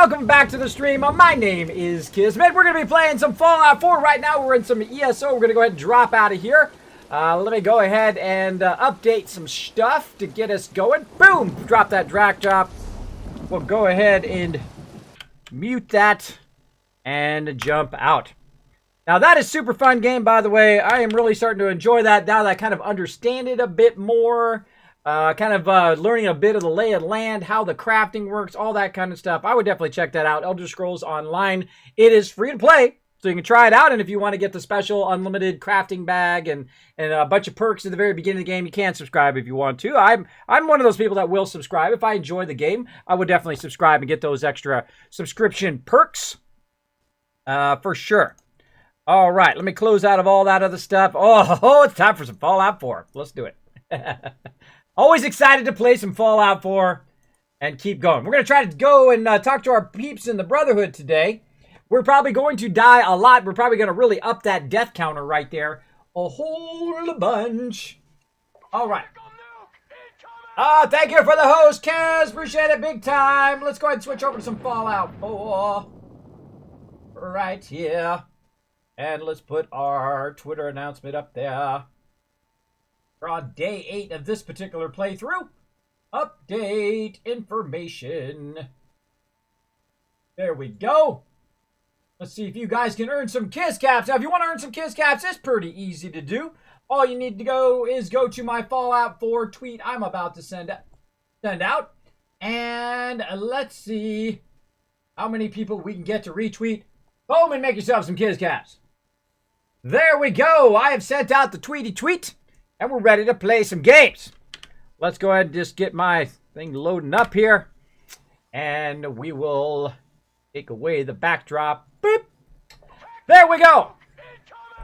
welcome back to the stream. My name is Kismet. We're going to be playing some Fallout 4. Right now we're in some ESO. We're going to go ahead and drop out of here. Let me go ahead and update some stuff to get us going. Boom! Drop that drag drop. We'll go ahead and mute that and jump out. Now that is super fun game, by the way. I am really starting to enjoy that now that I kind of understand it a bit more. Learning a bit of the lay of the land, how the crafting works, all that kind of stuff. I would definitely check that out. Elder Scrolls Online. It is free to play, so you can try it out. And if you want to get the special unlimited crafting bag and a bunch of perks at the very beginning of the game, you can subscribe if you want to. I'm one of those people that will subscribe. If I enjoy the game, I would definitely subscribe and get those extra subscription perks for sure. All right, let me close out of all that other stuff. Oh, it's time for some Fallout 4. Let's do it. Always excited to play some Fallout 4 and keep going. We're going to try to go and talk to our peeps in the Brotherhood today. We're probably going to die a lot. We're probably going to really up that death counter right there. A whole bunch. All right. Thank you for the host, Kaz. Appreciate it big time. Let's go ahead and switch over to some Fallout 4. Right here. And let's put our Twitter announcement up there. We're on day 8 of this particular playthrough. Update information. There we go. Let's see if you guys can earn some Kiss Caps. Now, if you want to earn some Kiss Caps, it's pretty easy to do. All you need to go to my Fallout 4 tweet I'm about to send out. And let's see how many people we can get to retweet. Boom, and make yourself some Kiss Caps. There we go. I have sent out the tweety tweet. And we're ready to play some games. Let's go ahead and just get my thing loading up here. And we will take away the backdrop. Boop. There we go.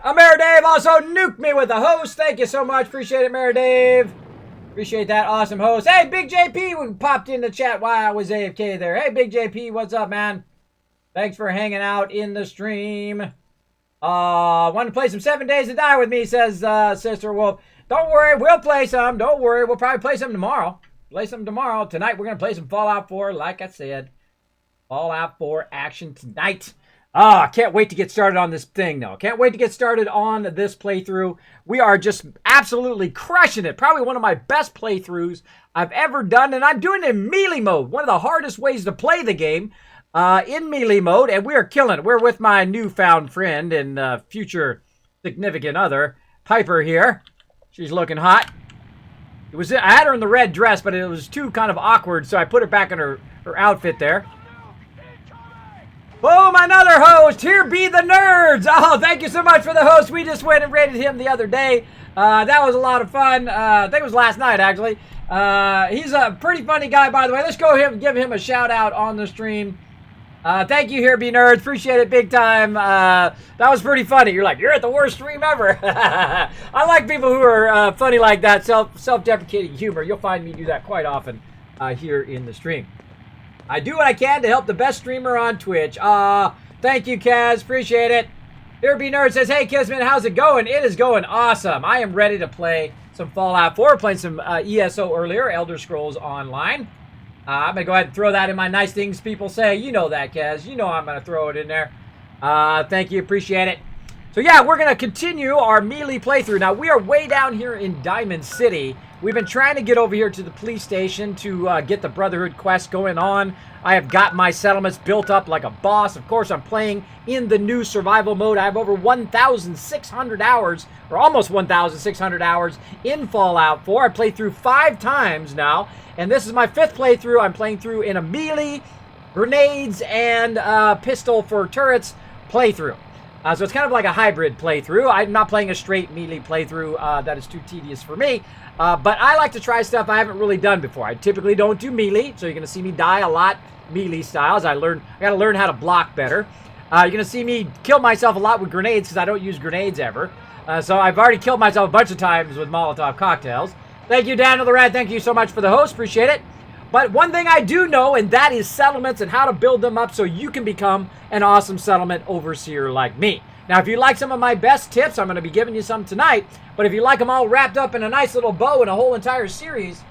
Mayor Dave also nuked me with a host. Thank you so much. Appreciate it, Mayor Dave. Appreciate that awesome host. Hey, Big JP, we popped in the chat while I was AFK there. Hey, Big JP, what's up, man? Thanks for hanging out in the stream. Want to play some 7 Days to Die with me, says Sister Wolf. Don't worry, we'll play some. Don't worry, we'll probably play some tomorrow. Tonight, we're going to play some Fallout 4, like I said. Fallout 4 action tonight. I can't wait to get started on this thing, though. Can't wait to get started on this playthrough. We are just absolutely crushing it. Probably one of my best playthroughs I've ever done. And I'm doing it in melee mode. One of the hardest ways to play the game in melee mode. And we are killing it. We're with my newfound friend and future significant other, Piper here. She's looking hot. I had her in the red dress, but it was too kind of awkward, so I put her back in her outfit there. Boom, another host. Here be the nerds. Oh, thank you so much for the host. We just went and raided him the other day. That was a lot of fun. I think it was last night, actually. He's a pretty funny guy, by the way. Let's go ahead and give him a shout out on the stream. Thank you, Here Be Nerds. Appreciate it big time. That was pretty funny. You're like, you're at the worst stream ever. I like people who are funny like that, self-deprecating humor. You'll find me do that quite often here in the stream. I do what I can to help the best streamer on Twitch. Thank you, Kaz. Appreciate it. Here Be Nerd says, hey, Kismet, how's it going? It is going awesome. I am ready to play some Fallout 4. Playing some ESO earlier, Elder Scrolls Online. I'm going to go ahead and throw that in my nice things people say. You know that, Kaz. You know I'm going to throw it in there. Thank you. Appreciate it. So, yeah, we're going to continue our melee playthrough. Now, we are way down here in Diamond City. We've been trying to get over here to the police station to get the Brotherhood quest going on. I have got my settlements built up like a boss. Of course, I'm playing in the new survival mode. I have over 1,600 hours, or almost 1,600 hours in Fallout 4. I played through 5 times now. And this is my 5th playthrough. I'm playing through in a melee, grenades, and pistol for turrets playthrough. So it's kind of like a hybrid playthrough. I'm not playing a straight melee playthrough. That is too tedious for me. But I like to try stuff I haven't really done before. I typically don't do melee, so you're going to see me die a lot melee styles. I got to learn how to block better. You're going to see me kill myself a lot with grenades because I don't use grenades ever. So I've already killed myself a bunch of times with Molotov cocktails. Thank you, Daniel the Rat. Thank you so much for the host. Appreciate it. But one thing I do know, and that is settlements and how to build them up so you can become an awesome settlement overseer like me. Now, if you like some of my best tips, I'm going to be giving you some tonight. But if you like them all wrapped up in a nice little bow and a whole entire series,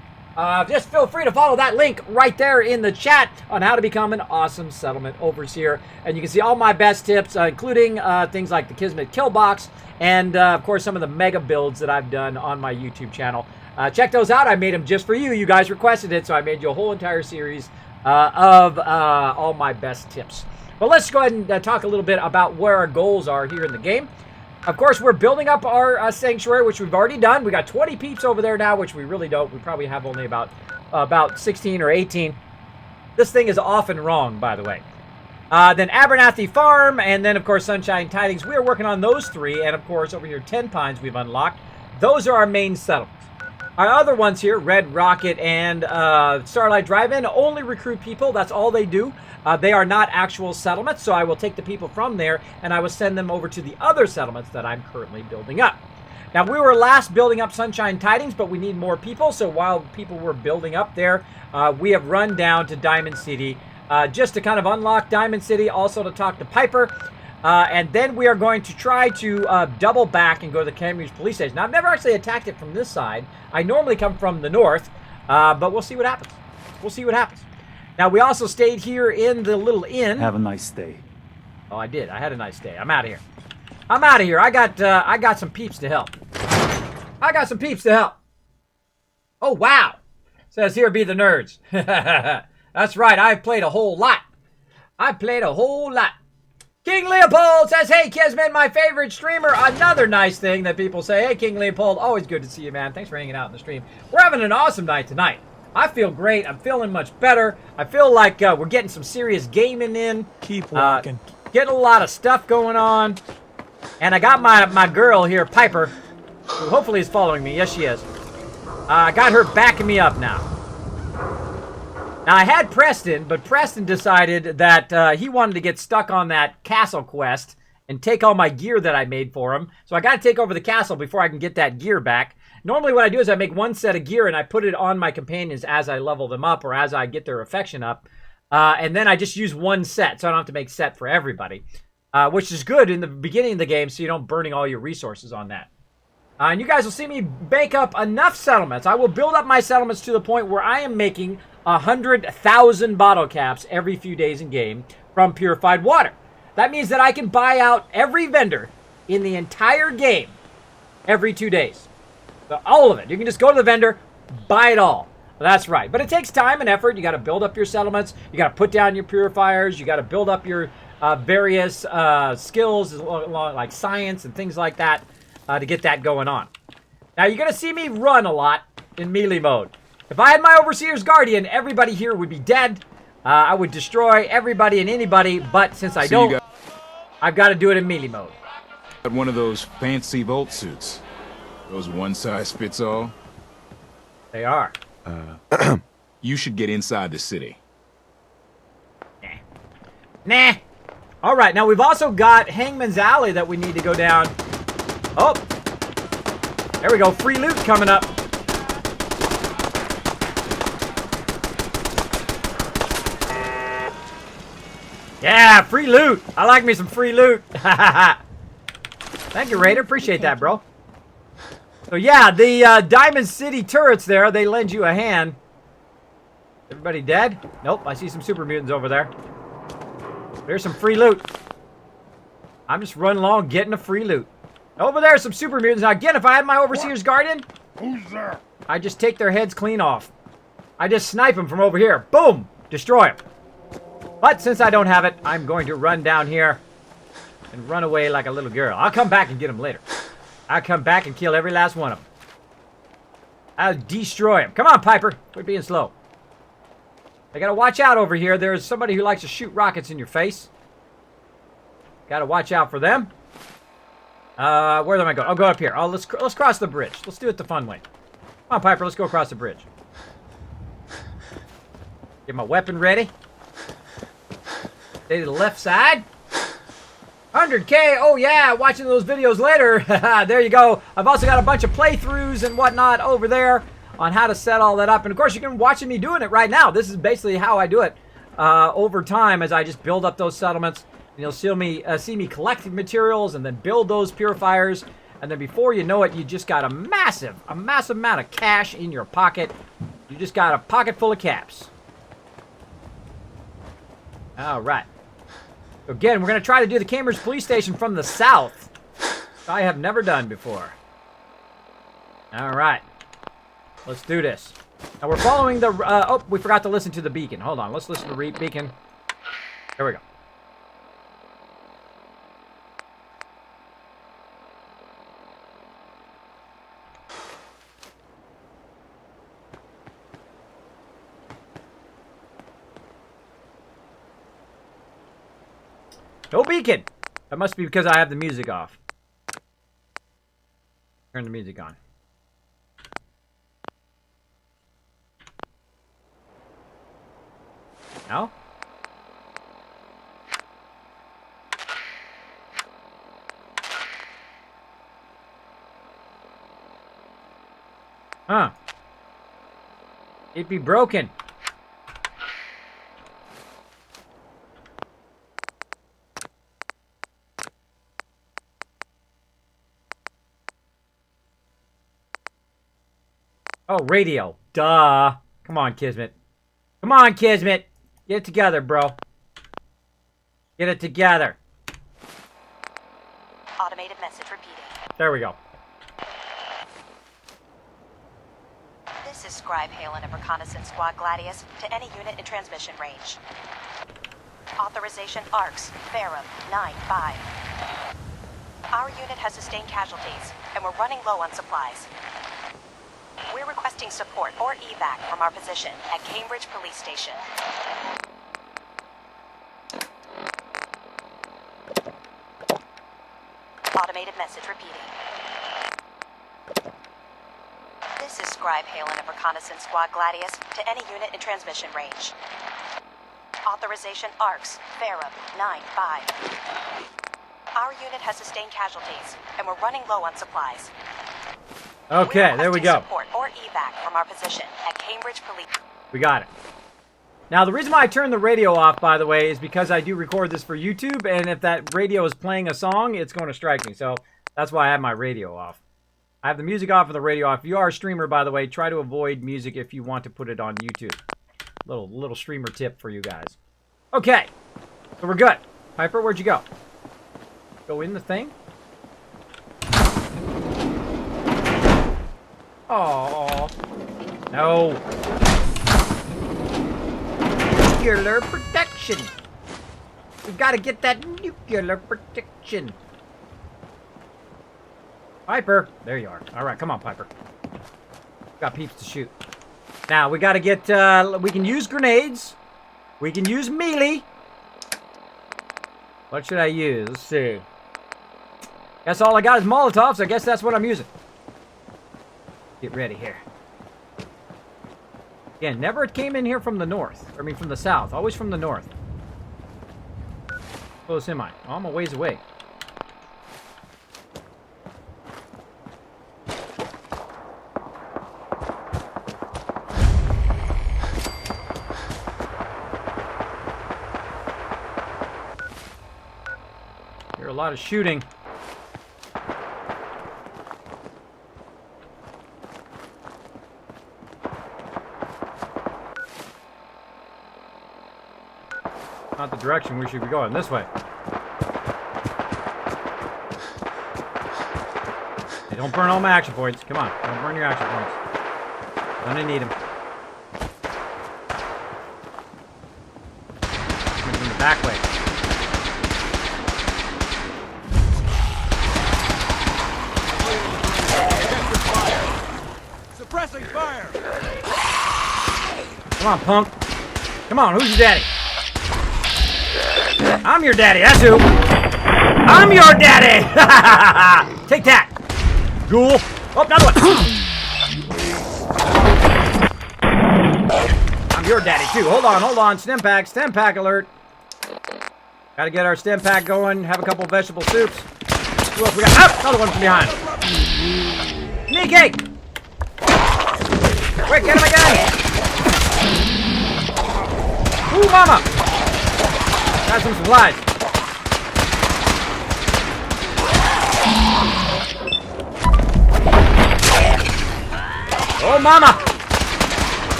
Just feel free to follow that link right there in the chat on how to become an awesome settlement overseer. And you can see all my best tips, including things like the Kismet kill box and, of course, some of the mega builds that I've done on my YouTube channel. Check those out. I made them just for you. You guys requested it, so I made you a whole entire series of all my best tips. But let's go ahead and talk a little bit about where our goals are here in the game. Of course, we're building up our sanctuary, which we've already done. We got 20 peeps over there now, which we really don't. We probably have only about 16 or 18. This thing is off and wrong, by the way. Then Abernathy Farm, and then, of course, Sunshine Tidings. We are working on those three. And, of course, over here, 10 Pines we've unlocked. Those are our main settlements. Our other ones here, Red Rocket and Starlight Drive-In, only recruit people. That's all they do. They are not actual settlements, so I will take the people from there and I will send them over to the other settlements that I'm currently building up. Now, we were last building up Sunshine Tidings, but we need more people. So while people were building up there, we have run down to Diamond City just to kind of unlock Diamond City, also to talk to Piper. And then we are going to try to double back and go to the Cambridge Police Station. Now, I've never actually attacked it from this side. I normally come from the north, but we'll see what happens. We'll see what happens. Now, we also stayed here in the little inn. Have a nice day. Oh, I did. I had a nice day. I'm out of here. I'm out of here. I got some peeps to help. I got some peeps to help. Oh, wow. Says here be the nerds. That's right. I've played a whole lot. I've played a whole lot. King Leopold says, hey, Kismet, my favorite streamer. Another nice thing that people say. Hey, King Leopold, always good to see you, man. Thanks for hanging out in the stream. We're having an awesome night tonight. I feel great. I'm feeling much better. I feel like we're getting some serious gaming in. Keep walking. Getting a lot of stuff going on. And I got my girl here, Piper, who hopefully is following me. Yes, she is. I got her backing me up now. Now, I had Preston, but Preston decided that he wanted to get stuck on that castle quest and take all my gear that I made for him. So I got to take over the castle before I can get that gear back. Normally what I do is I make one set of gear and I put it on my companions as I level them up or as I get their affection up. And then I just use one set, so I don't have to make set for everybody. Which is good in the beginning of the game so you don't burning all your resources on that. And you guys will see me bake up enough settlements. I will build up my settlements to the point where I am making 100,000 bottle caps every few days in game from purified water. That means that I can buy out every vendor in the entire game every 2 days. So all of it. You can just go to the vendor, buy it all. That's right. But it takes time and effort. You got to build up your settlements. You got to put down your purifiers. You got to build up your various skills like science and things like that to get that going on. Now, you're going to see me run a lot in melee mode. If I had my Overseer's Guardian, everybody here would be dead. I would destroy everybody and anybody, but since I don't, I've got to do it in melee mode. Got one of those fancy Volt suits. Those one-size-fits-all. They are. You should get inside the city. Nah. All right, now we've also got Hangman's Alley that we need to go down. Oh. There we go. Free loot coming up. Yeah, free loot. I like me some free loot. Thank you, Raider. Appreciate that, bro. So, yeah, the Diamond City turrets there, they lend you a hand. Everybody dead? Nope, I see some super mutants over there. There's some free loot. I'm just running along getting a free loot. Over there, some super mutants. Now, again, if I had my Overseer's Guardian, Who's there? I just take their heads clean off. I just snipe them from over here. Boom! Destroy them. But since I don't have it, I'm going to run down here and run away like a little girl. I'll come back and get them later. I'll come back and kill every last one of them. I'll destroy them. Come on, Piper. Quit being slow. I gotta watch out over here. There's somebody who likes to shoot rockets in your face. Gotta watch out for them. Where am I going? I'll go up here. Oh, let's cross the bridge. Let's do it the fun way. Come on, Piper. Let's go across the bridge. Get my weapon ready. Stay to the left side. 100K, oh yeah, watching those videos later. There you go. I've also got a bunch of playthroughs and whatnot over there on how to set all that up. And of course, you can watch me doing it right now. This is basically how I do it over time as I just build up those settlements. And you'll see me collecting materials and then build those purifiers. And then before you know it, you just got a massive amount of cash in your pocket. You just got a pocket full of caps. All right. Again, we're going to try to do the Cambridge Police Station from the south. I have never done before. All right. Let's do this. Now, we're following the... oh, we forgot to listen to the beacon. Hold on. Let's listen to the beacon. There we go. No beacon! That must be because I have the music off. Turn the music on. No? Huh. It'd be broken. Oh, radio. Duh. Come on, Kismet. Come on, Kismet. Get it together, bro. Get it together. Automated message repeating. There we go. This is Scribe Halen of Reconnaissance Squad Gladius to any unit in transmission range. Authorization ARCS, Ferrum 9-5. Our unit has sustained casualties, and we're running low on supplies. We're requesting support or evac from our position at Cambridge Police Station. Automated message repeating. This is Scribe Halen of Reconnaissance Squad Gladius to any unit in transmission range. Authorization ARCS, Ferrum 9-5. Our unit has sustained casualties, and we're running low on supplies. Okay, there we go. Support or evac from our position at Cambridge Police. We got it. Now, the reason why I turned the radio off, by the way, is because I do record this for YouTube, and if that radio is playing a song, it's going to strike me. So that's why I have my radio off. I have the music off and the radio off. If you are a streamer, by the way, try to avoid music if you want to put it on YouTube. Little streamer tip for you guys. Okay, so we're good. Piper, where'd you go? Go in the thing? Oh no. Nuclear protection. We gotta get that nuclear protection. Piper. There you are. Alright, come on, Piper. Got peeps to shoot. Now, we gotta get, we can use grenades. We can use melee. What should I use? Let's see. Guess all I got is Molotovs. I guess that's what I'm using. Get ready here. Again, never came in here from the north. I mean, from the south. Always from the north. Close am I? Oh, I'm a ways away. Hear a lot of shooting. Not the direction we should be going. This way. Hey, don't burn all my action points. Come on. Don't burn your action points. Gonna need them. In the back way. Suppressing fire. Come on, punk. Come on, who's your daddy? I'm your daddy, that's who. I'm your daddy! Take that, ghoul. Oh, another one. I'm your daddy, too. Hold on. Stim pack alert. Gotta get our stim pack going. Have a couple vegetable soups. Who else we got? Ah, another one from behind. Knee cake! Quick, get him again! Ooh, mama! Got some supplies. Oh, mama!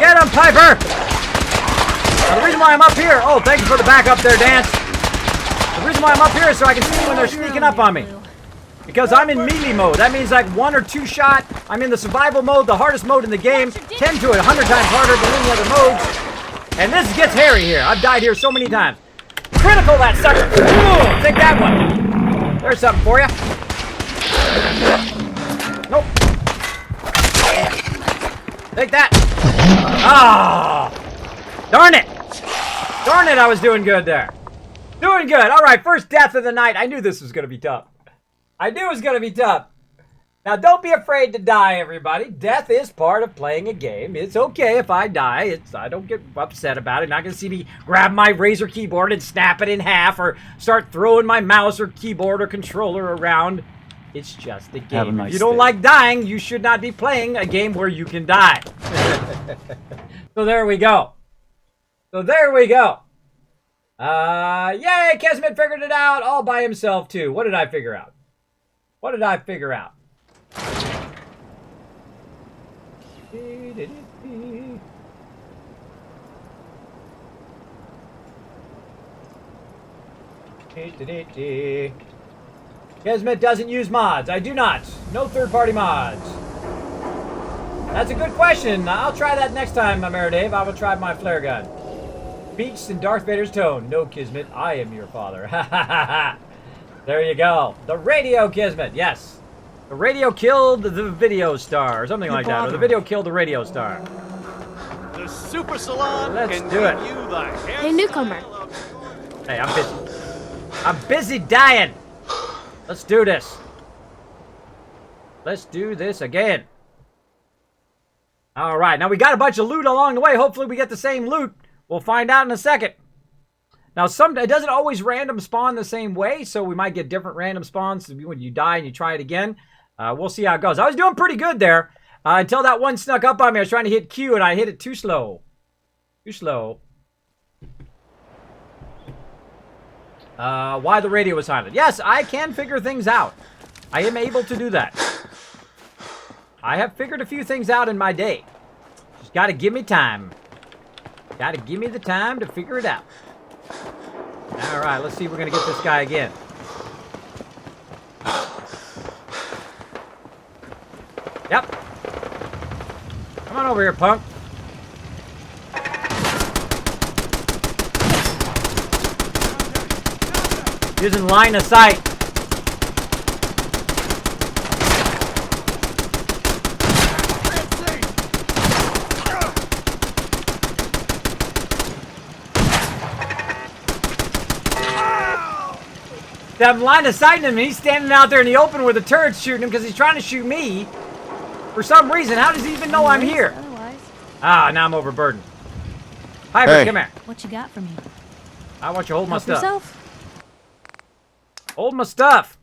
Get him, Piper! Now, the reason why I'm up here... Oh, thank you for the backup there, Dance. The reason why I'm up here is so I can see when they're sneaking up on me. Because I'm in melee mode. That means like 1 or 2 shot. I'm in the survival mode, the hardest mode in the game. 10 to 100 times harder than any other modes. And this gets hairy here. I've died here so many times. Critical that sucker. Ooh, take that one. There's something for you. Nope. Take that. Ah. Darn it. Darn it, I was doing good there. Doing good. All right, first death of the night. I knew this was going to be tough. I knew it was going to be tough. Now, don't be afraid to die, everybody. Death is part of playing a game. It's okay if I die. I don't get upset about it. You're not going to see me grab my Razer keyboard and snap it in half or start throwing my mouse or keyboard or controller around. It's just a game. If you don't like dying, you should not be playing a game where you can die. So there we go. Yay, Kismet figured it out all by himself, too. What did I figure out? Kismet doesn't use mods. I do not. No third-party mods. That's a good question. I'll try that next time, Dave. I will try my flare gun. Beats in Darth Vader's tone. No, Kismet, I am your father. Ha ha ha ha. There you go. The radio, Kismet. Yes. The radio killed the video star, or something like that. Or the video killed the radio star. The Super Salon. Let's can do it. give you the Hey, newcomer. Hey, I'm busy. I'm busy dying. Let's do this. Let's do this again. All right. Now, we got a bunch of loot along the way. Hopefully, we get the same loot. We'll find out in a second. Now, it doesn't always random spawn the same way, so we might get different random spawns when you die and you try it again. We'll see how it goes. I was doing pretty good there until that one snuck up on me. I was trying to hit Q, and I hit it too slow. Why the radio was silent. Yes, I can figure things out. I am able to do that. I have figured a few things out in my day. Just got to give me time. Got to give me the time to figure it out. All right, let's see if we're going to get this guy again. Yep. Come on over here, punk. Using line of sight. I'm line of sighting him, and he's standing out there in the open where the turret's shooting him because he's trying to shoot me. For some reason, how does he even know I'm here? Ah, now I'm overburdened. Piper, hey. Come here. What you got for me? I want you to hold my Help stuff. Yourself. Hold my stuff.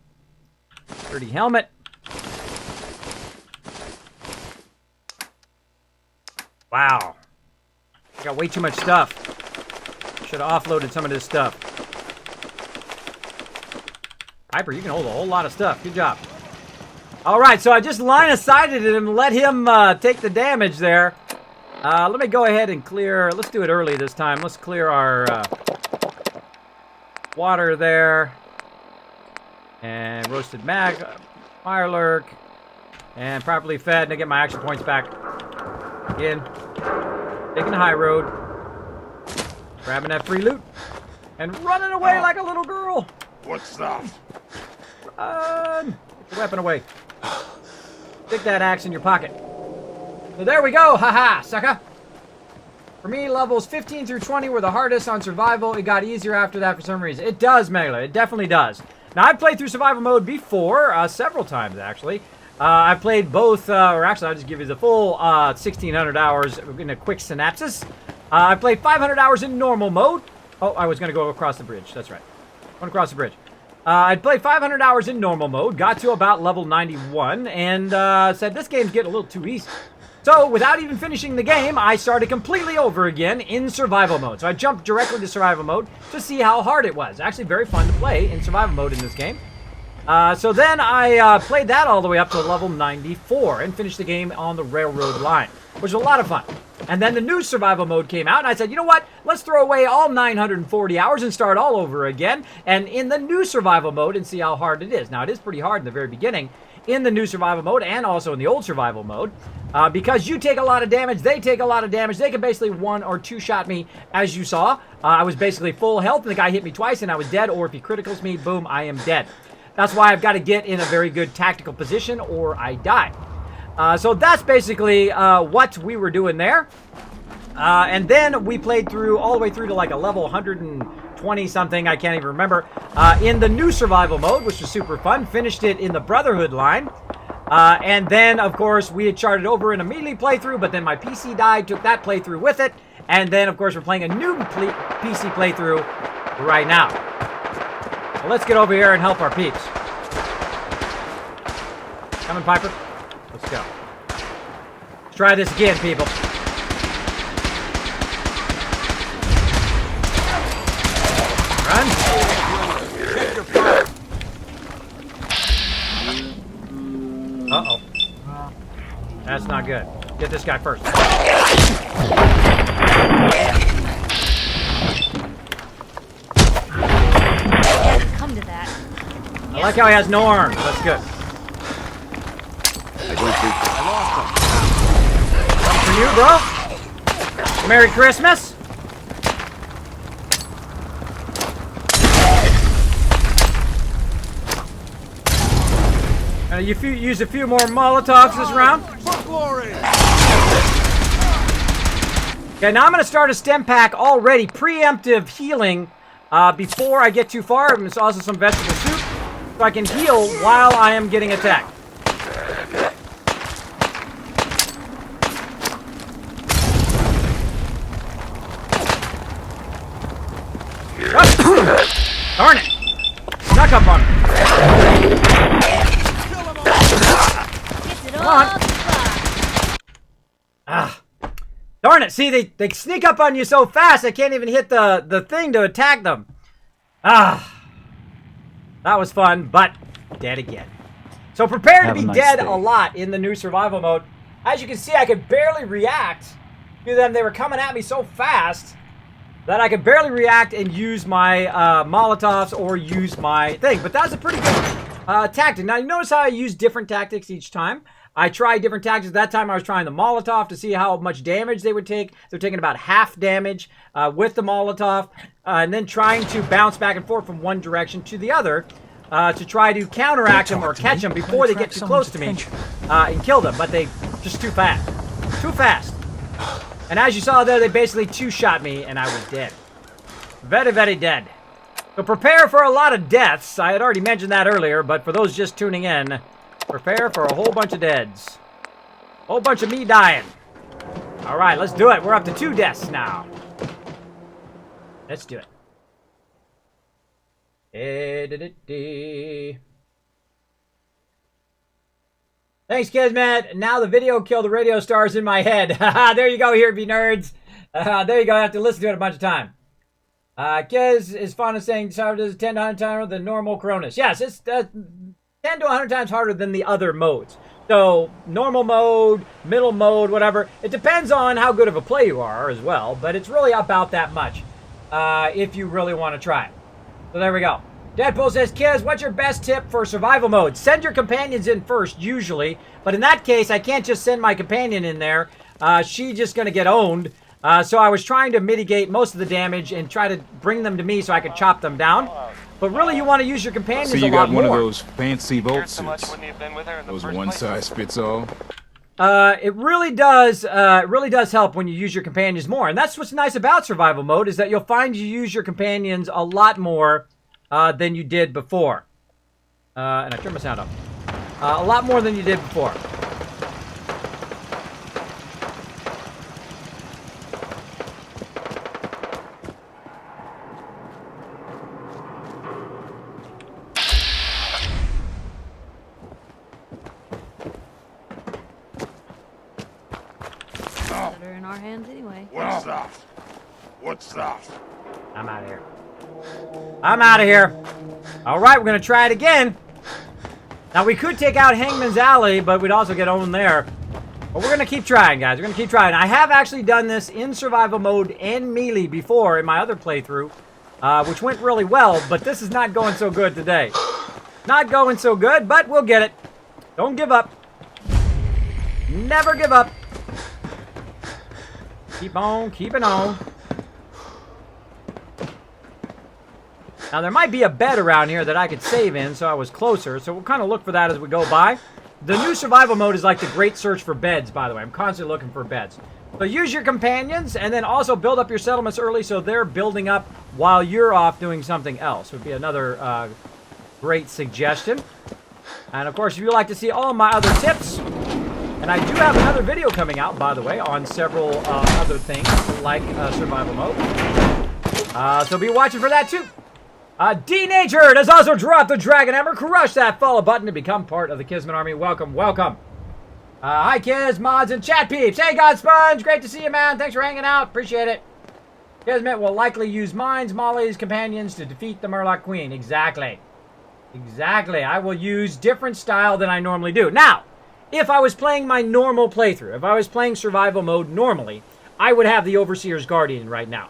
Dirty helmet. Wow. I got way too much stuff. Should have offloaded some of this stuff. Piper, you can hold a whole lot of stuff. Good job. All right, so I just line of sighted him and let him take the damage there. Let me go ahead and clear. Let's do it early this time. Let's clear our water there. And roasted Mirelurk. And properly fed. And I get my action points back. Again. Taking the high road. Grabbing that free loot. And running away like a little girl. What's that? Run! Get the weapon away. Stick that axe in your pocket. So there we go. Haha, sucker. For me, levels 15 through 20 were the hardest on survival. It got easier after that for some reason. It does, Melee. It definitely does. Now, I've played through survival mode before, several times, actually. I've played both, or actually, I'll just give you the full 1,600 hours in a quick synopsis. I played 500 hours in normal mode. Oh, I was going to go across the bridge. That's right. Went across the bridge. I played 500 hours in normal mode, got to about level 91, and said this game's getting a little too easy. So, without even finishing the game, I started completely over again in survival mode. So I jumped directly to survival mode to see how hard it was. Actually, very fun to play in survival mode in this game. So then I played that all the way up to level 94 and finished the game on the railroad line, which was a lot of fun. And then the new survival mode came out, and I said, you know what? Let's throw away all 940 hours and start all over again. And in the new survival mode, and see how hard it is. Now, it is pretty hard in the very beginning, in the new survival mode and also in the old survival mode. Because you take a lot of damage, they take a lot of damage. They can basically one or two shot me, as you saw. I was basically full health, and the guy hit me twice, and I was dead. Or if he criticals me, boom, I am dead. That's why I've got to get in a very good tactical position, or I die. So that's basically what we were doing there. And then we played through all the way through to like a level 120 something, I can't even remember, in the new survival mode, which was super fun. Finished it in the Brotherhood line. And then, of course, we had charted over in a melee playthrough, but then my PC died, took that playthrough with it. And then, of course, we're playing a new PC playthrough right now. Well, let's get over here and help our peeps. Coming, Piper. Let's go. Let's try this again, people. Run. Uh-oh. That's not good. Get this guy first. Come to that. I like how he has no arms. That's good. One for you, bro. Merry Christmas. You use a few more Molotovs this round. Okay, now I'm going to start a stem pack already. Preemptive healing before I get too far. There's also some vegetable soup so I can heal while I am getting attacked. Oh. Darn it! Snuck up on me. Come on. Ah. Darn it. See, they sneak up on you so fast, I can't even hit the thing to attack them. Ah. That was fun, but dead again. So prepare to be dead a lot in the new survival mode. As you can see, I could barely react to them. They were coming at me so fast that I could barely react and use my Molotovs or use my thing. But that's a pretty good tactic. Now, you notice how I use different tactics each time. I tried different tactics. That time I was trying the Molotov to see how much damage they would take. They're taking about half damage with the Molotov. And then trying to bounce back and forth from one direction to the other to try to counteract them or catch them before they get too close to me and kill them. But they just too fast. Too fast. And as you saw there, they basically two-shot me and I was dead. Very, very dead. So prepare for a lot of deaths. I had already mentioned that earlier, but for those just tuning in, prepare for a whole bunch of deads. A whole bunch of me dying. All right, let's do it. We're up to 2 deaths now. Let's do it. Thanks, Kismet. Now the video killed the radio stars in my head. There you go, here be nerds. There you go. I have to listen to it a bunch of time. Kiz is fond of saying Cyber is 10 to 100 times harder than normal Cronus. Yes, it's 10 to 100 times harder than the other modes. So normal mode, middle mode, whatever. It depends on how good of a play you are as well, but it's really about that much if you really want to try it. So there we go. Deadpool says, Kiz, what's your best tip for survival mode? Send your companions in first, usually. But in that case, I can't just send my companion in there. She's just going to get owned. So I was trying to mitigate most of the damage and try to bring them to me so I could chop them down. But really, you want to use your companions a lot more. So you got one of those fancy vault suits. Those one-size-fits-all. It really does help when you use your companions more. And that's what's nice about survival mode, is that you'll find you use your companions a lot more than you did before. And I turned my sound up. A lot more than you did before. Better in our hands anyway. What's that? What's that? I'm out of here. I'm out of here. All right, we're going to try it again. Now, we could take out Hangman's Alley, but we'd also get owned there. But we're going to keep trying, guys. We're going to keep trying. I have actually done this in survival mode and melee before in my other playthrough, which went really well, but this is not going so good today. Not going so good, but we'll get it. Don't give up. Never give up. Keep on keeping on. Now, there might be a bed around here that I could save in, so I was closer. So we'll kind of look for that as we go by. The new survival mode is like the great search for beds, by the way. I'm constantly looking for beds. So use your companions, and then also build up your settlements early so they're building up while you're off doing something else. Would be another great suggestion. And, of course, if you'd like to see all my other tips, and I do have another video coming out, by the way, on several other things like survival mode. So be watching for that, too. Denatured has also dropped the Dragon Hammer. Crush that follow button to become part of the Kismet Army. Welcome, welcome. Hi, kids, mods, and chat peeps. Hey, God Sponge. Great to see you, man. Thanks for hanging out. Appreciate it. Kismet will likely use mines, Molly's companions to defeat the Murloc Queen. Exactly. Exactly. I will use different style than I normally do. Now, if I was playing my normal playthrough, if I was playing survival mode normally, I would have the Overseer's Guardian right now.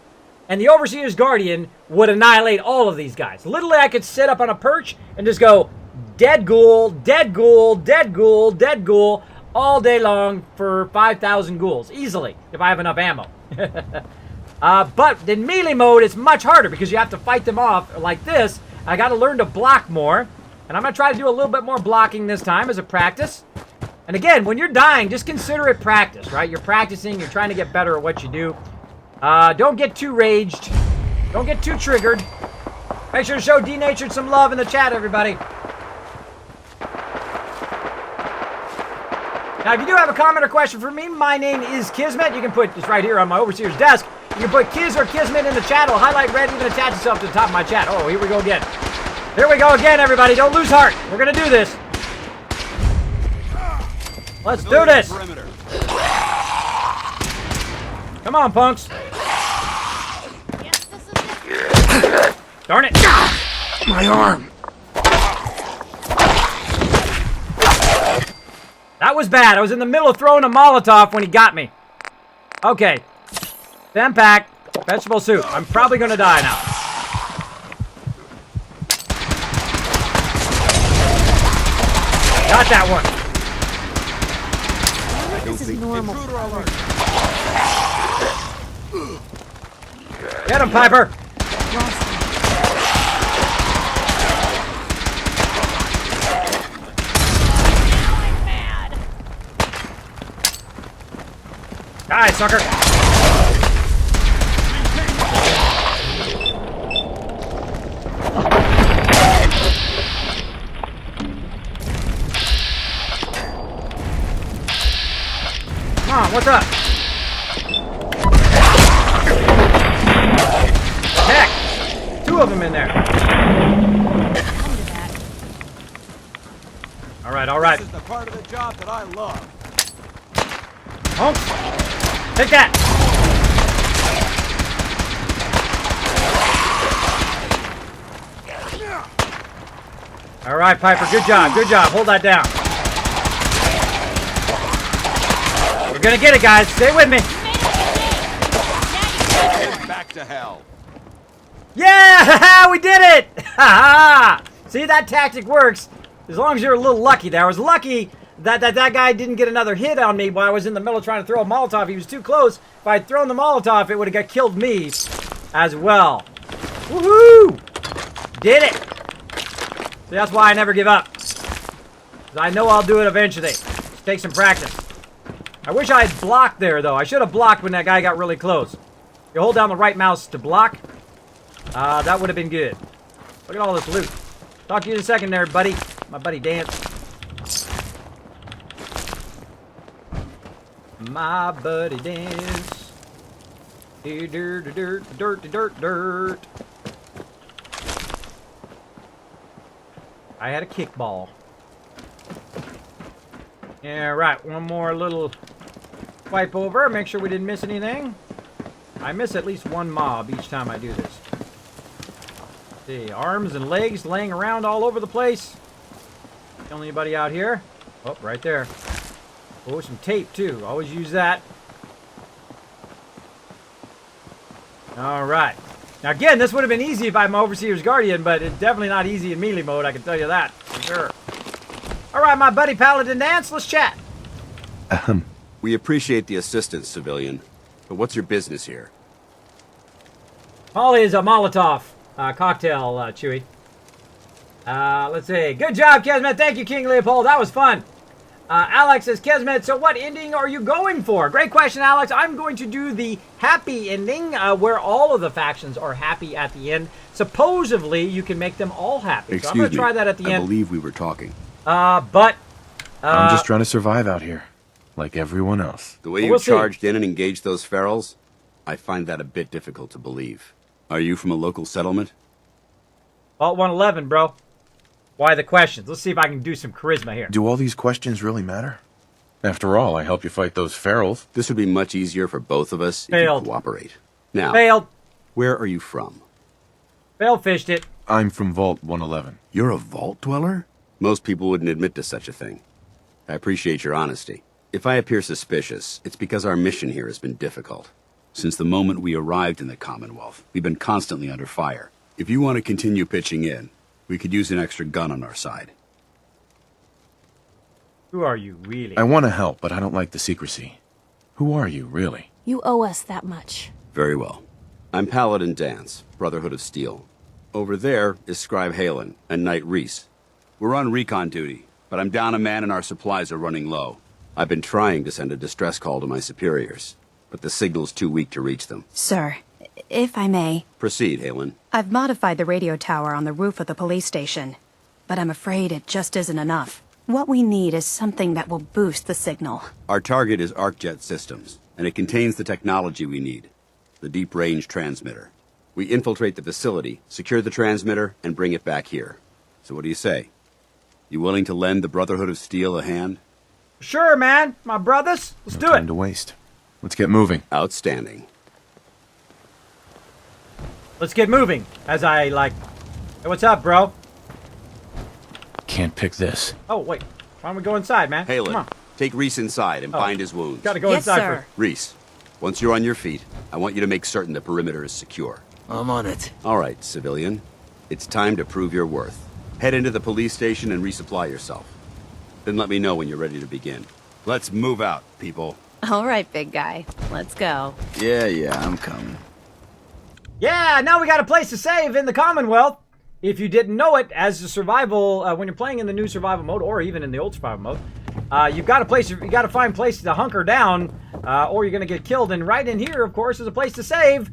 And the Overseer's Guardian would annihilate all of these guys. Literally, I could sit up on a perch and just go, dead ghoul, dead ghoul, dead ghoul, dead ghoul, all day long for 5,000 ghouls. Easily, if I have enough ammo. But in melee mode, it's much harder because you have to fight them off like this. I got to learn to block more. And I'm going to try to do a little bit more blocking this time as a practice. And again, when you're dying, just consider it practice, right? You're practicing. You're trying to get better at what you do. Don't get too raged. Don't get too triggered. Make sure to show Denatured some love in the chat, everybody. Now, if you do have a comment or question for me, my name is Kismet. You can put this right here on my Overseer's desk. You can put Kiz or Kismet in the chat. It'll highlight red, even attach itself to the top of my chat. Oh, here we go again. Here we go again, everybody. Don't lose heart. We're going to do this. Let's do this. Come on, punks. Yes, this is it. Darn it. My arm. That was bad. I was in the middle of throwing a Molotov when he got me. Okay. Fem pack. Vegetable soup. I'm probably going to die now. Got that one. This is normal. Get him, Piper. Die, sucker. Come on, what's up? Heck! Two of them in there. All right, all right. This is the part of the job that I love. Honks. Take that. All right, Piper. Good job. Good job. Hold that down. We're gonna get it, guys. Stay with me. Back to hell. Yeah, we did it. See, that tactic works as long as you're a little lucky there. I was lucky that guy didn't get another hit on me while I was in the middle trying to throw a Molotov. He was too close. If I'd thrown the Molotov, it would have got killed me as well. Woohoo! Did it! See, that's why I never give up. 'Cause I know I'll do it eventually. Just take some practice. I wish I had blocked there, though. I should have blocked when that guy got really close. You hold down the right mouse to block. That would have been good. Look at all this loot. Talk to you in a second there, buddy. My buddy Dance. My buddy Dance. Dirt, dirt, dirt, dirt, dirt. I had a kickball. Yeah, right. One more little wipe over. Make sure we didn't miss anything. I miss at least one mob each time I do this. See, arms and legs laying around all over the place. Kill anybody out here? Oh, right there. Oh, some tape, too. Always use that. All right. Now, again, this would have been easy if I'm Overseer's Guardian, but it's definitely not easy in melee mode, I can tell you that, for sure. All right, my buddy Paladin Dance, let's chat. We appreciate the assistance, civilian. But what's your business here? Molly is a Molotov cocktail, Chewy. Let's see. Good job, Kismet. Thank you, King Leopold. That was fun. Alex says, Kismet, so what ending are you going for? Great question, Alex. I'm going to do the happy ending, where all of the factions are happy at the end. Supposedly, you can make them all happy. So I'm going to try that at the end. I believe we were talking. But... I'm just trying to survive out here, like everyone else. The way you charged in and engaged those ferals, I find that a bit difficult to believe. Are you from a local settlement? Vault-111, bro. Why the questions? Let's see if I can do some charisma here. Do all these questions really matter? After all, I helped you fight those ferals. This would be much easier for both of us Failed. if you cooperate. Now, Failed. where are you from? Failed fished it. I'm from Vault 111. You're a vault dweller? Most people wouldn't admit to such a thing. I appreciate your honesty. If I appear suspicious, it's because our mission here has been difficult. Since the moment we arrived in the Commonwealth, we've been constantly under fire. If you want to continue pitching in, we could use an extra gun on our side. Who are you, really? I want to help, but I don't like the secrecy. Who are you, really? You owe us that much. Very well. I'm Paladin Dance, Brotherhood of Steel. Over there is Scribe Halen and Knight Reese. We're on recon duty, but I'm down a man and our supplies are running low. I've been trying to send a distress call to my superiors, but the signal's too weak to reach them. Sir, if I may, Proceed, Halen. I've modified the radio tower on the roof of the police station, but I'm afraid it just isn't enough. What we need is something that will boost the signal. Our target is ArcJet Systems, and it contains the technology we need, the deep-range transmitter. We infiltrate the facility, secure the transmitter, and bring it back here. So what do you say? You willing to lend the Brotherhood of Steel a hand? Sure, man. My brothers. Let's do Time it. to waste. Let's get moving. Outstanding. Let's get moving. As I like... Hey, what's up, bro? Can't pick this. Oh, wait. Why don't we go inside, man? Come Halen, on. take Reese inside and bind his wounds. Gotta go Yes, inside sir. first. Reese, once you're on your feet, I want you to make certain the perimeter is secure. I'm on it. All right, civilian. It's time to prove your worth. Head into the police station and resupply yourself. Then let me know when you're ready to begin. Let's move out, people. All right, big guy. Let's go. Yeah, I'm coming. Yeah, now we got a place to save in the Commonwealth. If you didn't know it, as a survival, when you're playing in the new survival mode, or even in the old survival mode, you got to find places to hunker down, or you're gonna get killed. And right in here, of course, is a place to save.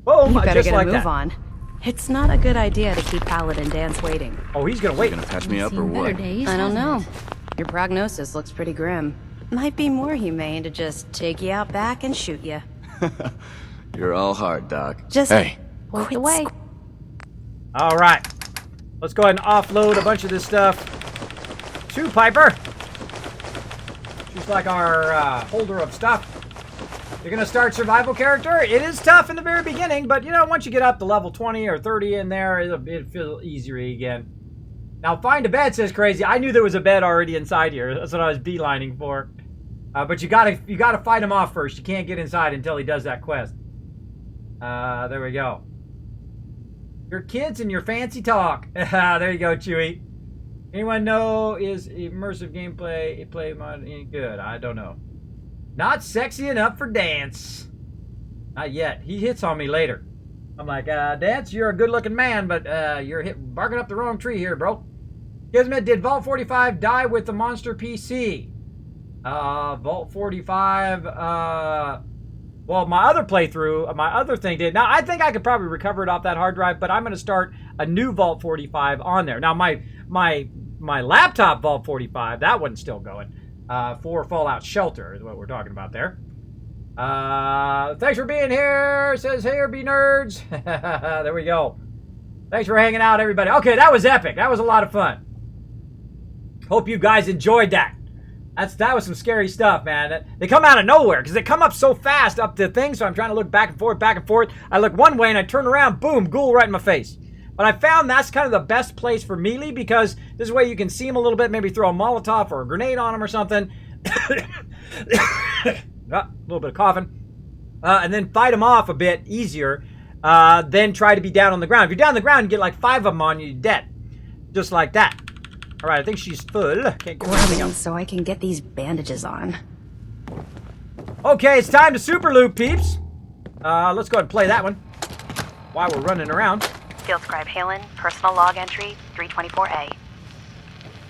Boom! You better Just get a like move that. on. It's not a good idea to keep Paladin Dance waiting. Oh, he's gonna wait. Gonna patch me up or Seen better what? days, I don't know. hasn't it? Your prognosis looks pretty grim. Might be more humane to just take you out back and shoot you. You're all hard, Doc. Just Hey, Point the way. All right, let's go ahead and offload a bunch of this stuff to Piper. She's like our holder of stuff. You're gonna start survival character. It is tough in the very beginning, but you know, once you get up to level 20 or 30 in there, it'll feel easier again. Now, find a bed, says Crazy. I knew there was a bed already inside here. That's what I was beelining for. But you gotta fight him off first. You can't get inside until he does that quest. There we go. Your kids and your fancy talk. There you go, Chewy. Anyone know is immersive gameplay play mod any good? I don't know. Not sexy enough for Dance. Not yet. He hits on me later. I'm like, Dance, you're a good-looking man, but you're barking up the wrong tree here, bro. Kismet, did Vault 45 die with the monster PC? Vault 45, well, my other playthrough, my other thing did. Now, I think I could probably recover it off that hard drive, but I'm going to start a new Vault 45 on there. Now, my laptop Vault 45, that one's still going. For Fallout Shelter is what we're talking about there. Thanks for being here, says Here Be Nerds. There we go. Thanks for hanging out, everybody. Okay, that was epic. That was a lot of fun. Hope you guys enjoyed that. That was some scary stuff, man. They come out of nowhere because they come up so fast up to things. So I'm trying to look back and forth, back and forth. I look one way and I turn around, boom, ghoul right in my face. But I found that's kind of the best place for melee because this way you can see them a little bit, maybe throw a Molotov or a grenade on them or something. A little bit of coughing. And then fight them off a bit easier. Then try to be down on the ground. If you're down on the ground, you get like 5 of them on you, you're dead. Just like that. All right, I think she's full. Can't get anything else. So I can get these bandages on. Okay, it's time to super loop, peeps. Let's go ahead and play that one while we're running around. Field Scribe Halen, personal log entry 324A.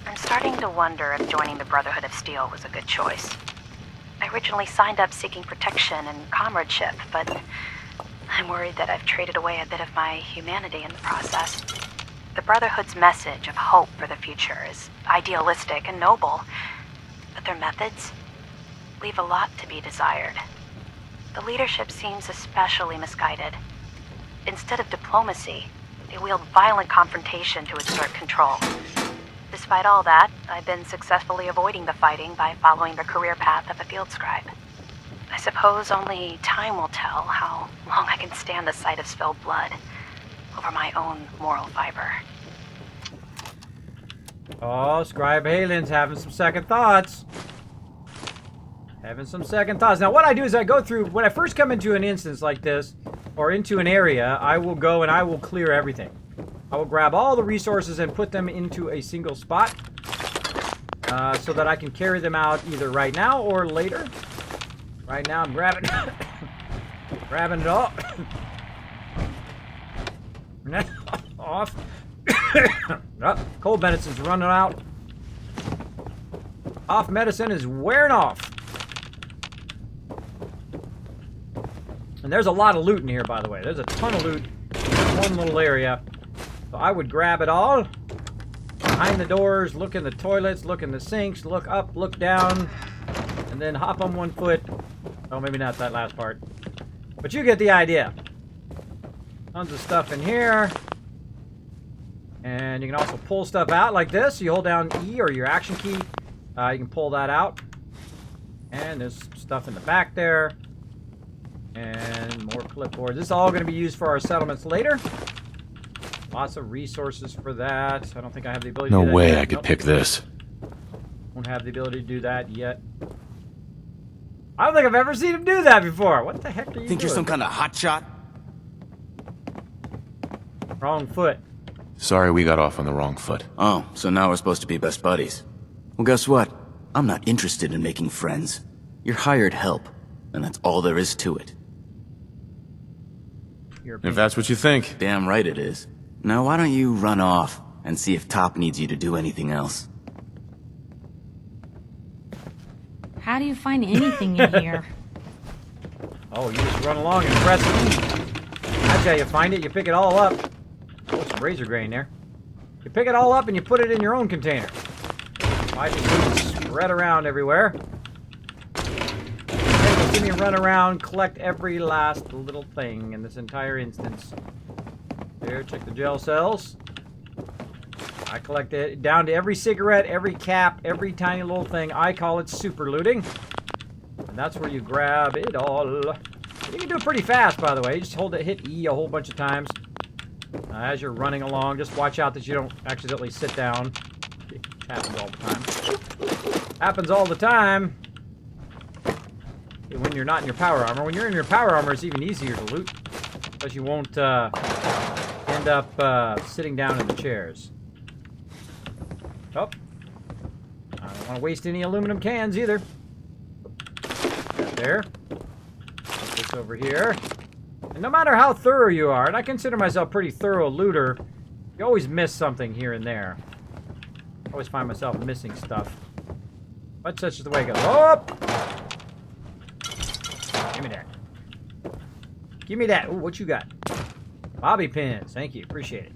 I'm starting to wonder if joining the Brotherhood of Steel was a good choice. I originally signed up seeking protection and comradeship, but I'm worried that I've traded away a bit of my humanity in the process. The Brotherhood's message of hope for the future is idealistic and noble, but their methods leave a lot to be desired. The leadership seems especially misguided. Instead of diplomacy, they wield violent confrontation to exert control. Despite all that, I've been successfully avoiding the fighting by following the career path of a field scribe. I suppose only time will tell how long I can stand the sight of spilled blood over my own moral fiber. Oh, Scribe Halen's having some second thoughts. Having some second thoughts. Now, what I do is I go through, when I first come into an instance like this, or into an area, I will go and I will clear everything. I will grab all the resources and put them into a single spot so that I can carry them out either right now or later. Right now I'm grabbing grabbing it all. Off. Oh, cold medicine's running out. Off medicine is wearing off. And there's a lot of loot in here, by the way. There's a ton of loot in one little area. So I would grab it all. Behind the doors, look in the toilets, look in the sinks, look up, look down, and then hop on one foot. Oh, maybe not that last part. But you get the idea. Tons of stuff in here. And you can also pull stuff out like this. You hold down E or your action key. You can pull that out. And there's stuff in the back there. And more clipboards. This is all going to be used for our settlements later. Lots of resources for that. I don't think I have the ability to do that. No way yet. I could Nope. pick this. Won't have the ability to do that yet. I don't think I've ever seen him do that before. What the heck are you Think doing? you're some kind of hotshot? Wrong foot. Sorry we got off on the wrong foot. Oh, so now we're supposed to be best buddies. Well, guess what? I'm not interested in making friends. You're hired help, and that's all there is to it. If that's what you think. Damn right it is. Now why don't you run off and see if Top needs you to do anything else? How do you find anything in here? Oh, you just run along and press E. That's how you find it. You pick it all up. Oh, some razor grain there. You pick it all up and you put it in your own container. I just spread around everywhere. Then you see me run around, collect every last little thing in this entire instance. There, check the gel cells. I collect it down to every cigarette, every cap, every tiny little thing. I call it super looting. And that's where you grab it all. You can do it pretty fast, by the way. You just hit E a whole bunch of times as you're running along. Just watch out that you don't accidentally sit down. It happens all the time. Happens all the time. When you're not in your power armor. When you're in your power armor, it's even easier to loot. Because you won't end up sitting down in the chairs. Oh. I don't want to waste any aluminum cans either. Right there. Put this over here. And no matter how thorough you are, and I consider myself a pretty thorough looter, you always miss something here and there. I always find myself missing stuff. But such is the way it goes. Oh! Give me that. Give me that. Ooh, what you got? Bobby pins. Thank you. Appreciate it.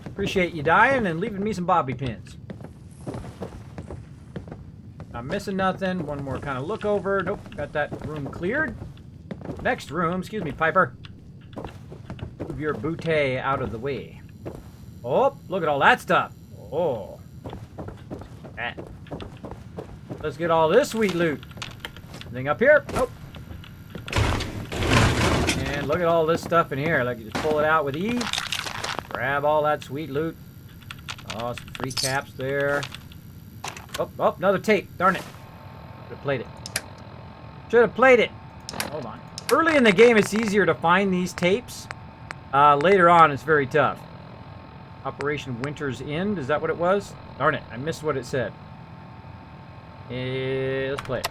Appreciate you dying and leaving me some bobby pins. I'm missing nothing. One more kind of look over. Nope. Got that room cleared. Next room. Excuse me, Piper. Move your bootay out of the way. Oh, look at all that stuff. Oh. That. Let's get all this sweet loot. Anything up here? Nope. And look at all this stuff in here. Like, you just pull it out with E. Grab all that sweet loot. Oh, some free caps there. Oh, another tape. Darn it. Should have played it. Should have played it. Hold on. Early in the game, it's easier to find these tapes. Later on, it's very tough. Operation Winter's End. Is that what it was? Darn it. I missed what it said. Let's play it.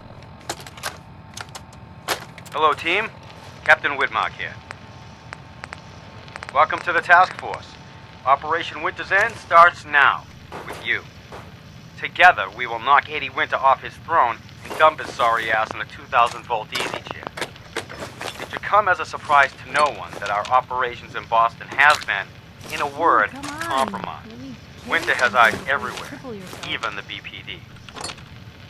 Hello, team. Captain Whitmark here. Welcome to the task force. Operation Winter's End starts now, with you. Together, we will knock Eddie Winter off his throne and dump his sorry ass in a 2,000-volt easy chair. It should come as a surprise to no one that our operations in Boston has been, in a word, compromised. Winter has eyes everywhere, even the BPD.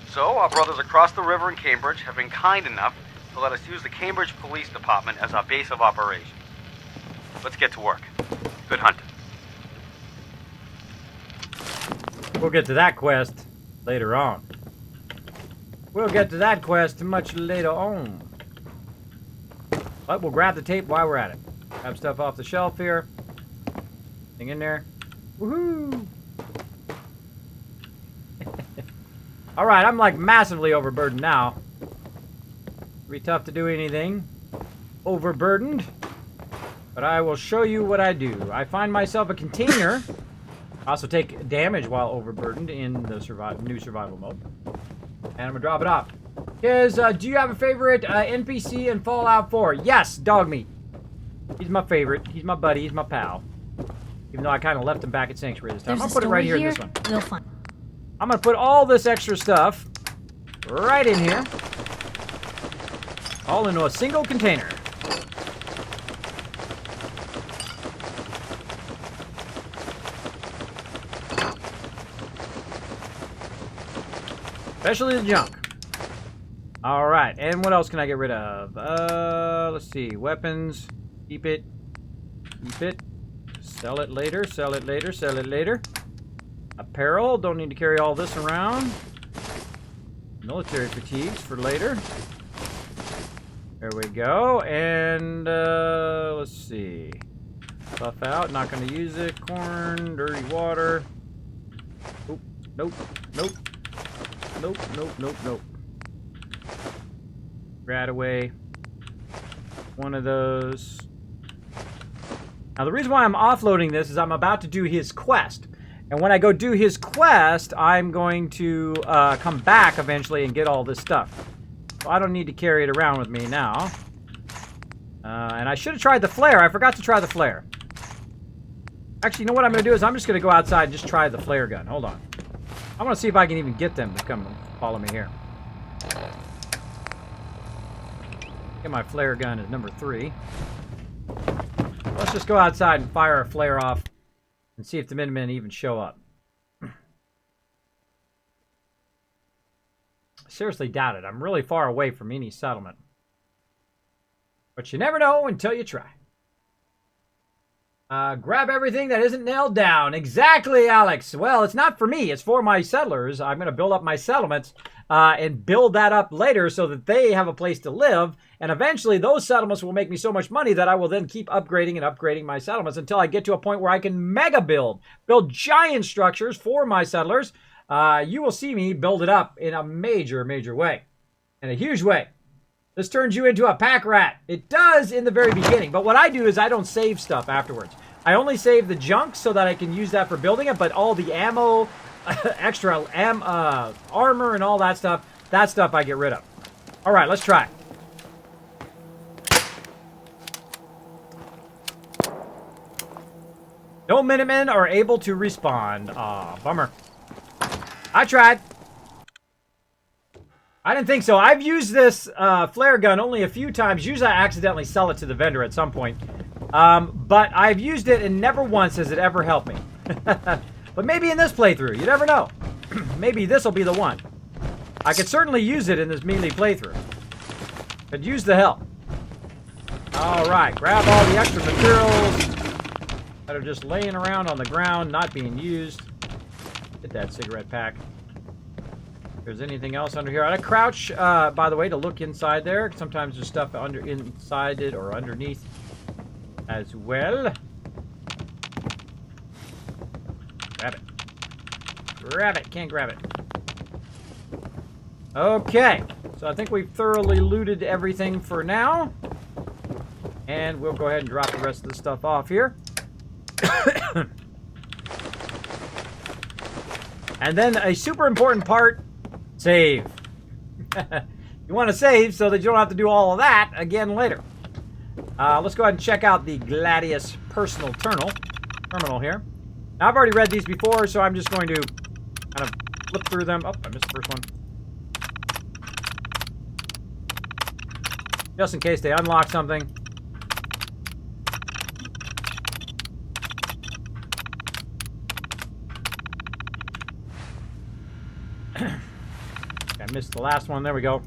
So, our brothers across the river in Cambridge have been kind enough to let us use the Cambridge Police Department as our base of operations. Let's get to work. Good hunting. We'll get to that quest later on. We'll get to that quest much later on. But we'll grab the tape while we're at it. Grab stuff off the shelf here. Thing in there. Woohoo! Alright, I'm like massively overburdened now. It'll be tough to do anything overburdened. But I will show you what I do. I find myself a container. I also take damage while overburdened in the new survival mode. And I'm gonna drop it off. Do you have a favorite NPC in Fallout 4? Yes, Dog Meat. He's my favorite. He's my buddy. He's my pal. Even though I kind of left him back at Sanctuary this time. I'm gonna put it right here in this one. We'll find. I'm gonna put all this extra stuff right in here. All into a single container. Especially the junk. Alright, and what else can I get rid of? Let's see. Weapons. Keep it. Keep it. Sell it later, sell it later, sell it later. Apparel. Don't need to carry all this around. Military fatigues for later. There we go. And, let's see. Buff out. Not going to use it. Corn. Dirty water. Oop. Nope. Nope. Nope, nope, nope, nope. Rat away. One of those. Now, the reason why I'm offloading this is I'm about to do his quest. And when I go do his quest, I'm going to come back eventually and get all this stuff. So I don't need to carry it around with me now. And I should have tried the flare. I forgot to try the flare. Actually, you know what I'm going to do is I'm just going to go outside and just try the flare gun. Hold on. I want to see if I can even get them to come follow me here. Get my flare gun as number 3. Let's just go outside and fire a flare off and see if the Minutemen even show up. Seriously doubt it. I'm really far away from any settlement. But you never know until you try. Grab everything that isn't nailed down. Exactly, Alex. Well, it's not for me. It's for my settlers. I'm going to build up my settlements and build that up later so that they have a place to live. And eventually, those settlements will make me so much money that I will then keep upgrading and upgrading my settlements until I get to a point where I can mega build giant structures for my settlers. You will see me build it up in a major, major way. In a huge way. This turns you into a pack rat. It does in the very beginning, but what I do is I don't save stuff afterwards. I only save the junk so that I can use that for building it, but all the ammo, extra armor and all that stuff I get rid of. All right, let's try. No Minutemen are able to respawn. Aw, bummer. I tried. I didn't think so. I've used this flare gun only a few times. Usually I accidentally sell it to the vendor at some point. But I've used it and never once has it ever helped me. But maybe in this playthrough. You never know. Maybe this will be the one. I could certainly use it in this melee playthrough. Could use the help. Alright, grab all the extra materials that are just laying around on the ground, not being used. Get that cigarette pack. If there's anything else under here. I crouch, by the way, to look inside there. Sometimes there's stuff inside it or underneath as well. Grab it. Grab it. Can't grab it. Okay, so I think we've thoroughly looted everything for now. And we'll go ahead and drop the rest of the stuff off here. And then a super important part, save. You want to save so that you don't have to do all of that again later. Let's go ahead and check out the Gladius personal terminal here. Now, I've already read these before, so I'm just going to kind of flip through them. Oh, I missed the first one. Just in case they unlock something. I missed the last one. There we go.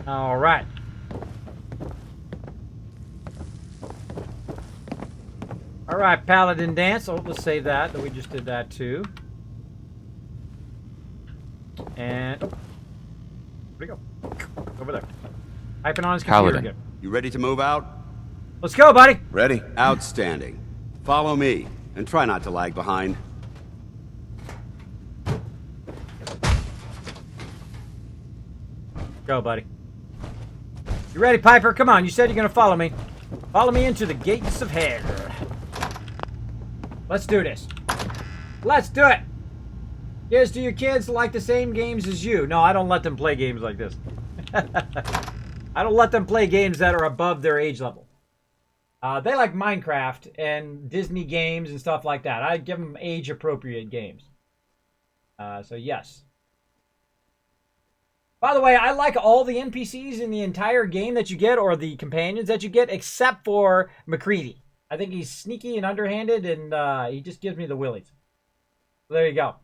All right. All right, Paladin Dance. Oh, let's save that. We just did that too. And oh, where'd he go? Over there. Typing on his computer again. You ready to move out? Let's go, buddy. Ready. Outstanding. Follow me, and try not to lag behind. Go, buddy. You ready, Piper? Come on. You said you're going to follow me. Follow me into the gates of hell. Let's do this. Let's do it. Yes, do your kids like the same games as you? No, I don't let them play games like this. I don't let them play games that are above their age level. They like Minecraft and Disney games and stuff like that. I give them age-appropriate games. So, yes. By the way, I like all the NPCs in the entire game that you get, or the companions that you get, except for McCready. I think he's sneaky and underhanded, and he just gives me the willies. So there you go.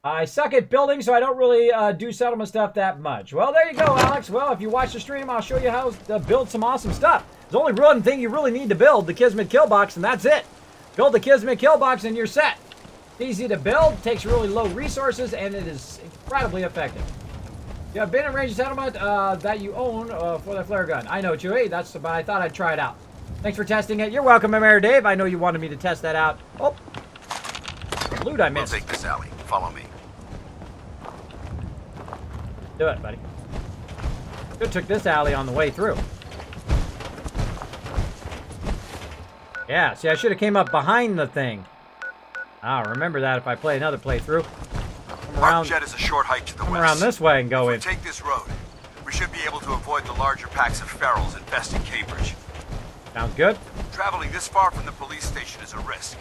I suck at building, so I don't really do settlement stuff that much. Well, there you go, Alex. Well, if you watch the stream, I'll show you how to build some awesome stuff. There's only one thing you really need to build, the Kismet kill box, and that's it. Build the Kismet kill box, and you're set. It's easy to build, takes really low resources, and it is incredibly effective. You have been in range of settlement that you own for the flare gun. I know, Chewie. But I thought I'd try it out. Thanks for testing it. You're welcome, Mayor Dave. I know you wanted me to test that out. Oh, loot I missed. We'll take this alley. Follow me. Do it, buddy. Good took this alley on the way through. Yeah, see, I should have came up behind the thing. I'll remember that if I play another playthrough. Park Jet is a short hike to the west. Come around this way and go in. Take this road. We should be able to avoid the larger packs of ferals infesting Cambridge. Sounds good. Traveling this far from the police station is a risk.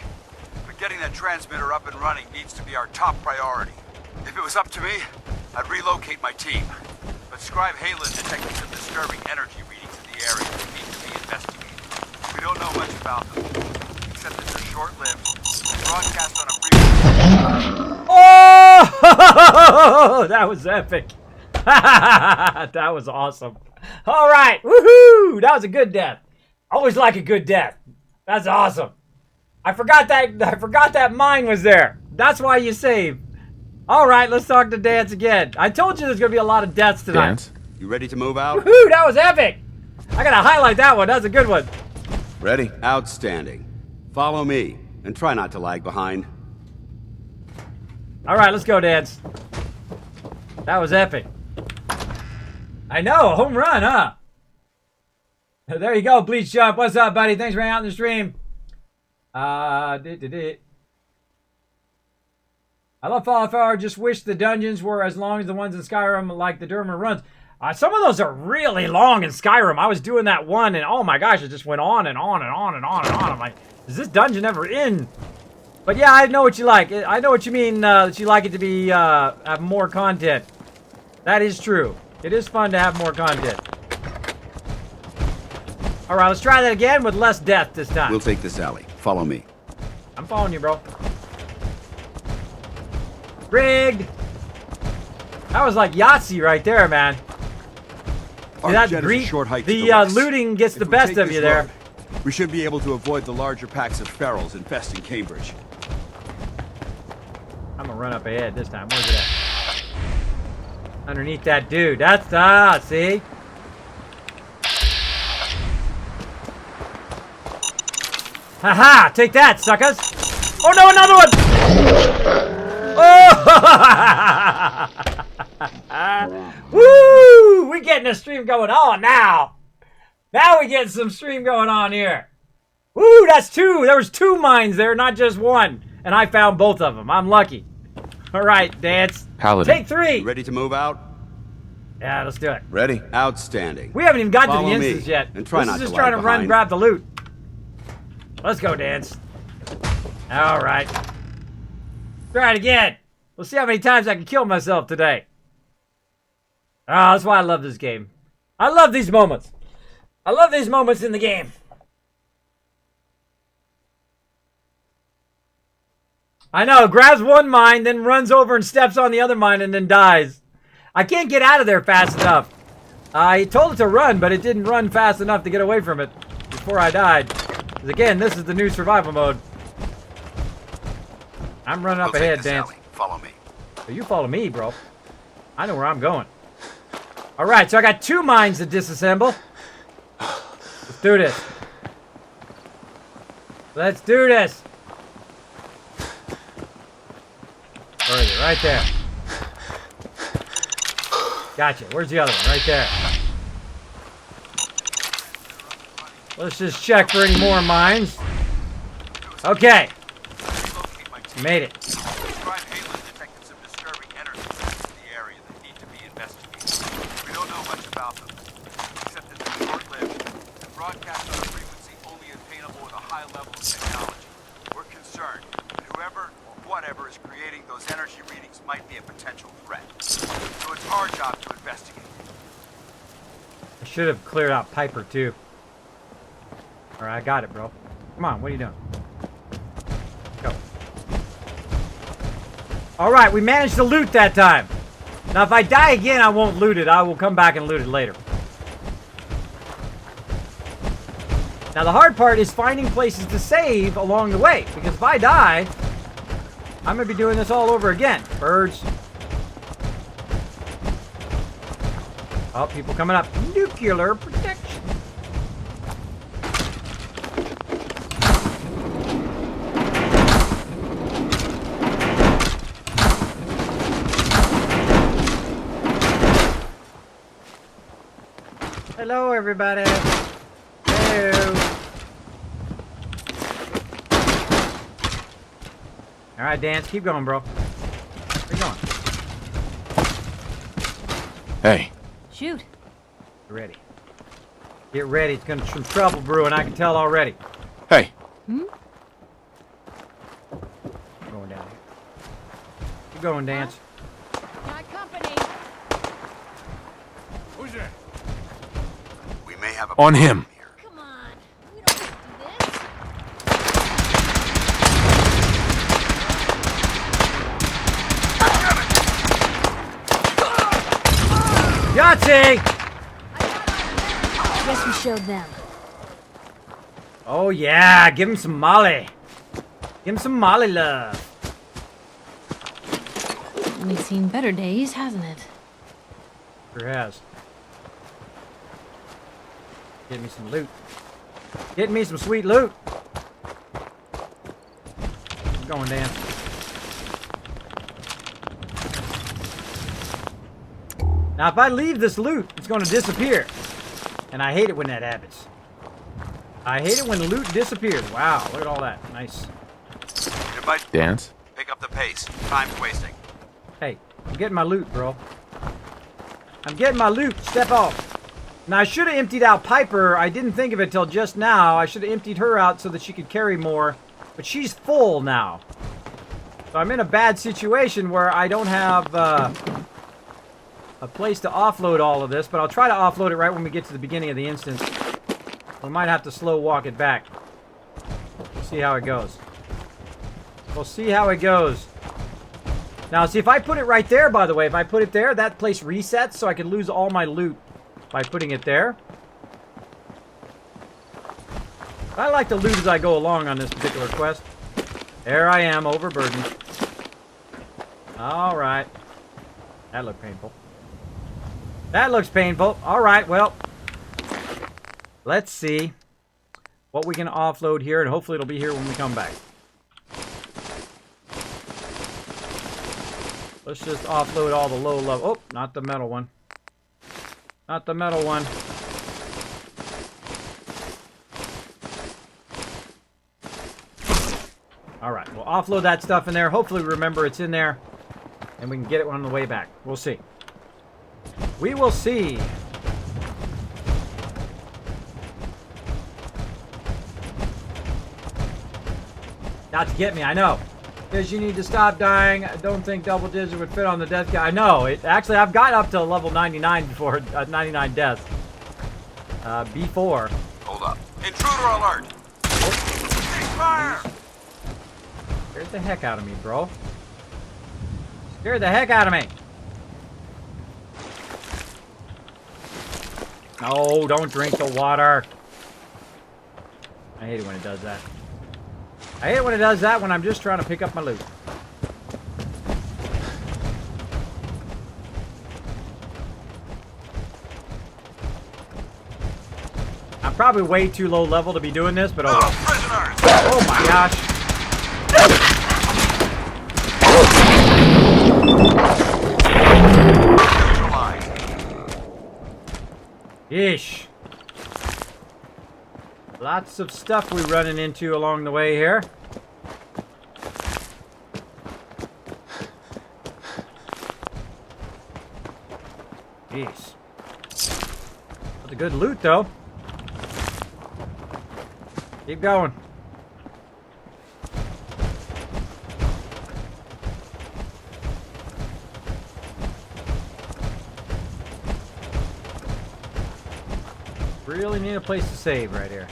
But getting that transmitter up and running needs to be our top priority. If it was up to me, I'd relocate my team. But Scribe Halen detected some disturbing energy readings in the area that need to be investigated. We don't know much about them, except that they're short-lived, broadcast on a frequency. Oh! That was epic. That was awesome. All right. Woohoo! That was a good death. Always like a good death. That's awesome. I forgot that mine was there. That's why you save. All right, let's talk to Dance again. I told you there's going to be a lot of deaths tonight. Dance, you ready to move out? Woohoo! That was epic. I got to highlight that one. That's a good one. Ready. Outstanding. Follow me, and try not to lag behind. All right, let's go, Dance. That was epic. I know, a home run, huh? There you go, Bleach Jump. What's up, buddy? Thanks for hanging out in the stream. I love Fallout 4. Just wish the dungeons were as long as the ones in Skyrim, like the Derma runs. Some of those are really long in Skyrim. I was doing that one, and oh my gosh, it just went on and on and on and on and on. I'm like, is this dungeon ever in? But yeah, I know what you like. I know what you mean, that you like it to be, have more content. That is true. It is fun to have more content. All right, let's try that again with less death this time. We'll take this alley. Follow me. I'm following you, bro. Rigged. That was like Yahtzee right there, man. See, that short hike the to the west. looting gets the best of you there. Road, we should be able to avoid the larger packs of ferals infesting Cambridge. I'm gonna run up ahead this time. Where's it at? Underneath that dude. That's, see? Haha! Take that, suckers! Oh no, another one! Oh! Woo! We're getting a stream going on now! Now we get some stream going on here. Woo, that's two! There was 2 mines there, not just one. And I found both of them. I'm lucky. Alright, Dance. Paladin. Take 3! Ready to move out? Yeah, let's do it. Ready? Outstanding. We haven't even got Follow to the me, instance yet. and try this not is to just lag trying to run and behind. grab the loot. Let's go, Dance. Alright. Try it again. We'll see how many times I can kill myself today. Oh, that's why I love this game. I love these moments. I love these moments in the game. I know, grabs one mine, then runs over and steps on the other mine and then dies. I can't get out of there fast enough. I told it to run, but it didn't run fast enough to get away from it before I died. Because again, this is the new survival mode. I'm running up ahead, Dance. Follow me. So you follow me, bro. I know where I'm going. Alright, so I got 2 mines to disassemble. Let's do this. Let's do this. Where is it? Right there. Gotcha. Where's the other one? Right there. Let's just check for any more mines. Okay. Made it. Scribe Halen detected some disturbing energies in the area that need to be investigated. We don't know much about them, except that they're short-lived and broadcast on a frequency only attainable with a high level of technology. We're concerned that whoever or whatever is creating those energy readings might be a potential threat. So it's our job to investigate. I should have cleared out Piper, too. Alright, I got it, bro. Come on, what are you doing? Go. Alright, we managed to loot that time. Now, if I die again, I won't loot it. I will come back and loot it later. Now, the hard part is finding places to save along the way. Because if I die, I'm going to be doing this all over again. Birds. Oh, people coming up. Nuclear protection. Hello, everybody. Hello. All right, Dance, keep going, bro. Where you going? Hey. Shoot. Get ready. Get ready. It's gonna be some trouble brewing. I can tell already. Hey. I'm going down here. Keep going, Dance. Got company. Who's there? We may have a On him. here. Come on. We don't have to do this. Yahtzee! Guess we showed them. Oh, yeah. Give him some Molly. Give him some Molly love. We've seen better days, hasn't it? Sure has. Get me some loot. Get me some sweet loot. I'm going, Dan. Now, if I leave this loot, it's going to disappear. And I hate it when that happens. I hate it when the loot disappears. Wow, look at all that. Nice. It might Dance? pick up the pace. Time's wasting. Hey, I'm getting my loot, bro. I'm getting my loot. Step off. Now, I should have emptied out Piper. I didn't think of it till just now. I should have emptied her out so that she could carry more. But she's full now. So I'm in a bad situation where I don't have a place to offload all of this. But I'll try to offload it right when we get to the beginning of the instance. We might have to slow walk it back. We'll see how it goes. We'll see how it goes. Now, see, if I put it right there, by the way, if I put it there, that place resets, so I can lose all my loot by putting it there. I like to loot as I go along on this particular quest. There I am, overburdened. Alright. That looked painful. That looks painful. All right, well, let's see what we can offload here, and hopefully it'll be here when we come back. Let's just offload all the low level. Oh, not the metal one. Not the metal one. All right, we'll offload that stuff in there. Hopefully remember it's in there, and we can get it on the way back. We'll see. We will see. Not to get me, I know. Because you need to stop dying. I don't think double digit would fit on the death guy. I know. Actually, I've got up to level 99 before, 99 deaths. B4. Hold up. Intruder alert! Take fire! Scared the heck out of me, bro. Scared the heck out of me. No, don't drink the water. I hate it when it does that. I hate it when it does that when I'm just trying to pick up my loot. I'm probably way too low level to be doing this, but oh, prisoners! Oh my gosh. Yeesh. Lots of stuff we're running into along the way here. Jeez. That's a good loot, though. Keep going. Really need a place to save right here.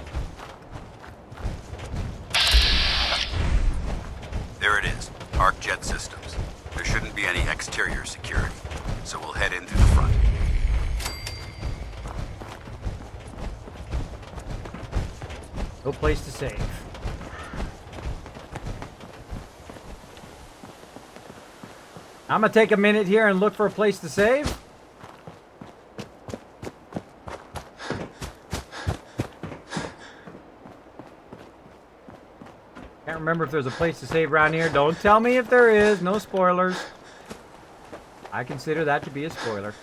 There it is. Arc jet systems. There shouldn't be any exterior security, so we'll head in through the front. No place to save. I'm gonna take a minute here and look for a place to save. Can't remember if there's a place to save around here. Don't tell me if there is. No spoilers. I consider that to be a spoiler.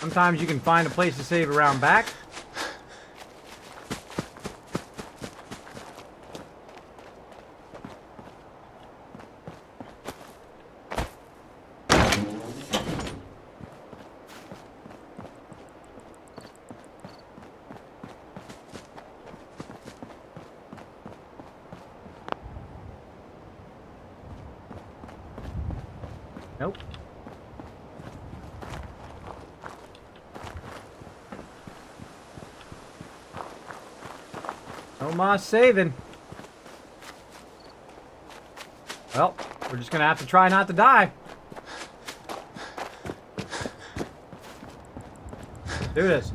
Sometimes you can find a place to save around back. Nope. No more saving. Well, we're just gonna have to try not to die. Do this.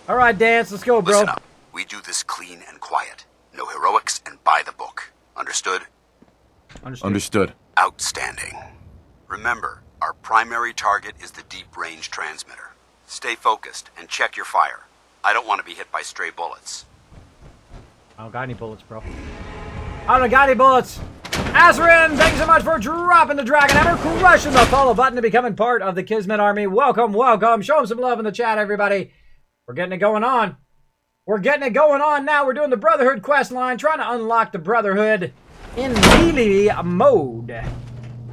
All right, Dance, let's go, bro. Listen up. We do this clean and quiet. No heroics and by the book. Understood? Understood. Outstanding. Remember, our primary target is the deep-range transmitter. Stay focused and check your fire. I don't want to be hit by stray bullets. I don't got any bullets, bro. I don't got any bullets. Azarin, thank you so much for dropping the Dragon Hammer, crushing the follow button to becoming part of the Kismet Army. Welcome, welcome. Show them some love in the chat, everybody. We're getting it going on. We're getting it going on now. We're doing the Brotherhood quest line, trying to unlock the Brotherhood in melee mode.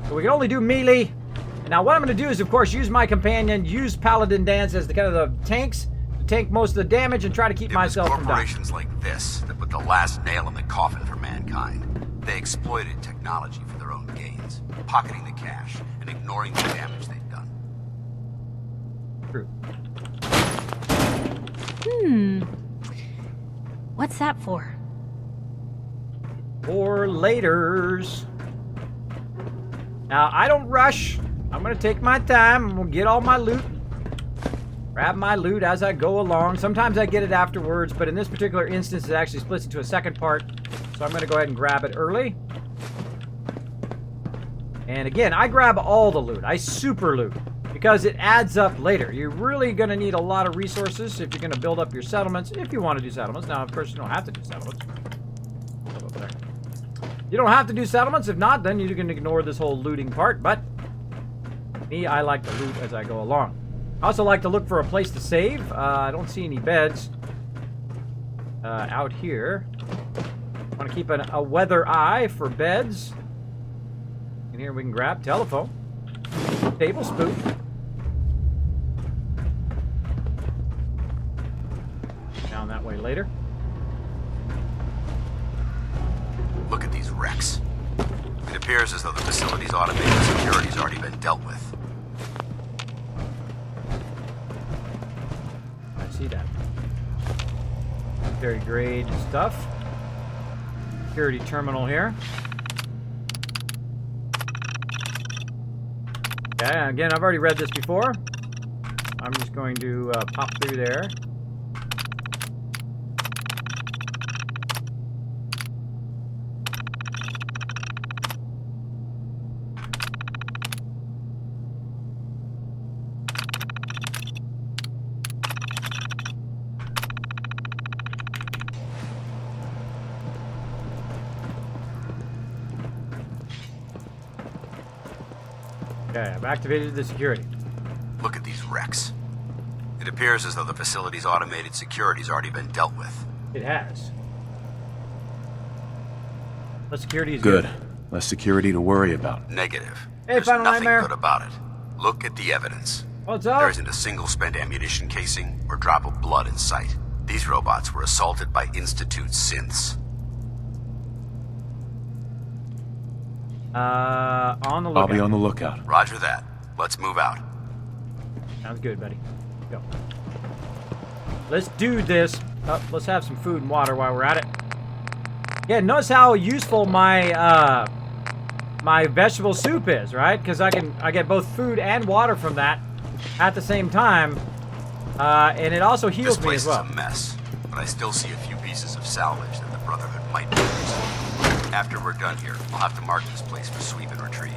So we can only do melee. And now what I'm going to do is, of course, use my companion, use Paladin Dance as the kind of the tanks to tank most of the damage and try to keep myself from dying. Corporations like this that put the last nail in the coffin for mankind. They exploited technology for their own gains, pocketing the cash and ignoring the damage they've done. True. What's that for? For laters. Now, I don't rush. I'm gonna take my time. I'm gonna get all my loot. Grab my loot as I go along. Sometimes I get it afterwards, but in this particular instance, it actually splits into a second part. So I'm gonna go ahead and grab it early. And again, I grab all the loot. I super loot because it adds up later. You're really gonna need a lot of resources if you're gonna build up your settlements, if you want to do settlements. Now, of course, you don't have to do settlements. You don't have to do settlements. If not, then you can ignore this whole looting part. But me, I like to loot as I go along. I also like to look for a place to save. I don't see any beds out here. I want to keep a weather eye for beds. And here we can grab telephone, tablespoon. Down that way later. Look at these wrecks. It appears as though the facility's automated security's already been dealt with. I see that. Very grade stuff. Security terminal here. Okay, again, I've already read this before. I'm just going to pop through there. Okay, I've activated the security. Look at these wrecks. It appears as though the facility's automated security's already been dealt with. It has. The security is good. Less security to worry about. Negative. Hey, There's Final nothing Nightmare. good about it. Look at the evidence. What's up? There isn't a single spent ammunition casing or drop of blood in sight. These robots were assaulted by Institute synths. On the lookout. I'll be on the lookout. Roger that. Let's move out. Sounds good, buddy. Go. Let's do this. Oh, let's have some food and water while we're at it. Yeah, notice how useful my my vegetable soup is, right? Because I get both food and water from that at the same time, and it also heals me as well. This place is a mess, but I still see a few pieces of salvage that the Brotherhood might be using. After we're done here, I'll have to mark this place for sweep and retrieve.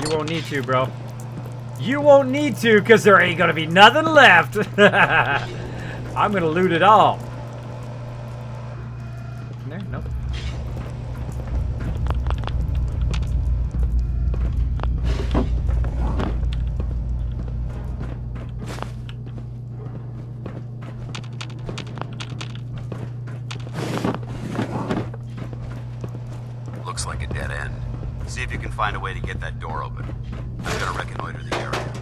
You won't need to, bro. You won't need to, because there ain't gonna be nothing left. I'm gonna loot it all. In there? Nope. Looks like a dead end. See if you can find a way to get that door open. I'm gonna reconnoiter the area.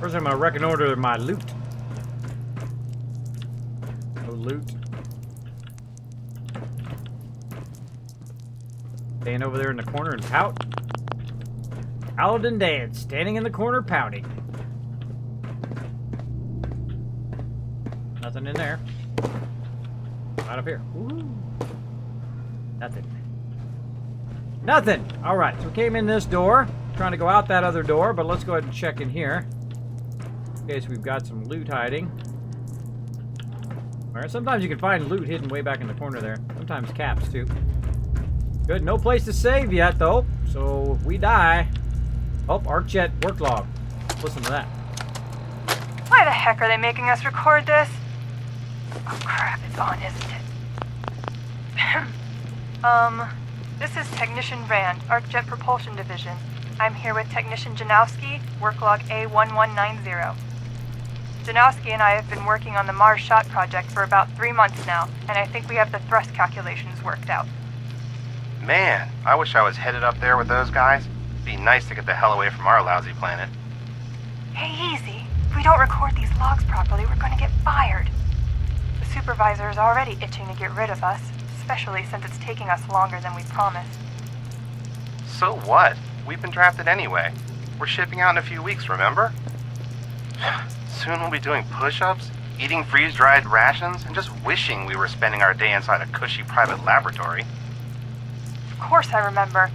First, I'm gonna reconnoiter my loot. No loot. Stand over there in the corner and pout. Paladin dance, standing in the corner pouting. Nothing in there. Right up here. Ooh. Nothing. Nothing! Alright, so we came in this door. Trying to go out that other door, but let's go ahead and check in here. Okay, so we've got some loot hiding. Alright, sometimes you can find loot hidden way back in the corner there. Sometimes caps, too. Good, no place to save yet, though. So if we die... Oh, ArcJet work log. Let's listen to that. Why the heck are they making us record this? Oh crap, it's on, isn't it? This is Technician Rand, ArcJet Propulsion Division. I'm here with Technician Janowski, work log A1190. Janowski and I have been working on the Mars Shot project for about 3 months now, and I think we have the thrust calculations worked out. Man, I wish I was headed up there with those guys. It'd be nice to get the hell away from our lousy planet. Hey, easy. If we don't record these logs properly, we're gonna get fired. The supervisor is already itching to get rid of us, especially since it's taking us longer than we promised. So what? We've been drafted anyway. We're shipping out in a few weeks, remember? Soon we'll be doing push-ups, eating freeze-dried rations and just wishing we were spending our day inside a cushy private laboratory. Of course I remember.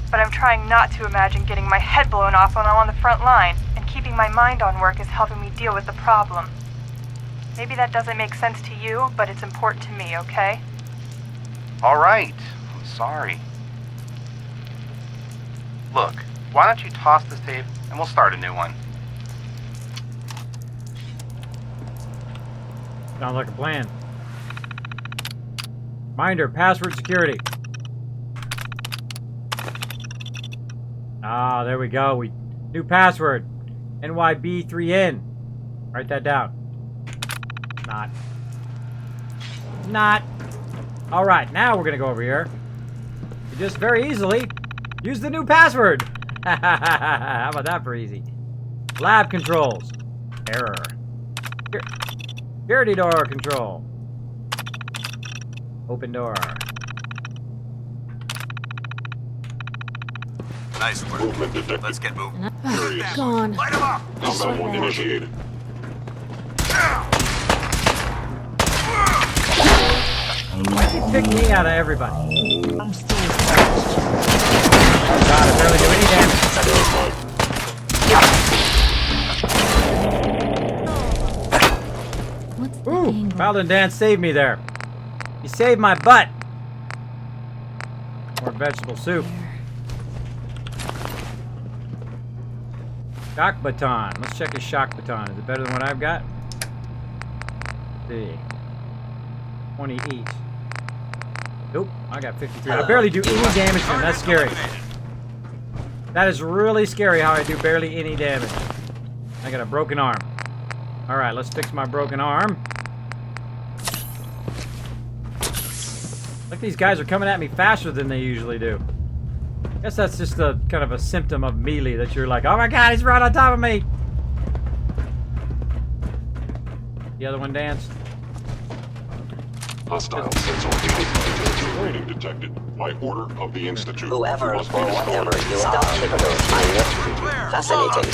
But I'm trying not to imagine getting my head blown off when I'm on the front line, and keeping my mind on work is helping me deal with the problem. Maybe that doesn't make sense to you, but it's important to me, okay? All right, I'm sorry. Look, why don't you toss this tape and we'll start a new one. Sounds like a plan. Reminder, password security. Ah, there we go. New password. NYB3N. Write that down. Not. All right, now we're going to go over here. You just very easily use the new password. How about that for easy? Lab controls. Error. Security door control. Open door. Nice work. Movement detected. Let's get moving. Gone. Light 'em up! Combat one initiated. You pick me out of everybody. I'm still oh god, I barely do any damage. What's the Ooh, angle? Paladin Dance saved me there. He saved my butt. More vegetable soup. Shock baton. Let's check his shock baton. Is it better than what I've got? Let's see. 20 each. Nope, I got 53. I barely do any damage to him. That's scary. That is really scary how I do barely any damage. I got a broken arm. Alright, let's fix my broken arm. Like these guys are coming at me faster than they usually do. Guess that's just a kind of a symptom of melee that you're like, oh my god, he's right on top of me. The other one danced. Hostile sensor data rating detected by order of the Institute. Whoever Must or be whatever destroyed. you are, I fascinating.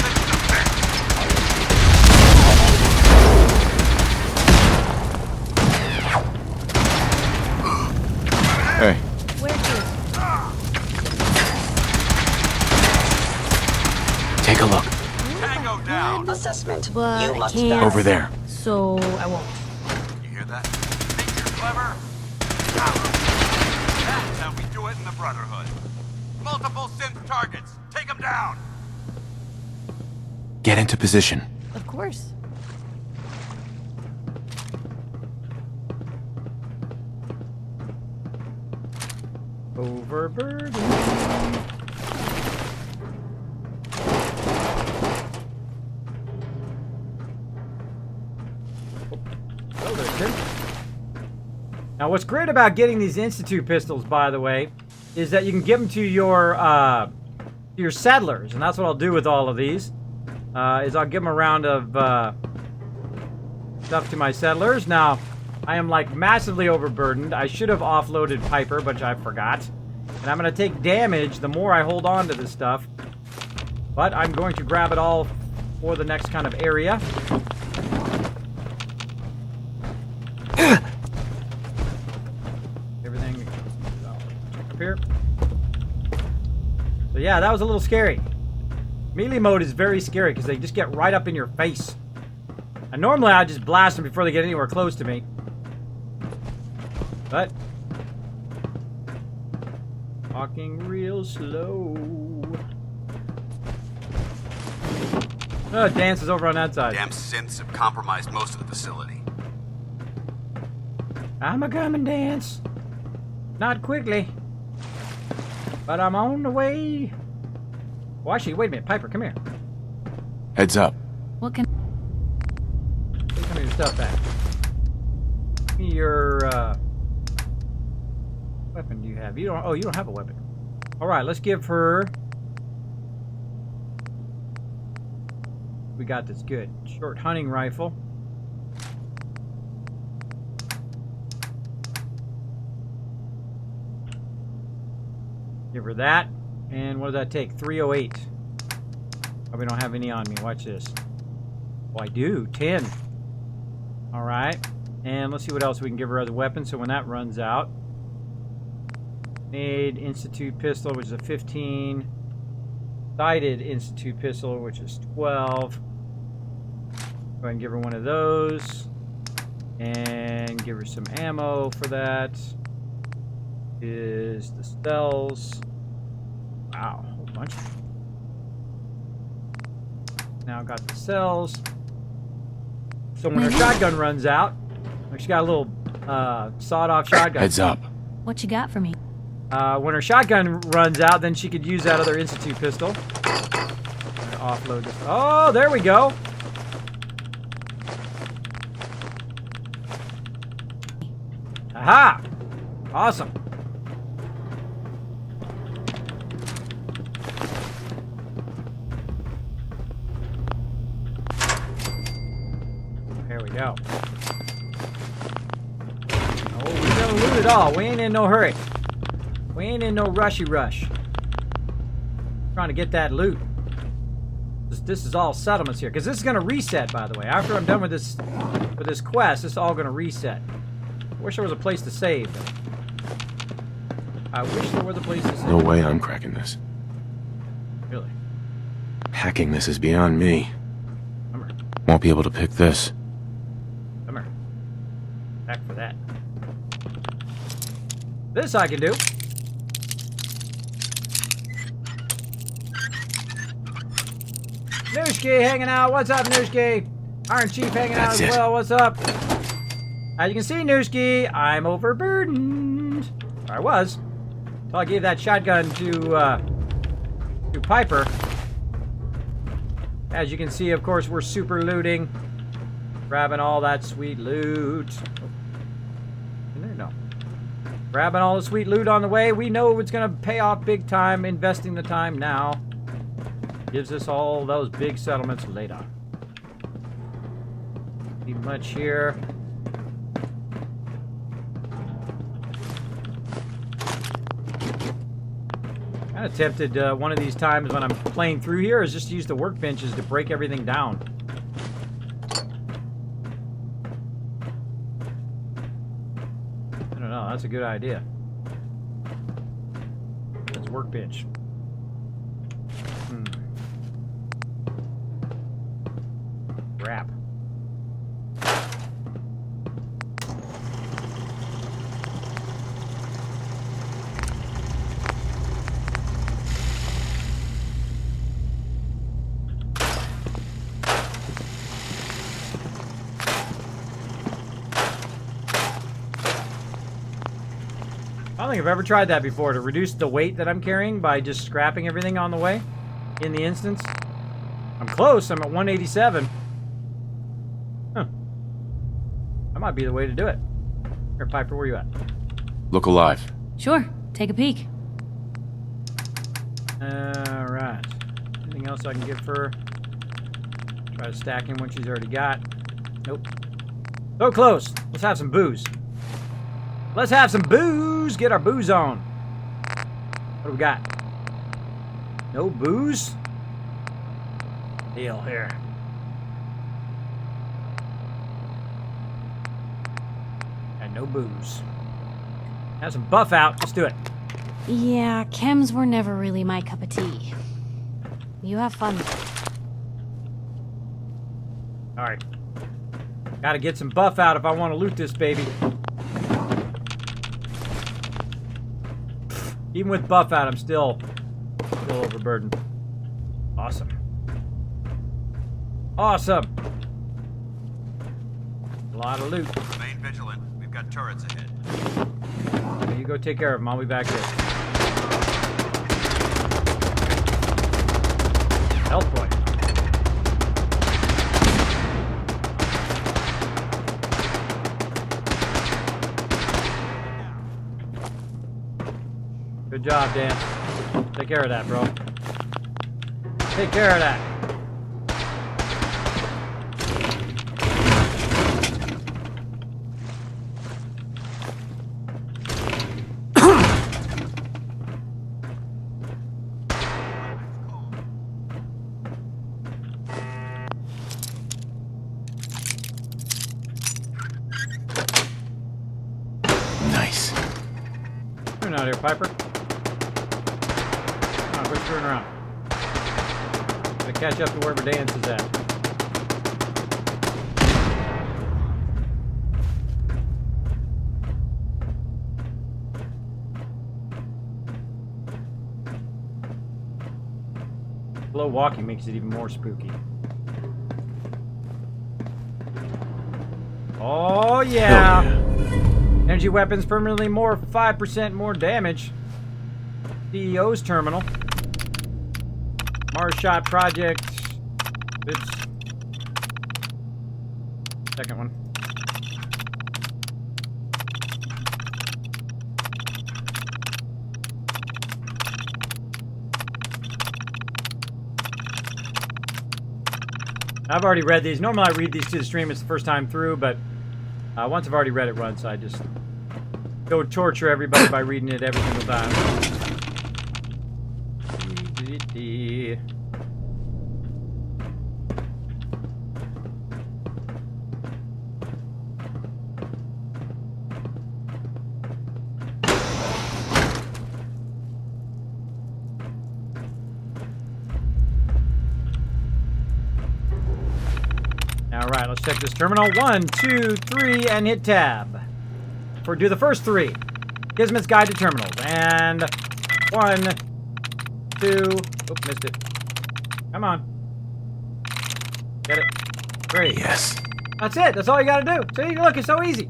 Hey. Where to? Take a look. Tango down. Assessment. But You I must can't. Over there. So I won't. You hear that? Think you're clever? That's how we do it in the Brotherhood. Multiple synth targets. Take them down. Get into position. Of course. Overburden. Oh, there's him. Now, what's great about getting these Institute pistols, by the way, is that you can give them to your settlers, and that's what I'll do with all of these. Is I'll give them a round of stuff to my settlers. Now, I am like massively overburdened. I should have offloaded Piper, but I forgot. And I'm going to take damage the more I hold on to this stuff. But I'm going to grab it all for the next kind of area. Everything up here. So yeah, that was a little scary. Melee mode is very scary because they just get right up in your face. And normally I just blast them before they get anywhere close to me. But walking real slow. Oh, Dance is over on that side. Damn synths have compromised most of the facility. I'm a coming, Dance. Not quickly. But I'm on the way. Well, actually, wait a minute. Piper, come here. Heads up. What can... Take some of your stuff back. Give me your, weapon do you have? You don't... Oh, you don't have a weapon. Alright, let's give her... We got this. Good. Short hunting rifle. Give her that. And what does that take? 308. Oh, we don't have any on me. Watch this. Oh, I do. 10. All right. And let's see what else we can give her as a weapon. So when that runs out. Made Institute pistol, which is a 15. Sighted Institute pistol, which is 12. Go ahead and give her one of those. And give her some ammo for that. Is the cells. Wow, a whole bunch. Now got the cells. So when her shotgun runs out, she got a little sawed-off shotgun. Heads up. What you got for me? When her shotgun runs out, then she could use that other Institute pistol. Offload this. Oh, there we go. Aha! Awesome. There we go. Oh, we're gonna loot it all. We ain't in no hurry. We ain't in no rushy rush. Trying to get that loot. This is all settlements here, because this is gonna reset, by the way. After I'm done with this quest, this is all gonna reset. I wish there was a place to save. I wish there was a place to save. No way I'm cracking this. Really? Hacking this is beyond me. Come here. Won't be able to pick this. Come here. Back for that. This I can do. Nooshki hanging out. What's up, Nooshki? Iron Chief hanging out as well. What's up? As you can see, Nooshki, I'm overburdened. Or I was. So I gave that shotgun to Piper. As you can see, of course, we're super looting. Grabbing all that sweet loot. Oh. In there? No. Grabbing all the sweet loot on the way. We know it's going to pay off big time. Investing the time now. Gives us all those big settlements later. Not much here. Kind of tempted one of these times when I'm playing through here is just to use the workbenches to break everything down. I don't know, that's a good idea. That's workbench. Crap. I don't think I've ever tried that before, to reduce the weight that I'm carrying by just scrapping everything on the way in the instance. I'm close, I'm at 187. Huh. That might be the way to do it. Here, Piper, where you at? Look alive. Sure, take a peek. Alright. Anything else I can give her? Try to stack in what she's already got. Nope. So close. Let's have some booze. Let's have some booze. Get our booze on. What do we got? No booze? Deal here. And no booze. Have some buff out. Let's do it. Yeah, chems were never really my cup of tea. You have fun. Alright. Gotta get some buff out if I want to loot this baby. Even with buff out, I'm still overburdened. Awesome. Awesome. A lot of loot. Remain vigilant. We've got turrets ahead. Okay, you go take care of them. I'll be back here. Health point. Good job, Dan. Take care of that, bro. Take care of that. doing out here, Piper? Come on, quit screwing around. Gotta catch up to wherever Dance is at. Slow walking makes it even more spooky. Oh yeah! Energy weapons permanently more 5% more damage. CEO's terminal. Mars shot project. Oops. Second one. I've already read these. Normally I read these to the stream. It's the first time through, but once I've already read it once, I just go torture everybody by reading it every single time. Alright, let's check this terminal. 1, 2, 3, and hit tab. Do the first 3. Kismet's Guide to Terminals. And 1, 2... Oop, missed it. Come on. Get it. 3. Yes. That's it. That's all you gotta do. See, look, it's so easy.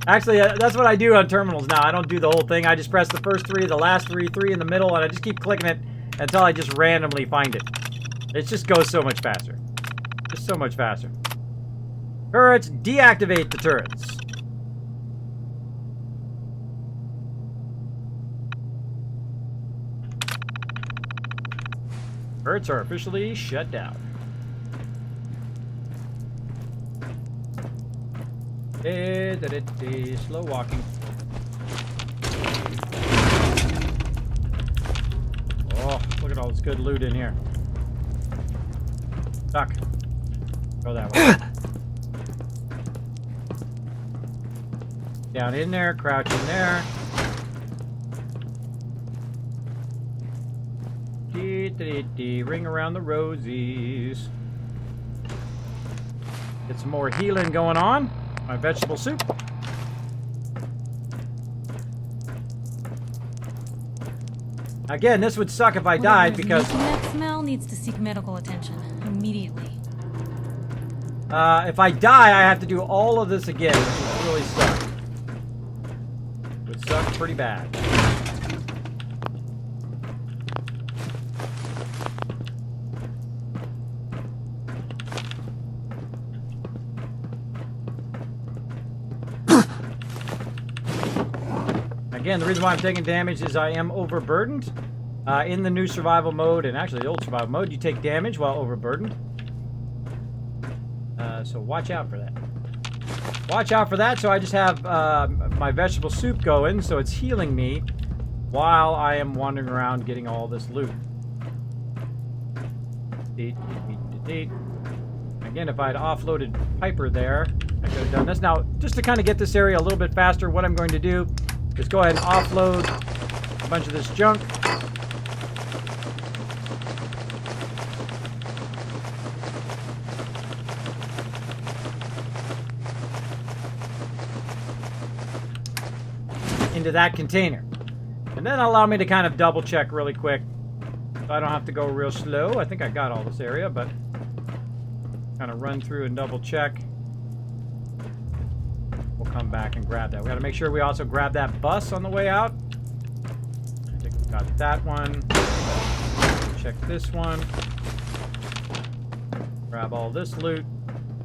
Actually, that's what I do on terminals now. I don't do the whole thing. I just press the first 3, the last 3, 3 in the middle, and I just keep clicking it until I just randomly find it. It just goes so much faster. Just so much faster. Turrets, deactivate the turrets. Turrets are officially shut down. Slow walking. Oh, look at all this good loot in here. Duck. Go that way. Down in there, crouch in there. Ring around the rosies. Get some more healing going on. My vegetable soup. Again, this would suck if I died because that smell needs to seek medical attention immediately. if I die, I have to do all of this again, which would really suck. It would suck pretty bad. Again, the reason why I'm taking damage is I am overburdened. In the new survival mode, and actually the old survival mode, you take damage while overburdened. So watch out for that. Watch out for that, so I just have my vegetable soup going, so it's healing me while I am wandering around getting all this loot. Again, if I had offloaded Piper there, I could have done this. Now, just to kind of get this area a little bit faster, what I'm going to do is go ahead and offload a bunch of this junk. Into that container. And then allow me to kind of double check really quick so I don't have to go real slow. I think I got all this area, but kind of run through and double check. We'll come back and grab that. We got to make sure we also grab that bus on the way out. I think we got that one. Check this one. Grab all this loot.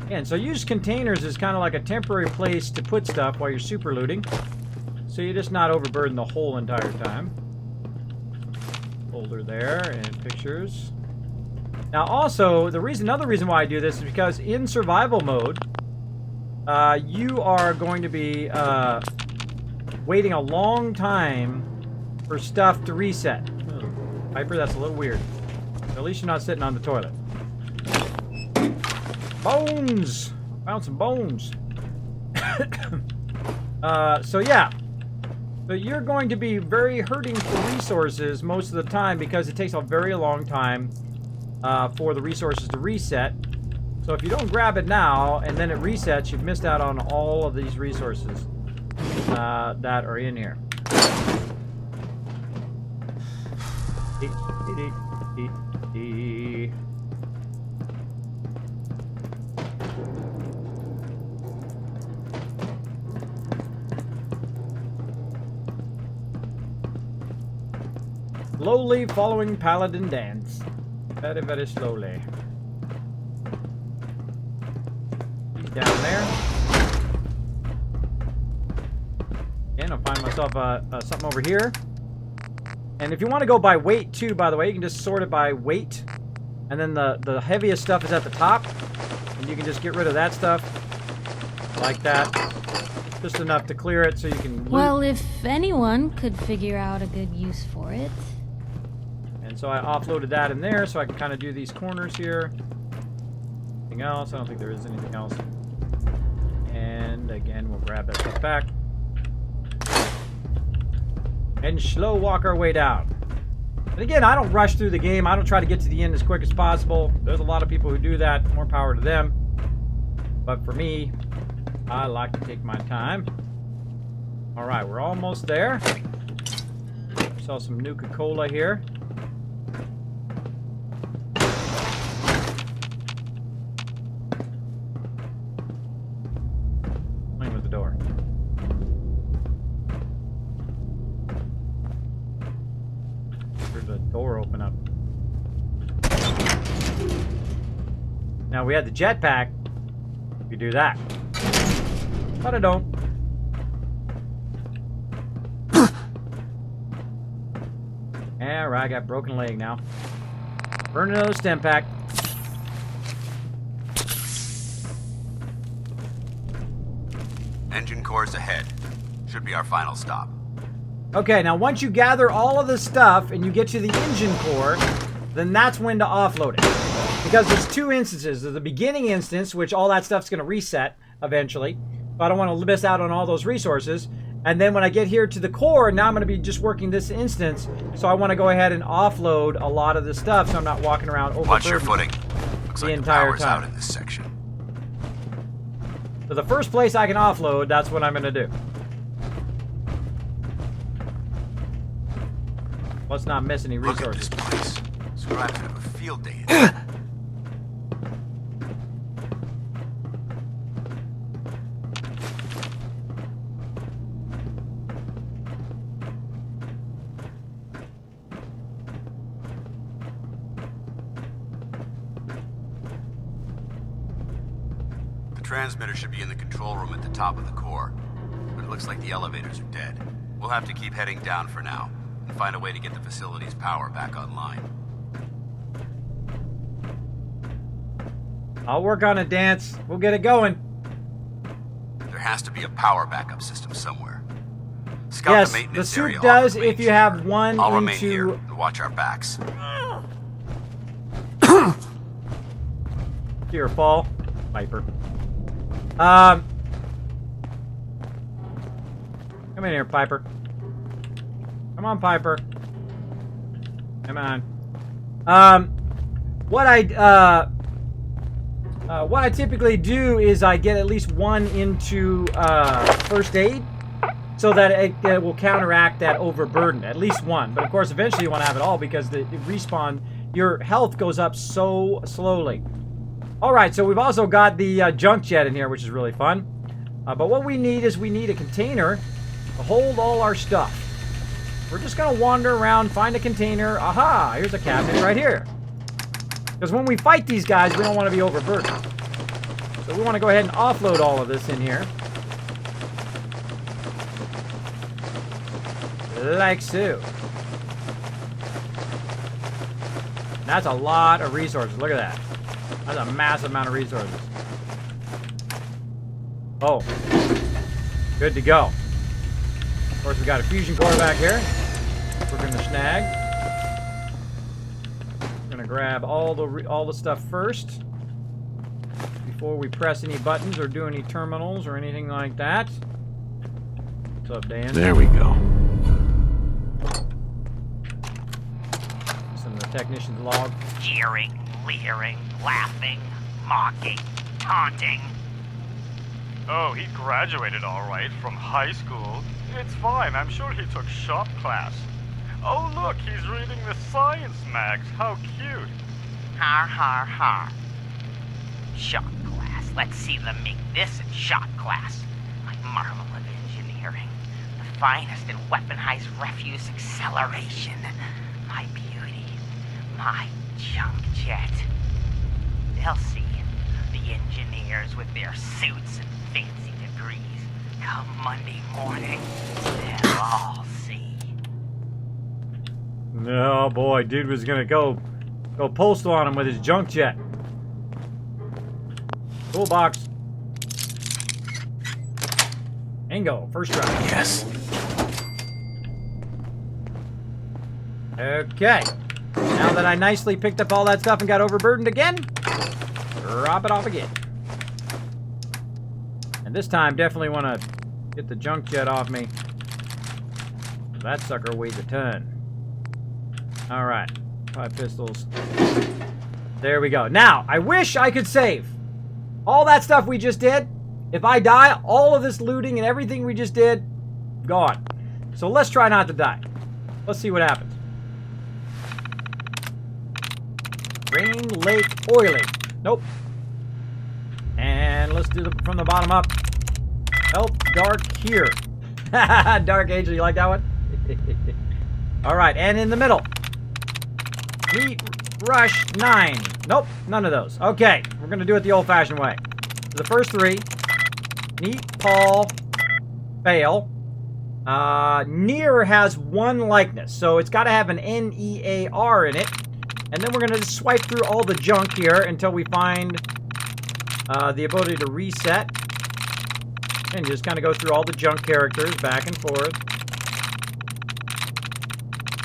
And so use containers as kind of like a temporary place to put stuff while you're super looting. So you're just not overburdened the whole entire time. Folder there and pictures. Now also, another reason why I do this is because in survival mode, you are going to be waiting a long time for stuff to reset. Piper, that's a little weird. At least you're not sitting on the toilet. Bones! Found some bones. So yeah. So you're going to be very hurting for resources most of the time because it takes a very long time for the resources to reset. So if you don't grab it now and then it resets, you've missed out on all of these resources that are in here. Slowly following Paladin dance. Very, very slowly. He's down there. Again, I'll find myself something over here. And if you want to go by weight too, by the way, you can just sort it by weight. And then the heaviest stuff is at the top. And you can just get rid of that stuff. Like that. Just enough to clear it so you can loot. Well, if anyone could figure out a good use for it. And so I offloaded that in there so I can kind of do these corners here. Anything else? I don't think there is anything else. And again, we'll grab that stuff back. And slow walk our way down. And again, I don't rush through the game. I don't try to get to the end as quick as possible. There's a lot of people who do that. More power to them. But for me, I like to take my time. Alright, we're almost there. Saw some Nuka-Cola here. Playing with the door. There's a door open up. Now we had the jetpack. You do that. But I don't. Alright, I got broken leg now. Burn another stem pack. Engine cores ahead. Should be our final stop. Okay, now once you gather all of this stuff and you get to the engine core, then that's when to offload it. Because there's two instances. There's the beginning instance, which all that stuff's going to reset eventually. So I don't want to miss out on all those resources. And then when I get here to the core, now I'm going to be just working this instance. So I want to go ahead and offload a lot of this stuff so I'm not walking around overburdened. Watch your footing. Looks the like entire the power's time. out in this section. So the first place I can offload, that's what I'm going to do. Let's not miss any resources. Look at this place. Scribe could have a field day in it. The transmitter should be in the control room at the top of the core, but it looks like the elevators are dead. We'll have to keep heading down for now and find a way to get the facility's power back online. I'll work on it, Dance. We'll get it going. There has to be a power backup system somewhere. Scout Yes, the the maintenance suit area does off the if you have one I'll remain here into... and watch our backs. Here, fall. Viper. Come in here, Piper. Come on, Piper. Come on. What I typically do is I get at least one into first aid so that it will counteract that overburden. At least one. But of course, eventually you want to have it all because the respawn, your health goes up so slowly. Alright, so we've also got the junk jet in here, which is really fun. But what we need is we need a container to hold all our stuff. We're just going to wander around, find a container. Aha! Here's a cabinet right here. Because when we fight these guys, we don't want to be overburdened. So we want to go ahead and offload all of this in here. Like so. That's a lot of resources. Look at that. That's a massive amount of resources. Oh. Good to go. Of course, we got a fusion core back here. We're going to snag. We're going to grab all the stuff first before we press any buttons or do any terminals or anything like that. What's up, Dan? There we go. Some of the technician's log. Jeering, leering, laughing, mocking, taunting. Oh, he graduated all right from high school. It's fine, I'm sure he took shop class. Oh look, he's reading the science mags. How cute. Har har har. Shop class. Let's see them make this in shop class. My marvel of engineering. The finest in weaponized refuse acceleration. My beauty. My junk jet. They'll see. The engineers with their suits and fancy degrees. Come Monday morning, they'll all see. No, boy, dude was gonna go postal on him with his junk jet. Toolbox. Bingo, first try. Yes. Okay. Now that I nicely picked up all that stuff and got overburdened again, drop it off again. And this time, definitely want to get the junk jet off me. That sucker weighs a ton. All right, 5 pistols. There we go. Now, I wish I could save all that stuff we just did. If I die, all of this looting and everything we just did, gone. So let's try not to die. Let's see what happens. Rain Lake Oiling. Nope. And let's do it from the bottom up. Help Dark here. Dark Angel, you like that one? All right, and in the middle. Meat Rush 9. Nope, none of those. Okay, we're going to do it the old-fashioned way. The first 3. Neat, Paul, fail. Near has 1 likeness, so it's got to have an N-E-A-R in it. And then we're going to just swipe through all the junk here until we find the ability to reset. And just kind of go through all the junk characters back and forth.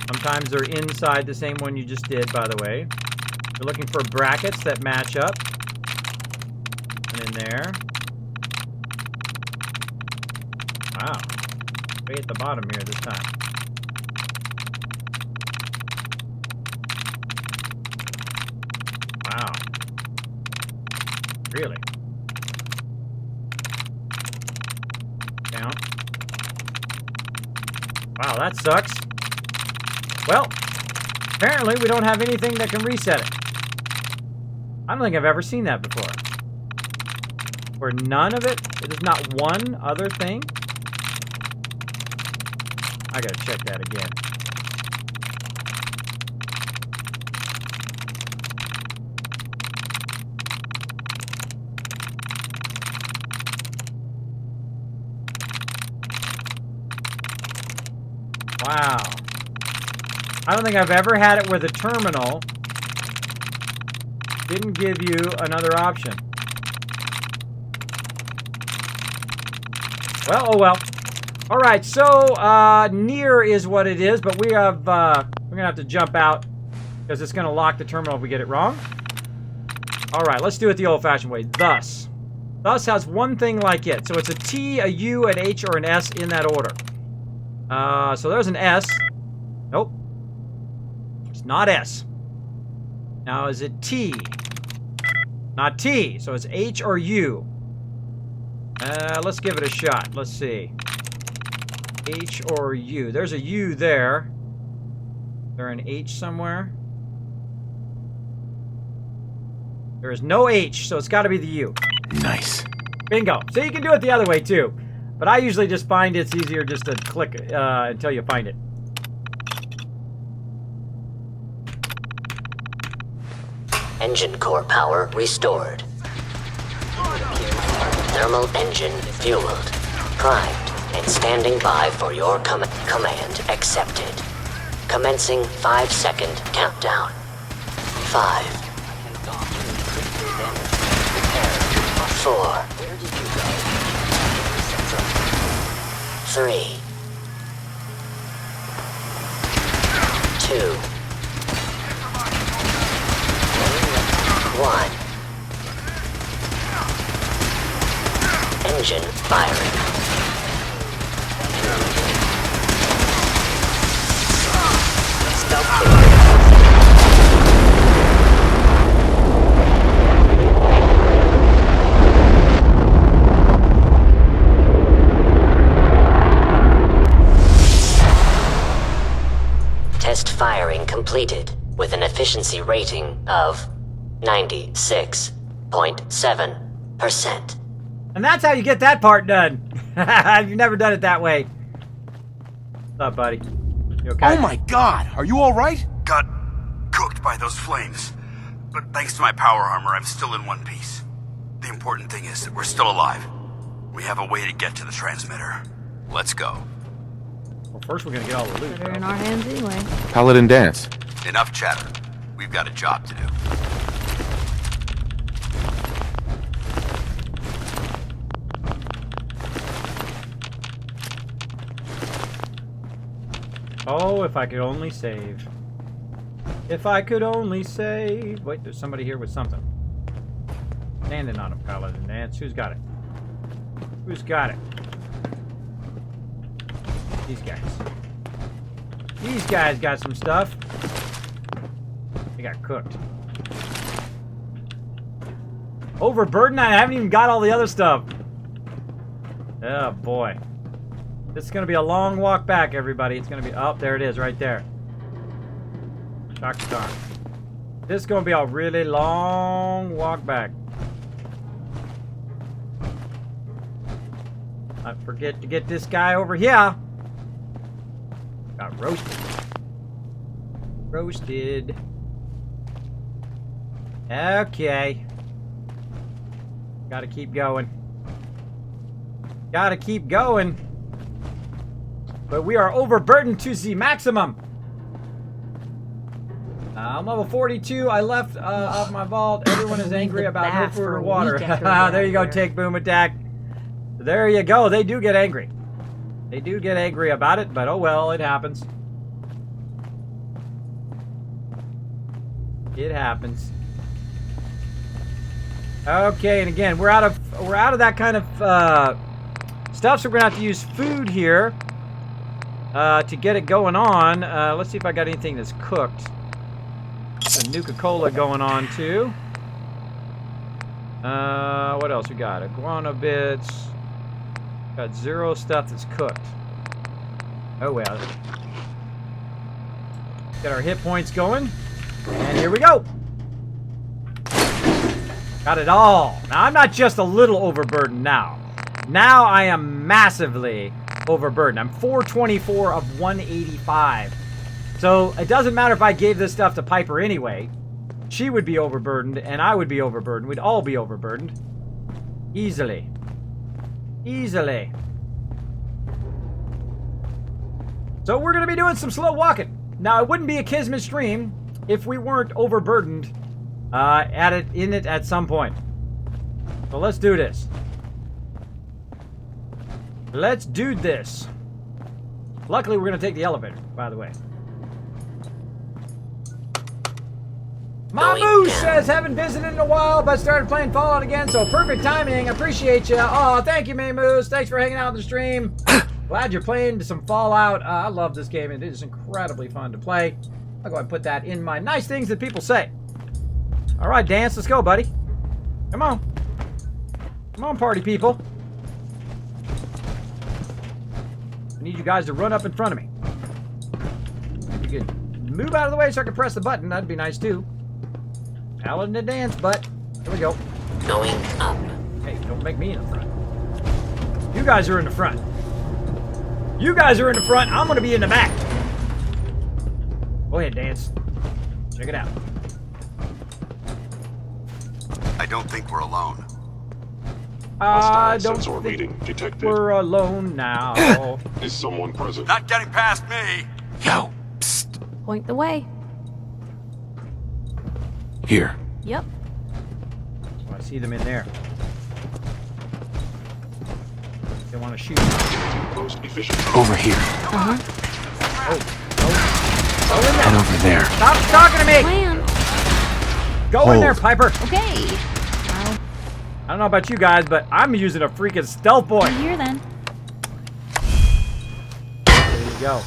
Sometimes they're inside the same one you just did, by the way. You're looking for brackets that match up. And in there. Wow. Way at the bottom here this time. Wow. Really? Count. Wow, that sucks. Well, apparently we don't have anything that can reset it. I don't think I've ever seen that before. Where none of it, there's not one other thing. I gotta check that again. Wow. I don't think I've ever had it where the terminal didn't give you another option. Well, oh well. All right, so near is what it is, but we have we're gonna have to jump out because it's gonna lock the terminal if we get it wrong. All right, let's do it the old-fashioned way. Thus. Thus has one thing like it. So it's a T, a U, an H, or an S in that order. So there's an S. Nope. It's not S. Now, is it T? Not T. So it's H or U. Let's give it a shot. Let's see. H or U. There's a U there. Is there an H somewhere? There is no H, so it's got to be the U. Nice. Bingo. So you can do it the other way, too. But I usually just find it's easier just to click until you find it. Engine core power restored. Thermal engine fueled. Primed and standing by for your command accepted. Commencing 5-second countdown. 5. 4. 3. 2. 1. Engine firing. Test firing completed with an efficiency rating of 96.7%. And that's how you get that part done. You've never done it that way. What's up, buddy? You okay? Oh my god, are you alright? Got cooked by those flames. But thanks to my power armor, I'm still in one piece. The important thing is that we're still alive. We have a way to get to the transmitter. Let's go. Well, first we're gonna get all the loot. They're in our hands anyway. Paladin dance. Enough chatter. We've got a job to do. Oh, if I could only save. If I could only save. Wait, there's somebody here with something. Standing on a paladin dance. Who's got it? Who's got it? These guys. These guys got some stuff. They got cooked. Overburdened? I haven't even got all the other stuff. Oh, boy. This is going to be a long walk back, everybody. It's going to be... Oh, there it is, right there. Shock star. This is going to be a really long walk back. Not forget to get this guy over here. Got roasted. Roasted. Okay. Gotta keep going. Gotta keep going. But we are overburdened to the maximum. I'm level 42. I left off my vault. Everyone is angry about no food or water. There you go, Tick Boom Attack. There you go. They do get angry. They do get angry about it, but oh well, it happens. It happens. Okay, and again, we're out of that kind of stuff, so we're gonna have to use food here to get it going on. Let's see if I got anything that's cooked. Some Nuka-Cola going on too. What else we got? Iguana bits. Got 0 stuff that's cooked. Oh well. Get our hit points going. And here we go. Got it all. Now, I'm not just a little overburdened now. Now I am massively overburdened. I'm 424 of 185. So it doesn't matter if I gave this stuff to Piper anyway. She would be overburdened, and I would be overburdened. We'd all be overburdened. Easily. Easily. So we're going to be doing some slow walking. Now, it wouldn't be a Kismet stream if we weren't overburdened in it at some point. So let's do this. Let's do this. Luckily, we're going to take the elevator, by the way. My Moose says, haven't visited in a while, but started playing Fallout again, so perfect timing. Appreciate you. Oh, thank you, Moose. Thanks for hanging out on the stream. Glad you're playing some Fallout. I love this game. It is incredibly fun to play. I'll go ahead and put that in my nice things that people say. All right, Dance, let's go, buddy. Come on. Come on, party people. I need you guys to run up in front of me. If you could move out of the way so I can press the button, that'd be nice, too. Paladin to dance, but here we go. Going up. Hey, don't make me in the front. You guys are in the front. You guys are in the front. I'm going to be in the back. Go ahead, Dance. Check it out. I don't think we're alone. I don't Sensor think reading detected. we're alone now. Is someone present? Not getting past me. Yo. Point the way. Here. Yep. Oh, I see them in there. They want to shoot. Most efficient. Over here. Uh-huh. Go in there. And over there. Stop talking to me. Plan. Go in there, Piper. Okay. I don't know about you guys, but I'm using a freaking stealth boy. Here then. There you go.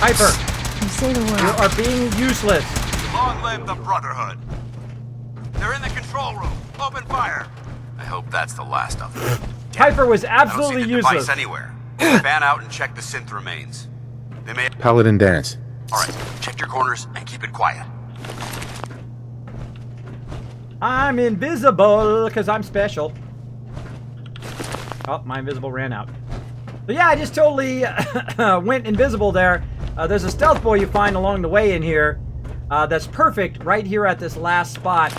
Piper, You say the word. you are being useless. Long live the Brotherhood. They're in the control room. Open fire. I hope that's the last of them. Piper was I don't see absolutely the useless. device anywhere. Fan out and check the synth remains. They may. Paladin Dance. All right, check your corners and keep it quiet. I'm invisible because I'm special. Oh, my invisible ran out. So yeah, I just totally went invisible there. There's a stealth boy you find along the way in here that's perfect right here at this last spot.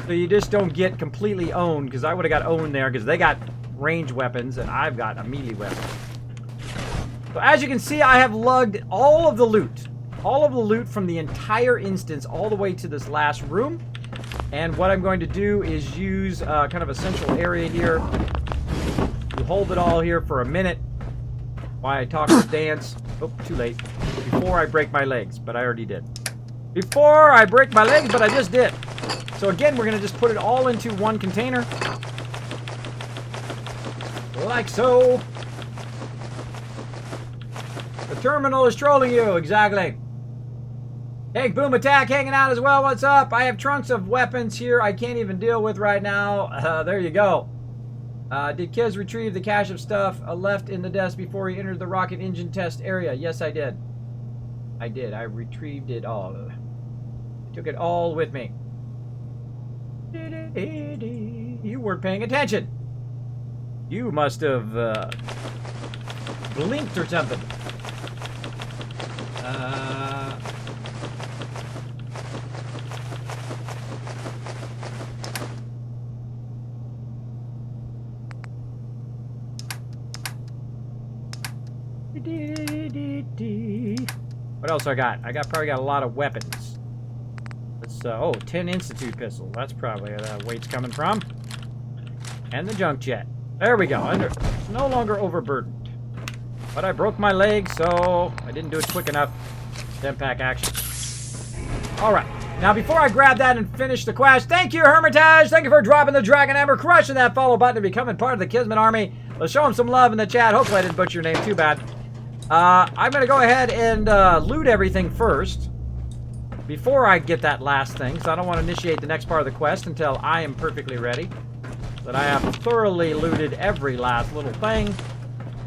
So you just don't get completely owned, because I would have got owned there because they got range weapons and I've got a melee weapon. So as you can see, I have lugged all of the loot. All of the loot from the entire instance all the way to this last room. And what I'm going to do is use kind of a central area here. You hold it all here for a minute while I talk to Dance. Oh, too late. Before I break my legs, but I already did. Before I break my legs, but I just did. So again, we're going to just put it all into one container. Like so. The terminal is trolling you, exactly. Hey, Boom Attack hanging out as well. What's up? I have trunks of weapons here I can't even deal with right now. There you go. Did Kiz retrieve the cache of stuff left in the desk before he entered the rocket engine test area? Yes, I did. I did. I retrieved it all. I took it all with me. You weren't paying attention. You must have blinked or something. What else I got? I probably got a lot of weapons. Let's oh, 10 Institute pistol. That's probably where that weight's coming from. And the junk jet. There we go. It's no longer overburdened. But I broke my leg, so I didn't do it quick enough. 10-pack action. Alright. Now, before I grab that and finish the quest, thank you, Hermitage! Thank you for dropping the Dragon Ember, crushing that follow button, and becoming part of the Kismet army. Let's show him some love in the chat. Hopefully I didn't butcher your name too bad. I'm going to go ahead and loot everything first before I get that last thing, so I don't want to initiate the next part of the quest until I am perfectly ready. That I have thoroughly looted every last little thing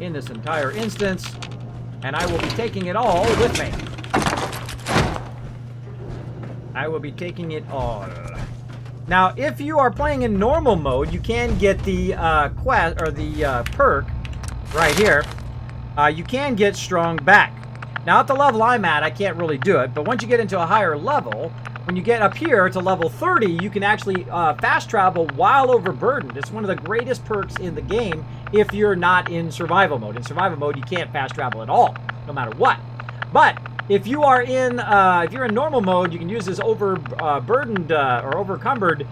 in this entire instance, and I will be taking it all with me. I will be taking it all. Now, if you are playing in normal mode, you can get the quest or the perk right here. You can get strong back. Now, at the level I'm at, I can't really do it, but once you get into a higher level, when you get up here to level 30, you can actually fast travel while overburdened. It's one of the greatest perks in the game if you're not in survival mode. In survival mode, you can't fast travel at all, no matter what. But if you are in, if you're in normal mode, you can use this overburdened or overcumbered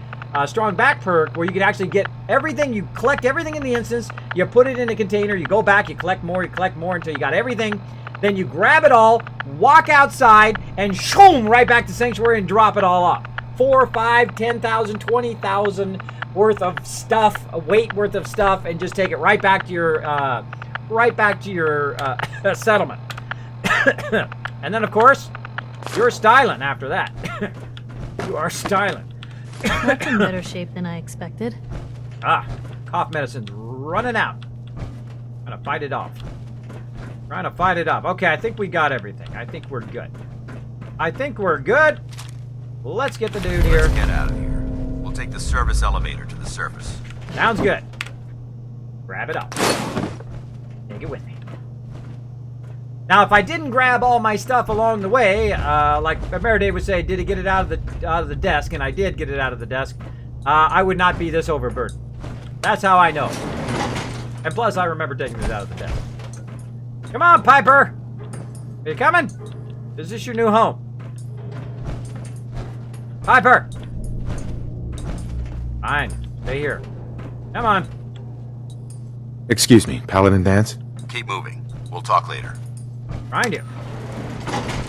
strong back perk, where you can actually get everything. You collect everything in the instance, you put it in a container, you go back, you collect more until you got everything. Then you grab it all, walk outside, and shoom, right back to Sanctuary and drop it all off. 4, 5, 10,000, 20,000 worth of stuff, a weight worth of stuff, and just take it right back to your settlement. And then, of course, you're styling after that. You are styling. That's in better shape than I expected. Cough medicine's running out. I'm gonna fight it off. Trying to fight it off. Okay, I think we got everything. I think we're good. Let's get the dude here. Let's get out of here. We'll take the service elevator to the surface. Sounds good. Grab it up. Take it with me. Now, if I didn't grab all my stuff along the way, like Meriday would say, did he get it out of the desk? And I did get it out of the desk. I would not be this overburdened. That's how I know. And plus, I remember taking it out of the desk. Come on, Piper! Are you coming? Is this your new home? Piper! Fine. Stay here. Come on. Excuse me, Paladin Dance? Keep moving. We'll talk later. Trying to.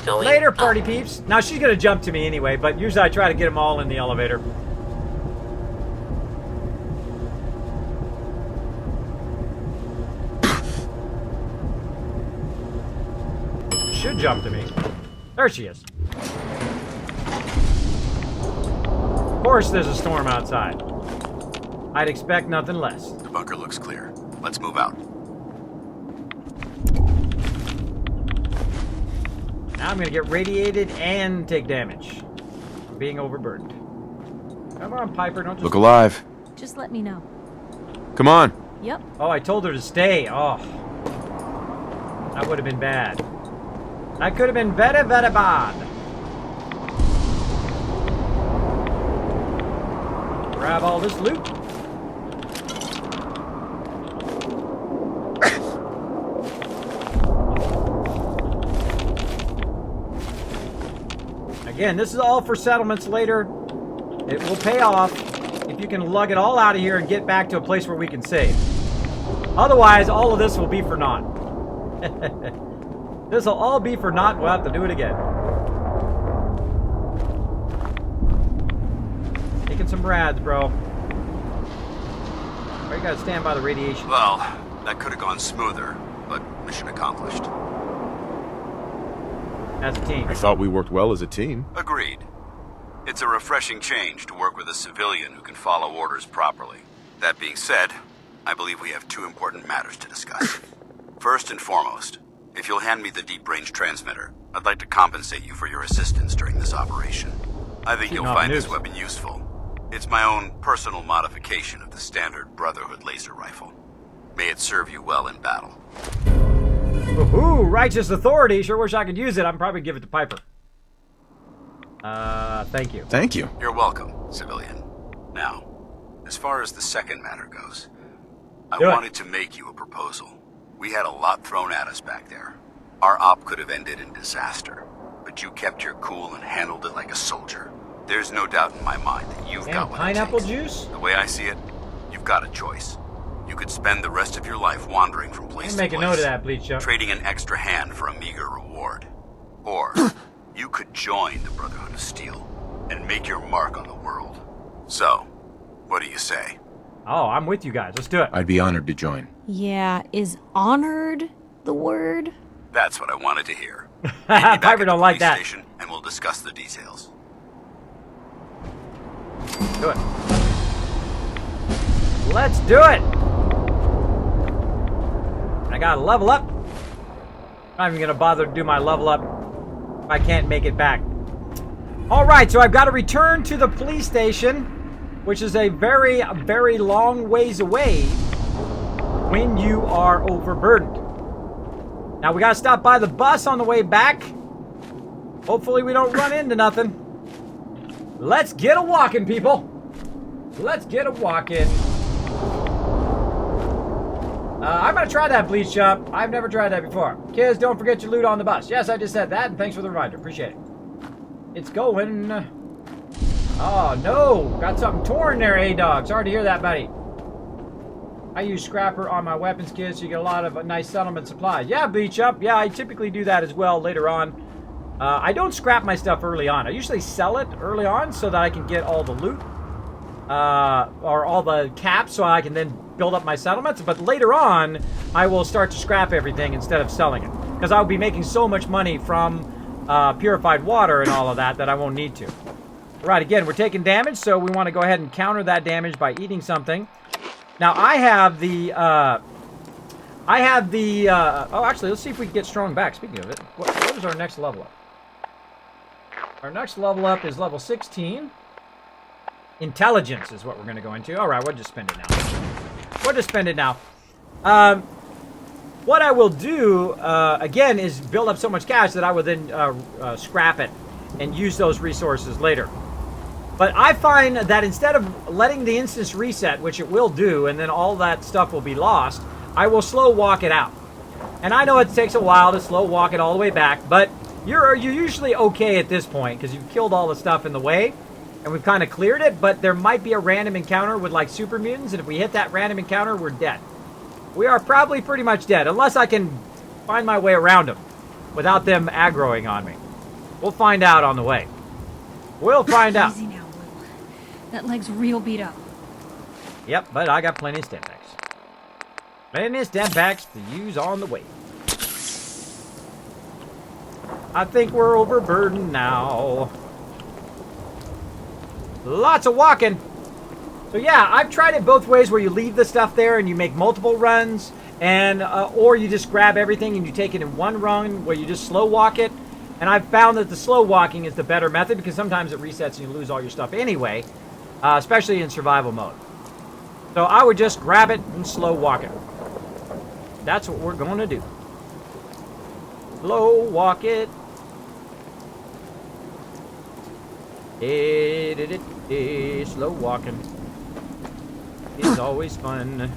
Going Later, party peeps. Now, she's going to jump to me anyway, but usually I try to get them all in the elevator. Should jump to me. There she is. Of course there's a storm outside. I'd expect nothing less. The bunker looks clear. Let's move out. Now I'm going to get radiated and take damage from being overburdened. Come on, Piper, don't just... Look alive. Just let me know. Come on. Yep. Oh, I told her to stay. Oh. That would have been bad. That could have been very, very bad. Grab all this loot. Again, this is all for settlements later. It will pay off if you can lug it all out of here and get back to a place where we can save. Otherwise, all of this will be for naught. This will all be for naught. We'll have to do it again. Taking some rads, bro. Or you gotta stand by the radiation. Well, that could have gone smoother, but mission accomplished. As a team. I thought we worked well as a team. Agreed. It's a refreshing change to work with a civilian who can follow orders properly. That being said, I believe we have two important matters to discuss. First and foremost, if you'll hand me the deep-range transmitter, I'd like to compensate you for your assistance during this operation. I think you'll find this weapon useful. It's my own personal modification of the standard Brotherhood laser rifle. May it serve you well in battle. Ooh, righteous authority. Sure wish I could use it. I'd probably give it to Piper. Thank you. Thank you. You're welcome, civilian. Now, as far as the second matter goes, I wanted to make you a proposal. We had a lot thrown at us back there. Our op could have ended in disaster, but you kept your cool and handled it like a soldier. There's no doubt in my mind that you've got what pineapple it takes. Juice? The way I see it, you've got a choice. You could spend the rest of your life wandering from place to place. Make a note of that, Bleach Up. Trading an extra hand for a meager reward. Or you could join the Brotherhood of Steel and make your mark on the world. So, what do you say? Oh, I'm with you guys. Let's do it. I'd be honored to join. Yeah, is honored the word? That's what I wanted to hear. Piper don't like that. Station, and we'll discuss the details. Do it. Let's do it. I gotta level up. I'm not even gonna bother to do my level up if I can't make it back. All right, so I've got to return to the police station, which is a very, very long ways away when you are overburdened. Now we gotta stop by the bus on the way back. Hopefully we don't run into nothing. Let's get a walking, people. Let's get a walking. I'm gonna try that bleach shop. I've never tried that before. Kids, don't forget your loot on the bus. Yes, I just said that, and thanks for the reminder. Appreciate it. It's going. Oh no, got something torn there, A-Dog. Sorry to hear that, buddy. I use scrapper on my weapons kit, so you get a lot of nice settlement supplies. Yeah, bleach up. Yeah, I typically do that as well later on. I don't scrap my stuff early on. I usually sell it early on so that I can get all the loot. Or all the caps so I can then build up my settlements. But later on, I will start to scrap everything instead of selling it. Because I'll be making so much money from purified water and all of that that I won't need to. Right, again, we're taking damage, so we want to go ahead and counter that damage by eating something. Now, I have the... oh, actually, let's see if we can get strong back. Speaking of it, what is our next level up? Our next level up is level 16. Intelligence is what we're going to go into. All right, we'll just spend it now. We'll just spend it now. What I will do, again, is build up so much cash that I will then scrap it and use those resources later. But I find that instead of letting the instance reset, which it will do, and then all that stuff will be lost, I will slow walk it out. And I know it takes a while to slow walk it all the way back, but you're usually okay at this point because you've killed all the stuff in the way. And we've kind of cleared it, but there might be a random encounter with, like, super mutants, and if we hit that random encounter, we're dead. We are probably pretty much dead, unless I can find my way around them without them aggroing on me. We'll find out on the way. We'll find out. Easy now, Blue. That leg's real beat up. Yep, but I got plenty of stem packs. Plenty of stem packs to use on the way. I think we're overburdened now. Lots of walking. So yeah, I've tried it both ways where you leave the stuff there and you make multiple runs, and or you just grab everything and you take it in one run where you just slow walk it. And I've found that the slow walking is the better method because sometimes it resets and you lose all your stuff anyway, especially in survival mode. So I would just grab it and slow walk it. That's what we're going to do. Slow walk it. Slow walking. It's always fun.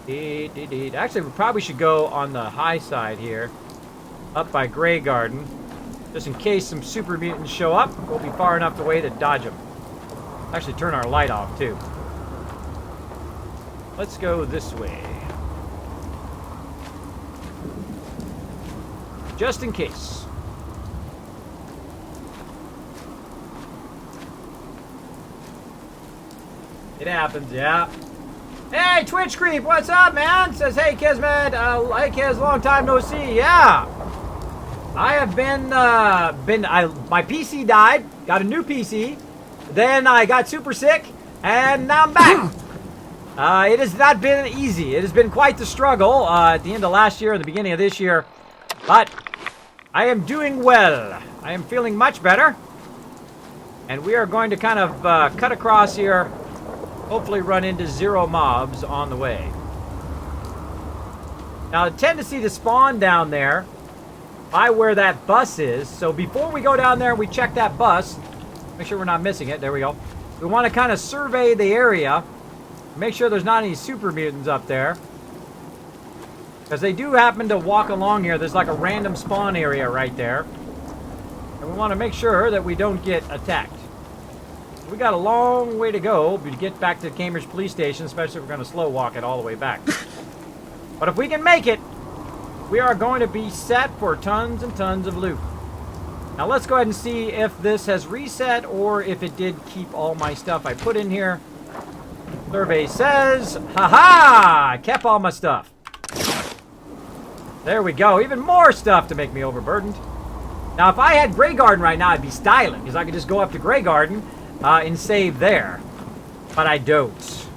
Actually, we probably should go on the high side here. Up by Grey Garden. Just in case some super mutants show up, we'll be far enough away to dodge them. Actually, turn our light off, too. Let's go this way. Just in case. It happens, yeah. Hey, Twitch Creep, what's up, man? Says, hey, Kismet. Hey, Kiz, long time no see. Yeah. I have been, my PC died, got a new PC, then I got super sick, and now I'm back. It has not been easy. It has been quite the struggle at the end of last year and the beginning of this year, but I am doing well. I am feeling much better, and we are going to kind of cut across here, hopefully run into 0 mobs on the way. Now, the tendency to spawn down there by where that bus is. So before we go down there and we check that bus, make sure we're not missing it. There we go. We want to kind of survey the area. Make sure there's not any super mutants up there. Because they do happen to walk along here. There's like a random spawn area right there. And we want to make sure that we don't get attacked. We got a long way to go to get back to Cambridge Police Station, especially if we're going to slow walk it all the way back. But if we can make it, we are going to be set for tons and tons of loot. Now let's go ahead and see if this has reset or if it did keep all my stuff I put in here. Survey says, haha, I kept all my stuff. There we go, even more stuff to make me overburdened. Now if I had Grey Garden right now, I'd be styling, because I could just go up to Grey Garden and save there. But I don't.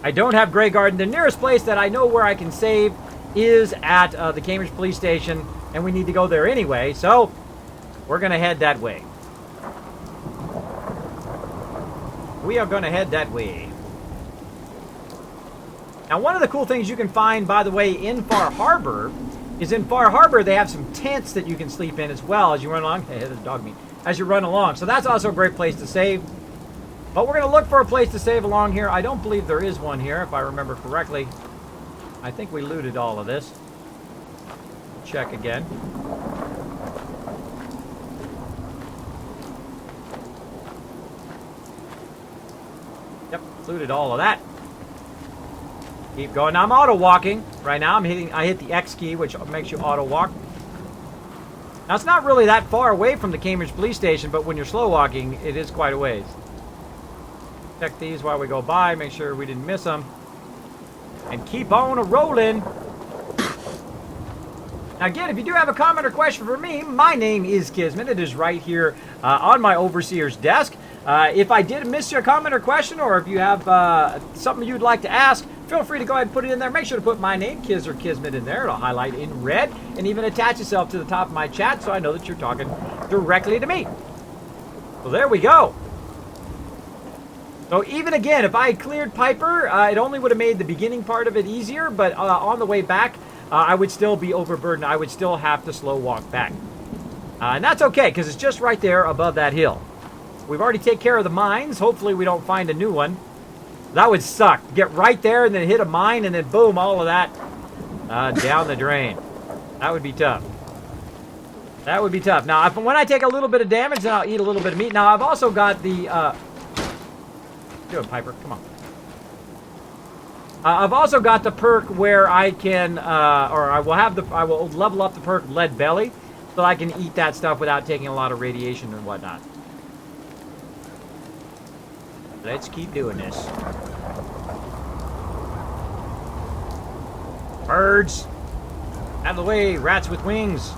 I don't have Grey Garden. The nearest place that I know where I can save is at the Cambridge Police Station, and we need to go there anyway, so we're going to head that way. We are going to head that way. Now, one of the cool things you can find, by the way, in Far Harbor, is in Far Harbor they have some tents that you can sleep in as well as you run along. Hey, there's a dog meat. As you run along. So that's also a great place to save. But we're going to look for a place to save along here. I don't believe there is one here, if I remember correctly. I think we looted all of this. Check again. Yep, looted all of that. Keep going. Now I'm auto walking right now. I hit the X key, which makes you auto walk. Now it's not really that far away from the Cambridge Police Station, but when you're slow walking, it is quite a ways. Check these while we go by, make sure we didn't miss them. And keep on a-rolling. Now again, if you do have a comment or question for me, my name is Kismet. It is right here on my overseer's desk. If I did miss your comment or question, or if you have something you'd like to ask, feel free to go ahead and put it in there. Make sure to put my name, Kiz or Kismet, in there. It'll highlight in red and even attach itself to the top of my chat so I know that you're talking directly to me. So there we go. So even again, if I had cleared Piper, it only would have made the beginning part of it easier, but on the way back, I would still be overburdened. I would still have to slow walk back. And that's okay, because it's just right there above that hill. We've already taken care of the mines. Hopefully we don't find a new one. That would suck. Get right there and then hit a mine and then boom, all of that down the drain. That would be tough. That would be tough. Now, when I take a little bit of damage, then I'll eat a little bit of meat. Now, I've also got the... do it, Piper. Come on. I've also got the perk where I can... I will level up the perk Lead Belly. so I can eat that stuff without taking a lot of radiation and whatnot. Let's keep doing this. Birds! Out of the way, rats with wings!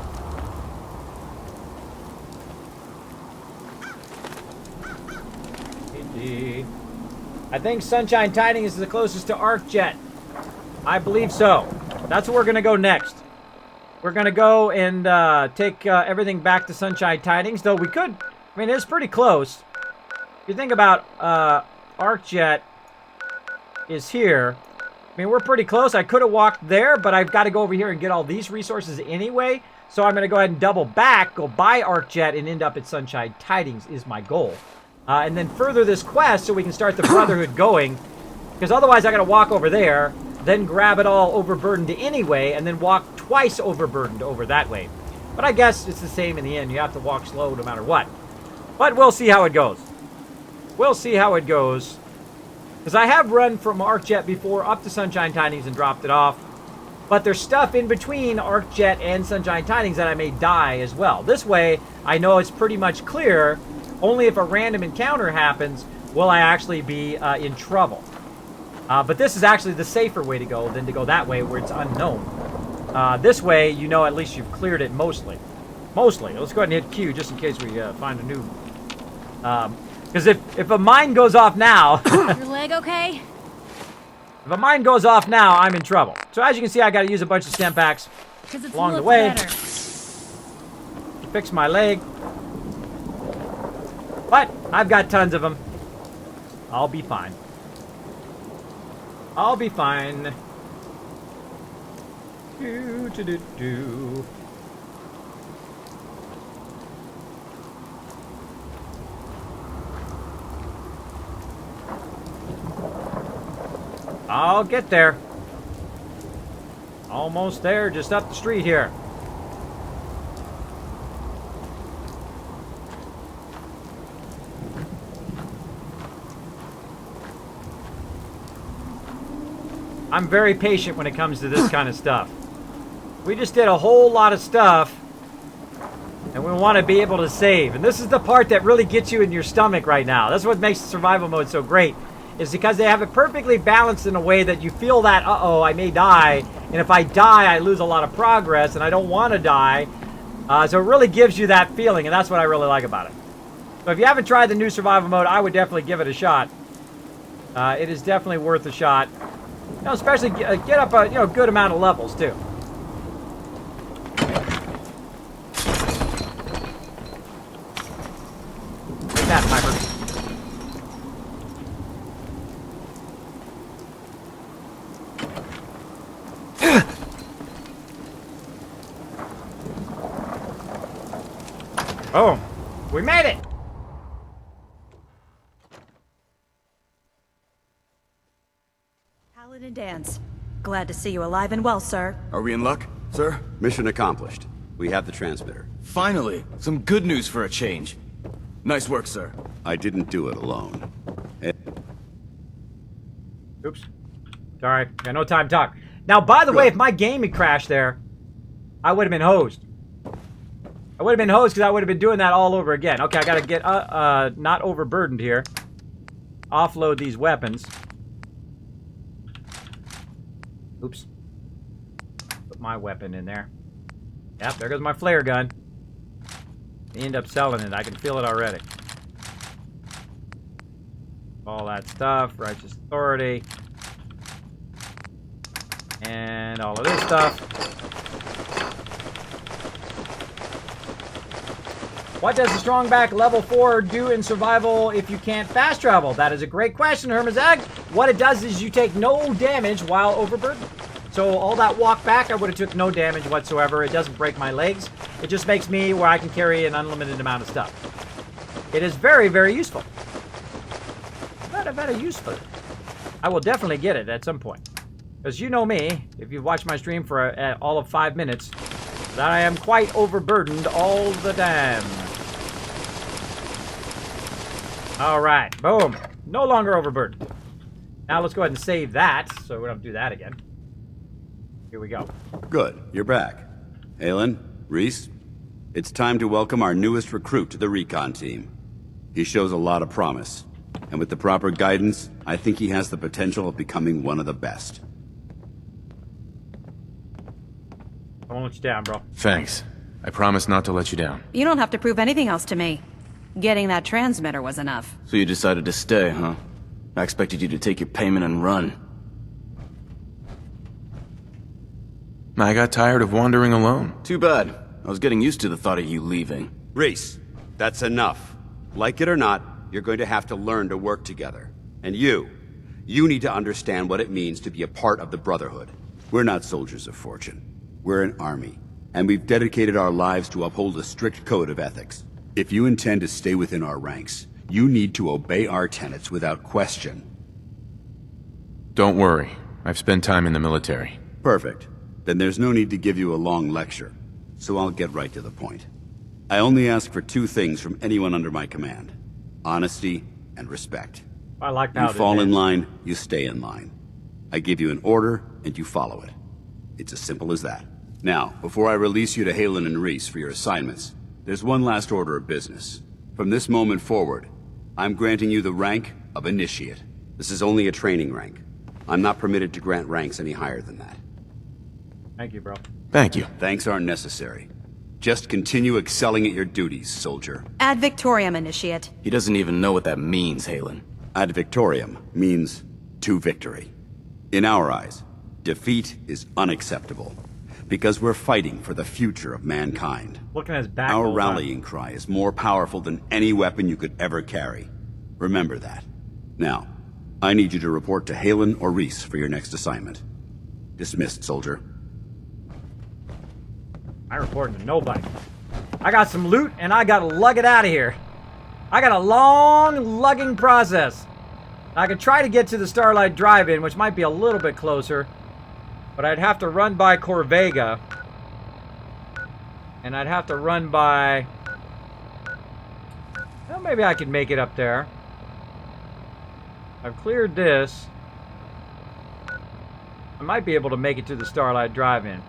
I think Sunshine Tidings is the closest to ArcJet. I believe so. That's where we're going to go next. We're going to go and take everything back to Sunshine Tidings, though we could... I mean, it's pretty close. If you think about ArcJet is here. I mean, we're pretty close. I could have walked there, but I've got to go over here and get all these resources anyway. So I'm going to go ahead and double back, go buy ArcJet, and end up at Sunshine Tidings is my goal. And then further this quest so we can start the Brotherhood going. Because otherwise I got to walk over there, then grab it all overburdened anyway, and then walk twice overburdened over that way. But I guess it's the same in the end. You have to walk slow no matter what. But we'll see how it goes. We'll see how it goes. Because I have run from ArcJet before up to Sunshine Tidings and dropped it off. But there's stuff in between ArcJet and Sunshine Tidings that I may die as well. This way, I know it's pretty much clear. Only if a random encounter happens will I actually be in trouble. But this is actually the safer way to go than to go that way where it's unknown. This way, you know at least you've cleared it mostly. Mostly. Let's go ahead and hit Q just in case we find a new... Because if a mine goes off now... Your leg okay? If a mine goes off now, I'm in trouble. So as you can see, I got to use a bunch of stem packs along the way to fix my leg. But I've got tons of them. I'll be fine. I'll be fine. Do. I'll get there. Almost there, just up the street here. I'm very patient when it comes to this kind of stuff. We just did a whole lot of stuff, and we want to be able to save. And this is the part that really gets you in your stomach right now. That's what makes the survival mode so great, is because they have it perfectly balanced in a way that you feel that, uh-oh, I may die, and if I die, I lose a lot of progress, and I don't want to die. So it really gives you that feeling, and that's what I really like about it. So if you haven't tried the new survival mode, I would definitely give it a shot. It is definitely worth a shot. You know, especially get up a good amount of levels too. Take that, Piper. Oh, we made it! Paladin Dance. Glad to see you alive and well, sir. Are we in luck, sir? Mission accomplished. We have the transmitter. Finally, some good news for a change. Nice work, sir. I didn't do it alone. Oops. Sorry, got no time to talk. Now, by the way, if my game had crashed there, I would have been hosed. I would have been hosed because I would have been doing that all over again. Okay, I gotta get not overburdened here. Offload these weapons. Oops. Put my weapon in there. Yep, there goes my flare gun. End up selling it. I can feel it already. All that stuff. Righteous Authority. And all of this stuff. What does the strong back level 4 do in survival if you can't fast travel? That is a great question, Hermazag. What it does is you take no damage while overburdened. So all that walk back, I would have took no damage whatsoever. It doesn't break my legs. It just makes me where I can carry an unlimited amount of stuff. It is very, very useful. Very, very useful. I will definitely get it at some point. Because you know me, if you've watched my stream for all of 5 minutes, that I am quite overburdened all the time. Alright, boom. No longer overburdened. Now let's go ahead and save that, so we don't do that again. Here we go. Good, you're back. Aylin, Reese, It's time to welcome our newest recruit to the recon team. He shows a lot of promise, and with the proper guidance, I think he has the potential of becoming one of the best. I won't let you down, bro. Thanks. I promise not to let you down. You don't have to prove anything else to me. Getting that transmitter was enough. So you decided to stay, huh? I expected you to take your payment and run. I got tired of wandering alone. Too bad. I was getting used to the thought of you leaving. Reese, that's enough. Like it or not, you're going to have to learn to work together. And you need to understand what it means to be a part of the Brotherhood. We're not soldiers of fortune. We're an army, and we've dedicated our lives to uphold a strict code of ethics. If you intend to stay within our ranks, you need to obey our tenets without question. Don't worry. I've spent time in the military. Perfect. Then there's no need to give you a long lecture, so I'll get right to the point. I only ask for two things from anyone under my command: honesty and respect. I like that. You fall in line, you stay in line. I give you an order, and you follow it. It's as simple as that. Now, before I release you to Halen and Reese for your assignments, there's one last order of business. From this moment forward, I'm granting you the rank of Initiate. This is only a training rank. I'm not permitted to grant ranks any higher than that. Thank you, bro. Thank you. Thanks aren't necessary. Just continue excelling at your duties, soldier. Ad Victoriam, Initiate. He doesn't even know what that means, Halen. Ad Victoriam means to victory. In our eyes, defeat is unacceptable, because we're fighting for the future of mankind. Looking at his back. Our rallying cry is more powerful than any weapon you could ever carry. Remember that. Now, I need you to report to Halen or Reese for your next assignment. Dismissed, soldier. I reporting to nobody. I got some loot, and I gotta lug it out of here. I got a long lugging process. I could try to get to the Starlight Drive-In, which might be a little bit closer, but I'd have to run by Corvega, and I'd have to run by... Well, maybe I could make it up there. I've cleared this. I might be able to make it to the Starlight Drive-In.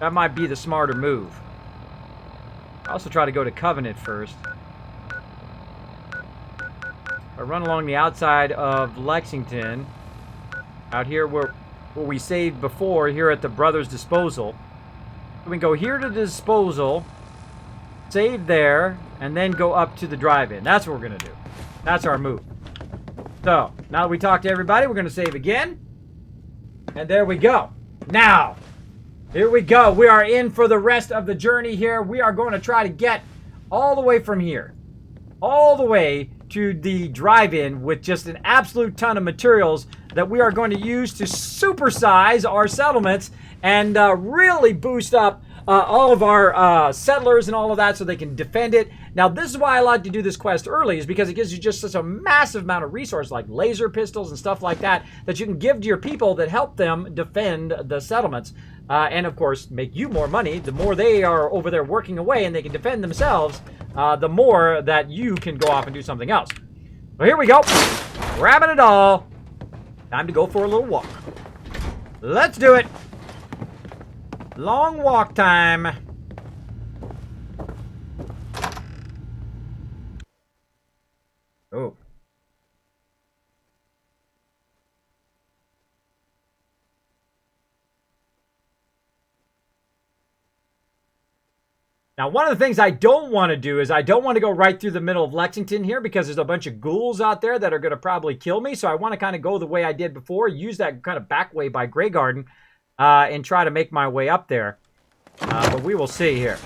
That might be the smarter move. I also try to go to Covenant first. I run along the outside of Lexington, out here where we saved before, here at the Brothers' Disposal. We can go here to the disposal, save there, and then go up to the drive-in. That's what we're going to do. That's our move. So, now that we talked to everybody, we're going to save again. And there we go. Now, here we go. We are in for the rest of the journey here. We are going to try to get all the way from here, all the way to the drive-in with just an absolute ton of materials that we are going to use to supersize our settlements and really boost up all of our settlers and all of that so they can defend it. Now, this is why I like to do this quest early, is because it gives you just such a massive amount of resources like laser pistols and stuff like that that you can give to your people that help them defend the settlements. And, of course, make you more money. The more they are over there working away and they can defend themselves, the more that you can go off and do something else. So here we go. Grabbing it all. Time to go for a little walk. Let's do it. Long walk time. Oh. Now, one of the things I don't want to do is I don't want to go right through the middle of Lexington here because there's a bunch of ghouls out there that are going to probably kill me. So I want to kind of go the way I did before, use that kind of back way by Grey Garden, and try to make my way up there. But we will see here.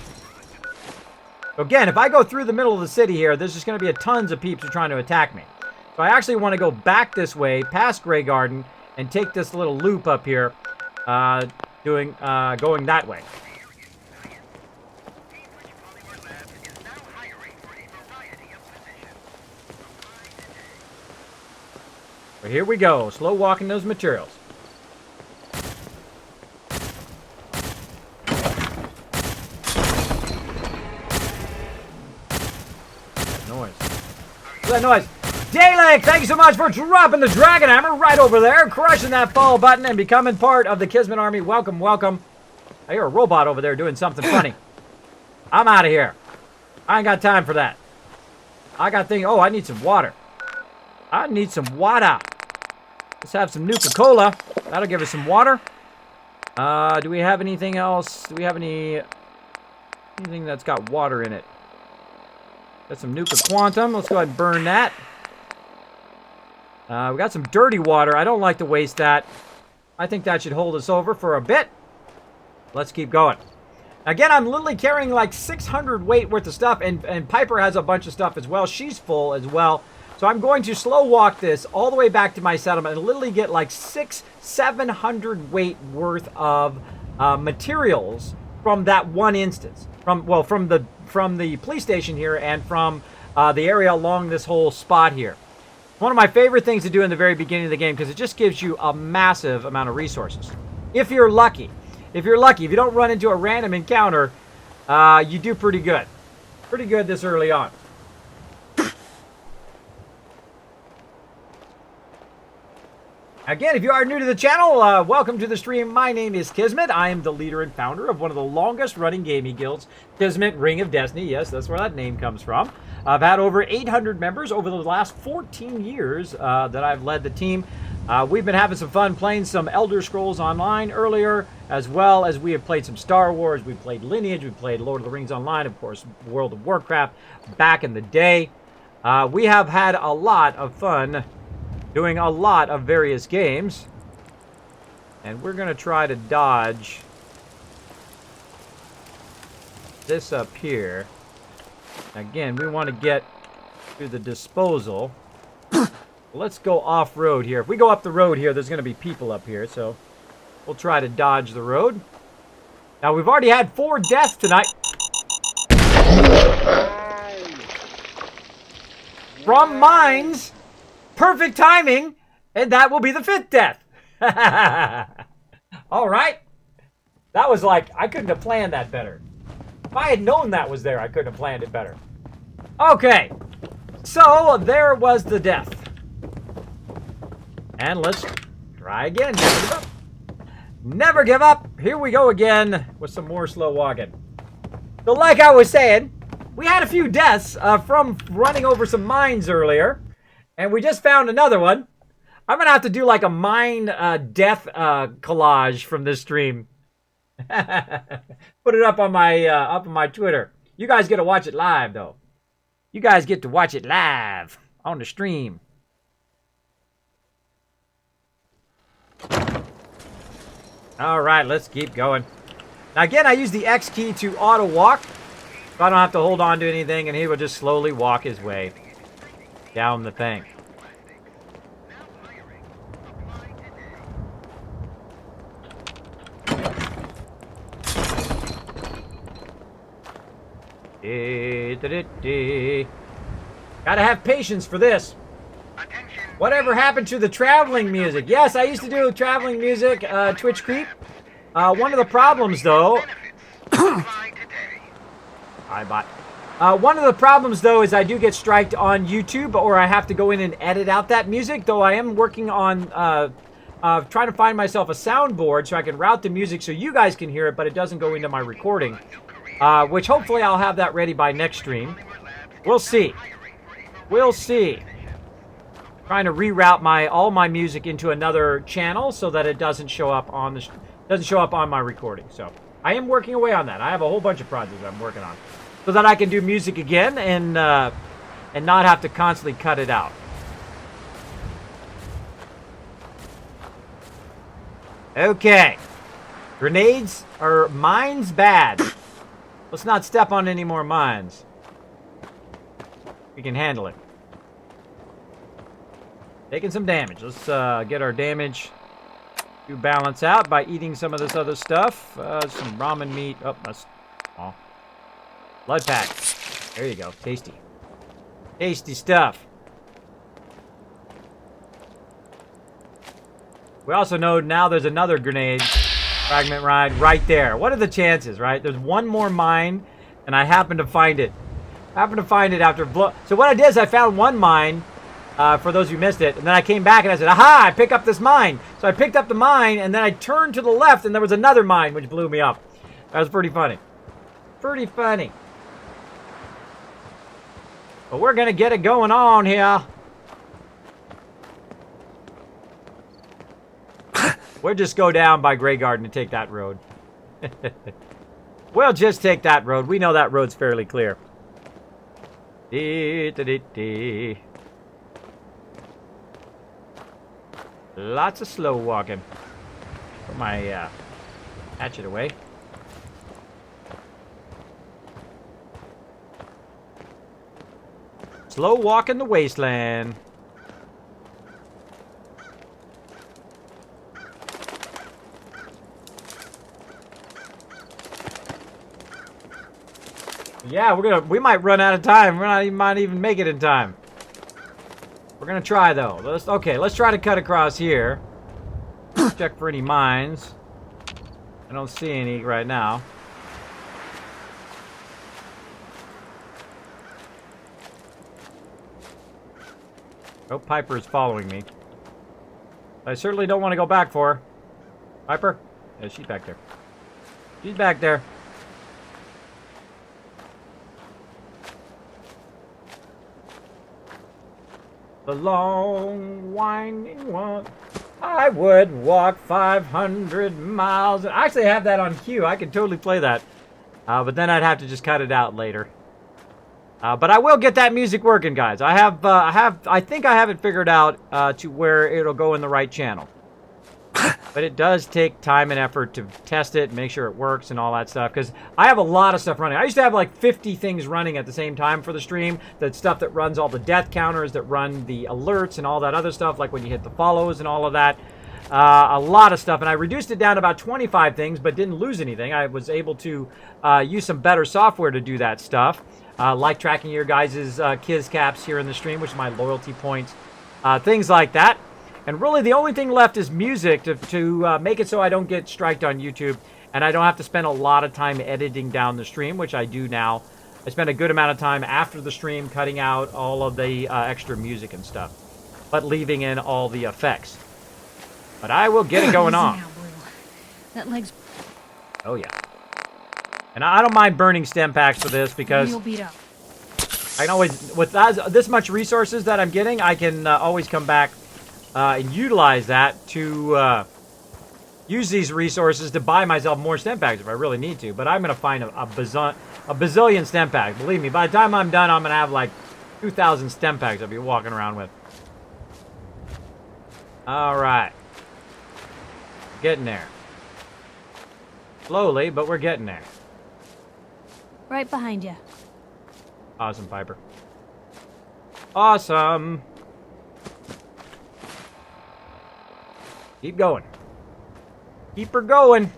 Again, if I go through the middle of the city here, there's just going to be tons of peeps who are trying to attack me. So I actually want to go back this way, past Grey Garden, and take this little loop up here, going that way. But here we go, slow walking those materials. Noise. What's that noise? Dalek, thank you so much for dropping the Dragon Hammer right over there, crushing that follow button and becoming part of the Kismet army. Welcome, welcome. I hear a robot over there doing something funny. I'm out of here. I ain't got time for that. I got things. Oh, I need some water. I need some water. Let's have some Nuka-Cola. That'll give us some water. Do we have anything else? Do we have anything that's got water in it? Got some Nuka Quantum. Let's go ahead and burn that. We got some dirty water. I don't like to waste that. I think that should hold us over for a bit. Let's keep going. Again, I'm literally carrying like 600 weight worth of stuff, and Piper has a bunch of stuff as well. She's full as well. So I'm going to slow walk this all the way back to my settlement and literally get like 700 weight worth of materials from that one instance. From the police station here and from the area along this whole spot here. One of my favorite things to do in the very beginning of the game because it just gives you a massive amount of resources. If you're lucky. If you're lucky, if you don't run into a random encounter, you do pretty good. Pretty good this early on. Again, if you are new to the channel, welcome to the stream. My name is Kismet. I am the leader and founder of one of the longest running gaming guilds, Kismet Ring of Destiny. Yes, that's where that name comes from. I've had over 800 members over the last 14 years that I've led the team. We've been having some fun playing some Elder Scrolls Online earlier, as well as we have played some Star Wars. We played Lineage. We played Lord of the Rings Online, of course, World of Warcraft back in the day. We have had a lot of fun doing a lot of various games. And we're going to try to dodge this up here. Again, we want to get to the disposal. Let's go off-road here. If we go up the road here, there's going to be people up here, so we'll try to dodge the road. Now, we've already had 4 deaths tonight. From mines. Perfect timing. And that will be the 5th death. All right. That was like, I couldn't have planned that better. If I had known that was there, I couldn't have planned it better. Okay. So, there was the death. And let's try again. Never give up. Never give up. Here we go again with some more slow walking. So like I was saying, we had a few deaths from running over some mines earlier. And we just found another one. I'm going to have to do like a mine death collage from this stream. Put it up on my Twitter. You guys get to watch it live, though. You guys get to watch it live on the stream. All right, let's keep going. Now, again, I use the X key to auto-walk. So I don't have to hold on to anything, and he will just slowly walk his way down the thing. Gotta have patience for this. Whatever happened to the traveling music? Yes, I used to do traveling music, Twitch Creep. One of the problems, though... Hi, bot. One of the problems, though, is I do get striked on YouTube, or I have to go in and edit out that music, though I am working on trying to find myself a soundboard so I can route the music so you guys can hear it, but it doesn't go into my recording. Which hopefully I'll have that ready by next stream. We'll see. We'll see. Trying to reroute all my music into another channel so that it doesn't show up on my recording. So I am working away on that. I have a whole bunch of projects I'm working on so that I can do music again and not have to constantly cut it out. Okay. Grenades or mines bad. Let's not step on any more mines. We can handle it. Taking some damage. Let's get our damage to balance out by eating some of this other stuff. Some ramen meat. Oh, that's... Oh. Blood pack. There you go. Tasty. Tasty stuff. We also know now there's another grenade fragment ride right there. What are the chances, right? There's one more mine, and I happen to find it. After blow. So what I did is I found one mine, for those who missed it, and then I came back and I said, aha, I pick up this mine. So I picked up the mine, and then I turned to the left, and there was another mine, which blew me up. That was pretty funny. Pretty funny. But we're gonna get it going on here. We'll just go down by Grey Garden and take that road. We'll just take that road. We know that road's fairly clear. Lots of slow walking. Put my hatchet away. Slow walking the wasteland. Yeah, we might run out of time. Might even make it in time. We're gonna try though. Let's try to cut across here. Check for any mines. I don't see any right now. Oh, Piper is following me. I certainly don't want to go back for her. Piper? Yeah, she's back there. She's back there. The long, winding one. I would walk 500 miles. I actually have that on cue. I could totally play that. But then I'd have to just cut it out later. But I will get that music working, guys. I think I have it figured out to where it'll go in the right channel. But it does take time and effort to test it, make sure it works and all that stuff. Because I have a lot of stuff running. I used to have like 50 things running at the same time for the stream. That stuff that runs all the death counters, that run the alerts and all that other stuff. Like when you hit the follows and all of that. A lot of stuff. And I reduced it down to about 25 things, but didn't lose anything. I was able to use some better software to do that stuff. Like tracking your guys' Kiz caps here in the stream, which is my loyalty points. Things like that. And really the only thing left is music to make it so I don't get striked on YouTube. And I don't have to spend a lot of time editing down the stream, which I do now. I spend a good amount of time after the stream cutting out all of the extra music and stuff. But leaving in all the effects. But I will get it going on. That leg's... Oh yeah. And I don't mind burning stem packs for this because... You'll beat up. I can always... With this much resources that I'm getting, I can always come back and utilize that to use these resources to buy myself more stem packs if I really need to. But I'm going to find a bazillion stem packs. Believe me, by the time I'm done, I'm going to have like 2,000 stem packs I'll be walking around with. Alright. Getting there. Slowly, but we're getting there. Right behind you. Awesome, Piper. Awesome. Keep going. Keep her going.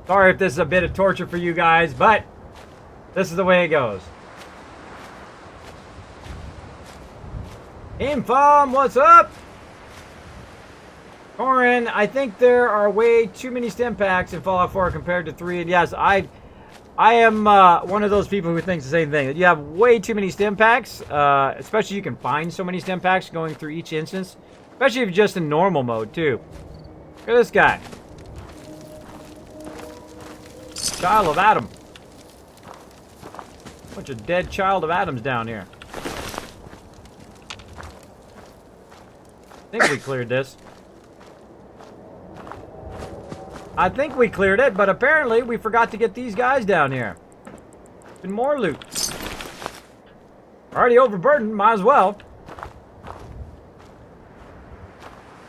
Sorry if this is a bit of torture for you guys, but this is the way it goes. Infam, what's up? Corin, I think there are way too many stem packs in Fallout 4 compared to 3. And yes, I am one of those people who thinks the same thing. That you have way too many stem packs, especially you can find so many stem packs going through each instance. Especially if you're just in normal mode, too. Look at this guy. Child of Adam. Bunch of dead Child of Adams down here. I think we cleared this. I think we cleared it, but apparently we forgot to get these guys down here. And more loot. Already overburdened, might as well.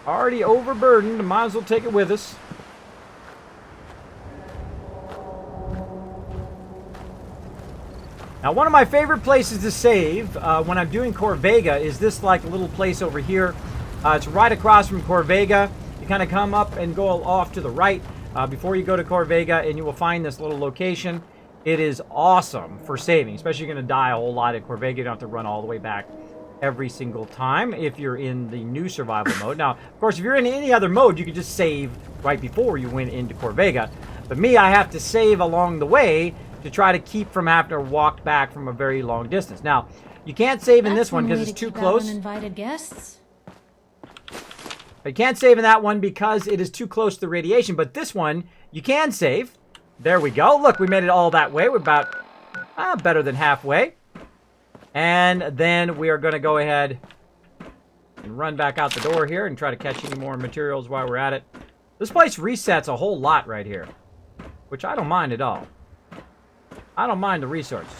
Already overburdened, might as well take it with us. Now, one of my favorite places to save when I'm doing Corvega is this like little place over here. It's right across from Corvega. You kind of come up and go off to the right before you go to Corvega, and you will find this little location. It is awesome for saving, especially you're going to die a whole lot at Corvega. You don't have to run all the way back every single time if you're in the new survival mode. Now, of course, if you're in any other mode, you could just save right before you went into Corvega. But me, I have to save along the way to try to keep from having to walk back from a very long distance. Now, you can't save in this one because it's too close. Uninvited guests. But you can't save in that one because it is too close to the radiation. But this one, you can save. There we go. Look, we made it all that way. We're about better than halfway. And then we are going to go ahead and run back out the door here and try to catch any more materials while we're at it. This place resets a whole lot right here, which I don't mind at all. I don't mind the resources.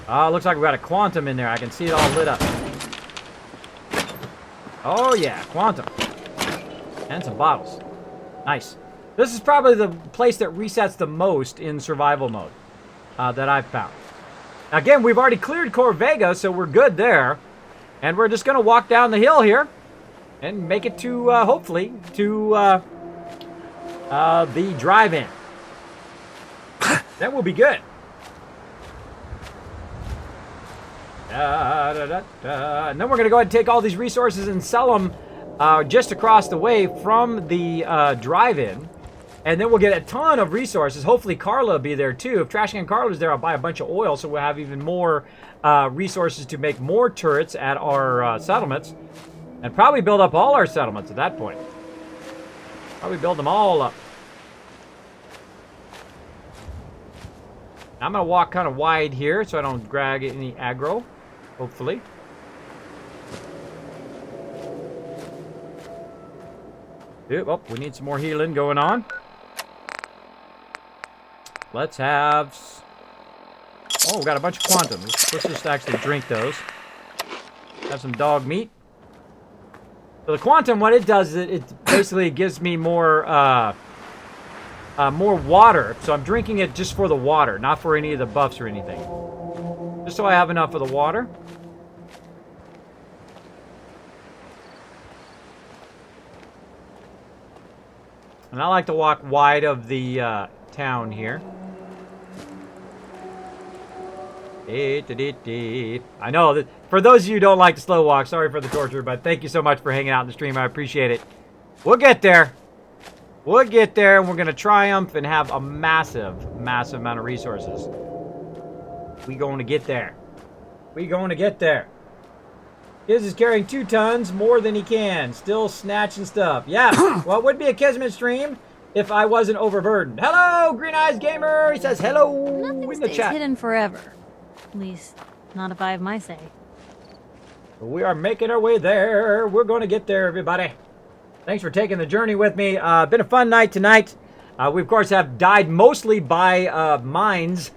Oh, looks like we got a quantum in there. I can see it all lit up. Oh, yeah, quantum. And some bottles. Nice. This is probably the place that resets the most in survival mode that I've found. Again, we've already cleared Corvega, so we're good there. And we're just going to walk down the hill here and make it to, hopefully, to the drive-in. That will be good. And then we're going to go ahead and take all these resources and sell them just across the way from the drive-in. And then we'll get a ton of resources. Hopefully Carla will be there too. If Trash Can Carla's there, I'll buy a bunch of oil so we'll have even more resources to make more turrets at our settlements. And probably build up all our settlements at that point. Probably build them all up. I'm going to walk kind of wide here so I don't drag any aggro, hopefully. Oh, we need some more healing going on. Let's have... Oh, we got a bunch of quantum. Let's just actually drink those. Have some dog meat. So the quantum, what it does is it basically gives me more water. So I'm drinking it just for the water, not for any of the buffs or anything. Just so I have enough of the water. And I like to walk wide of the town here. I know that for those of you who don't like to slow walk, sorry for the torture, but thank you so much for hanging out in the stream. I appreciate it. We'll get there. We'll get there, and we're going to triumph and have a massive, massive amount of resources. We going to get there. We going to get there. Kiz is carrying 2 tons more than he can. Still snatching stuff. Yeah, well, it would be a Kismet stream if I wasn't overburdened. Hello, Green Eyes Gamer. He says hello in the chat. Hidden forever. At least, not if I have my say. We are making our way there. We're going to get there, everybody. Thanks for taking the journey with me. Been a fun night tonight. We, of course, have died mostly by mines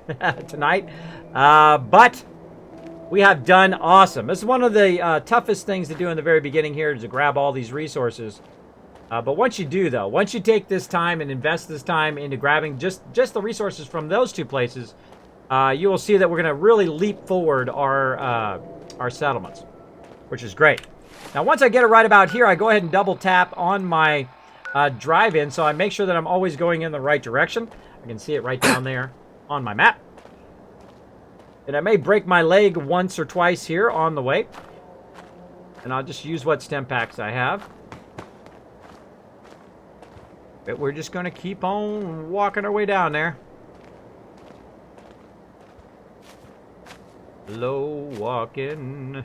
tonight. But we have done awesome. This is one of the toughest things to do in the very beginning here, is to grab all these resources. But once you do, though, once you take this time and invest this time into grabbing just the resources from those 2 places, you will see that we're going to really leap forward our settlements, which is great. Now, once I get it right about here, I go ahead and double tap on my drive-in, so I make sure that I'm always going in the right direction. I can see it right down there on my map. And I may break my leg once or twice here on the way. And I'll just use what stem packs I have. But we're just going to keep on walking our way down there. Slow walking.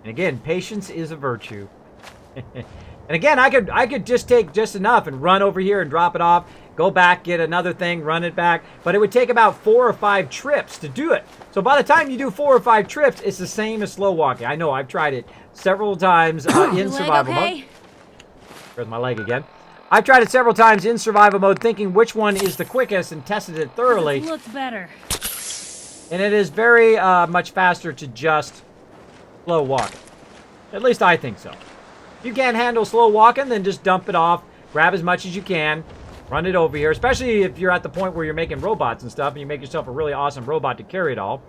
And again, patience is a virtue. And again, I could just take just enough and run over here and drop it off, go back, get another thing, run it back. But it would take about 4 or 5 trips to do it. So by the time you do 4 or 5 trips, it's the same as slow walking. I know, I've tried it several times in survival mode. There's my leg again. I've tried it several times in survival mode, thinking which one is the quickest and tested it thoroughly. It looks better. And it is very much faster to just slow walk. At least I think so. If you can't handle slow walking, then just dump it off, grab as much as you can, run it over here, especially if you're at the point where you're making robots and stuff and you make yourself a really awesome robot to carry it all.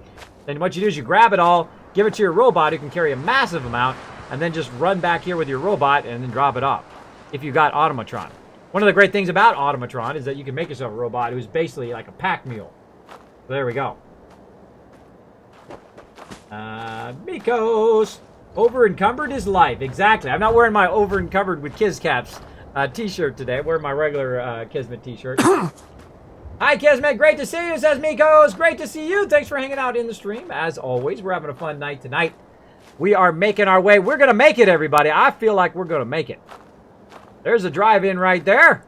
Then what you do is you grab it all, give it to your robot who can carry a massive amount, and then just run back here with your robot and then drop it off. If you've got Automatron. One of the great things about Automatron is that you can make yourself a robot who's basically like a pack mule. So there we go. Mikos. Over encumbered is life. Exactly. I'm not wearing my over encumbered with Kiz Caps t-shirt today. I'm wearing my regular Kismet t-shirt. Hi Hi, Kismet. Great to see you, says Miko. Great to see you. Thanks for hanging out in the stream. As always, we're having a fun night tonight. We are making our way. We're going to make it, everybody. I feel like we're going to make it. There's a drive-in right there.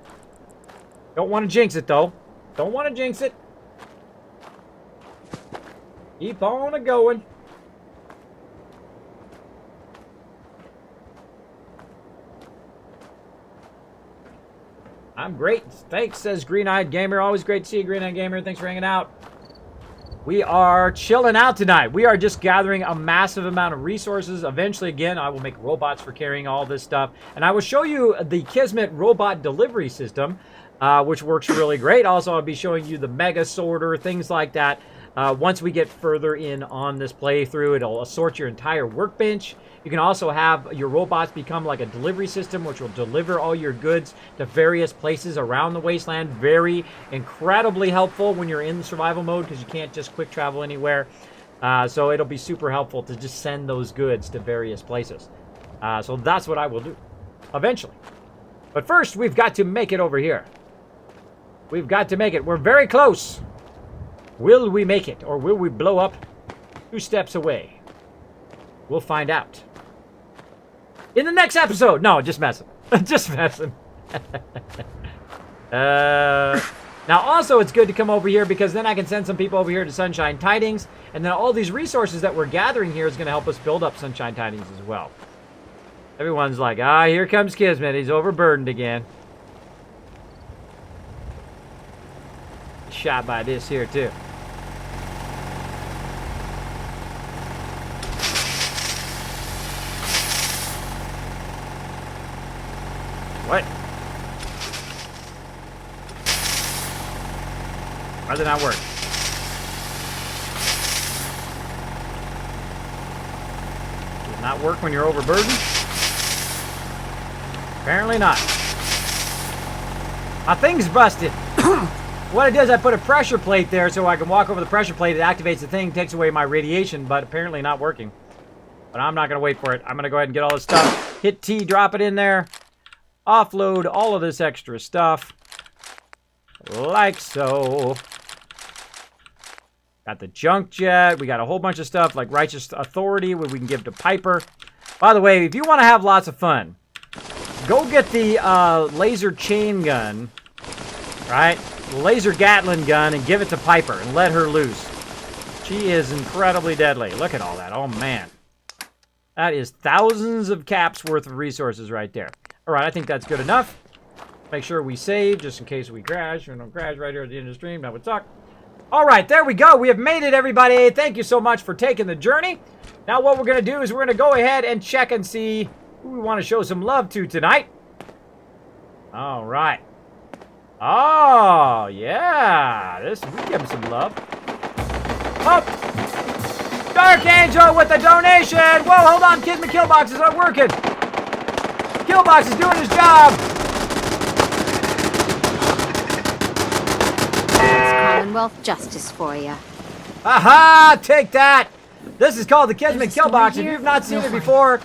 Don't want to jinx it, though. Don't want to jinx it. Keep on a-going. I'm great. Thanks, says Green-Eyed Gamer. Always great to see you, Green-Eyed Gamer. Thanks for hanging out. We are chilling out tonight. We are just gathering a massive amount of resources. Eventually, again, I will make robots for carrying all this stuff. And I will show you the Kismet robot delivery system, which works really great. Also, I'll be showing you the mega sorter, things like that. Once we get further in on this playthrough, it'll sort your entire workbench. You can also have your robots become like a delivery system, which will deliver all your goods to various places around the wasteland. Very incredibly helpful when you're in survival mode because you can't just quick travel anywhere. So it'll be super helpful to just send those goods to various places. So that's what I will do eventually. But first, we've got to make it over here. We've got to make it. We're very close. Will we make it, or will we blow up 2 steps away? We'll find out in the next episode. No, just messing. Just messing. Now, also, it's good to come over here because then I can send some people over here to Sunshine Tidings, and then all these resources that we're gathering here is going to help us build up Sunshine Tidings as well. Everyone's like, here comes Kismet. He's overburdened again. Shot by this here, too. What? Why did it not work? Does it not work when you're overburdened? Apparently not. My thing's busted. What it does, I put a pressure plate there so I can walk over the pressure plate. It activates the thing, takes away my radiation, but apparently not working. But I'm not going to wait for it. I'm going to go ahead and get all this stuff. Hit T, drop it in there. Offload all of this extra stuff. Like so. Got the junk jet. We got a whole bunch of stuff like Righteous Authority, where we can give to Piper. By the way, if you want to have lots of fun, go get the laser chain gun, right? The laser Gatling gun, and give it to Piper and let her loose. She is incredibly deadly. Look at all that. Oh, man. That is thousands of caps worth of resources right there. All right, I think that's good enough. Make sure we save just in case we crash. We don't crash right here at the end of the stream. That would suck. All right, there we go. We have made it, everybody. Thank you so much for taking the journey. Now what we're going to do is we're going to go ahead and check and see who we want to show some love to tonight. All right. Oh, yeah. We give him some love. Oh! Dark Angel with the donation! Whoa, hold on. Kismet Killbox is not working. Killbox is doing his job. That's Commonwealth justice for you. Aha! Take that! This is called the Kismet Killbox. If you've not seen it before,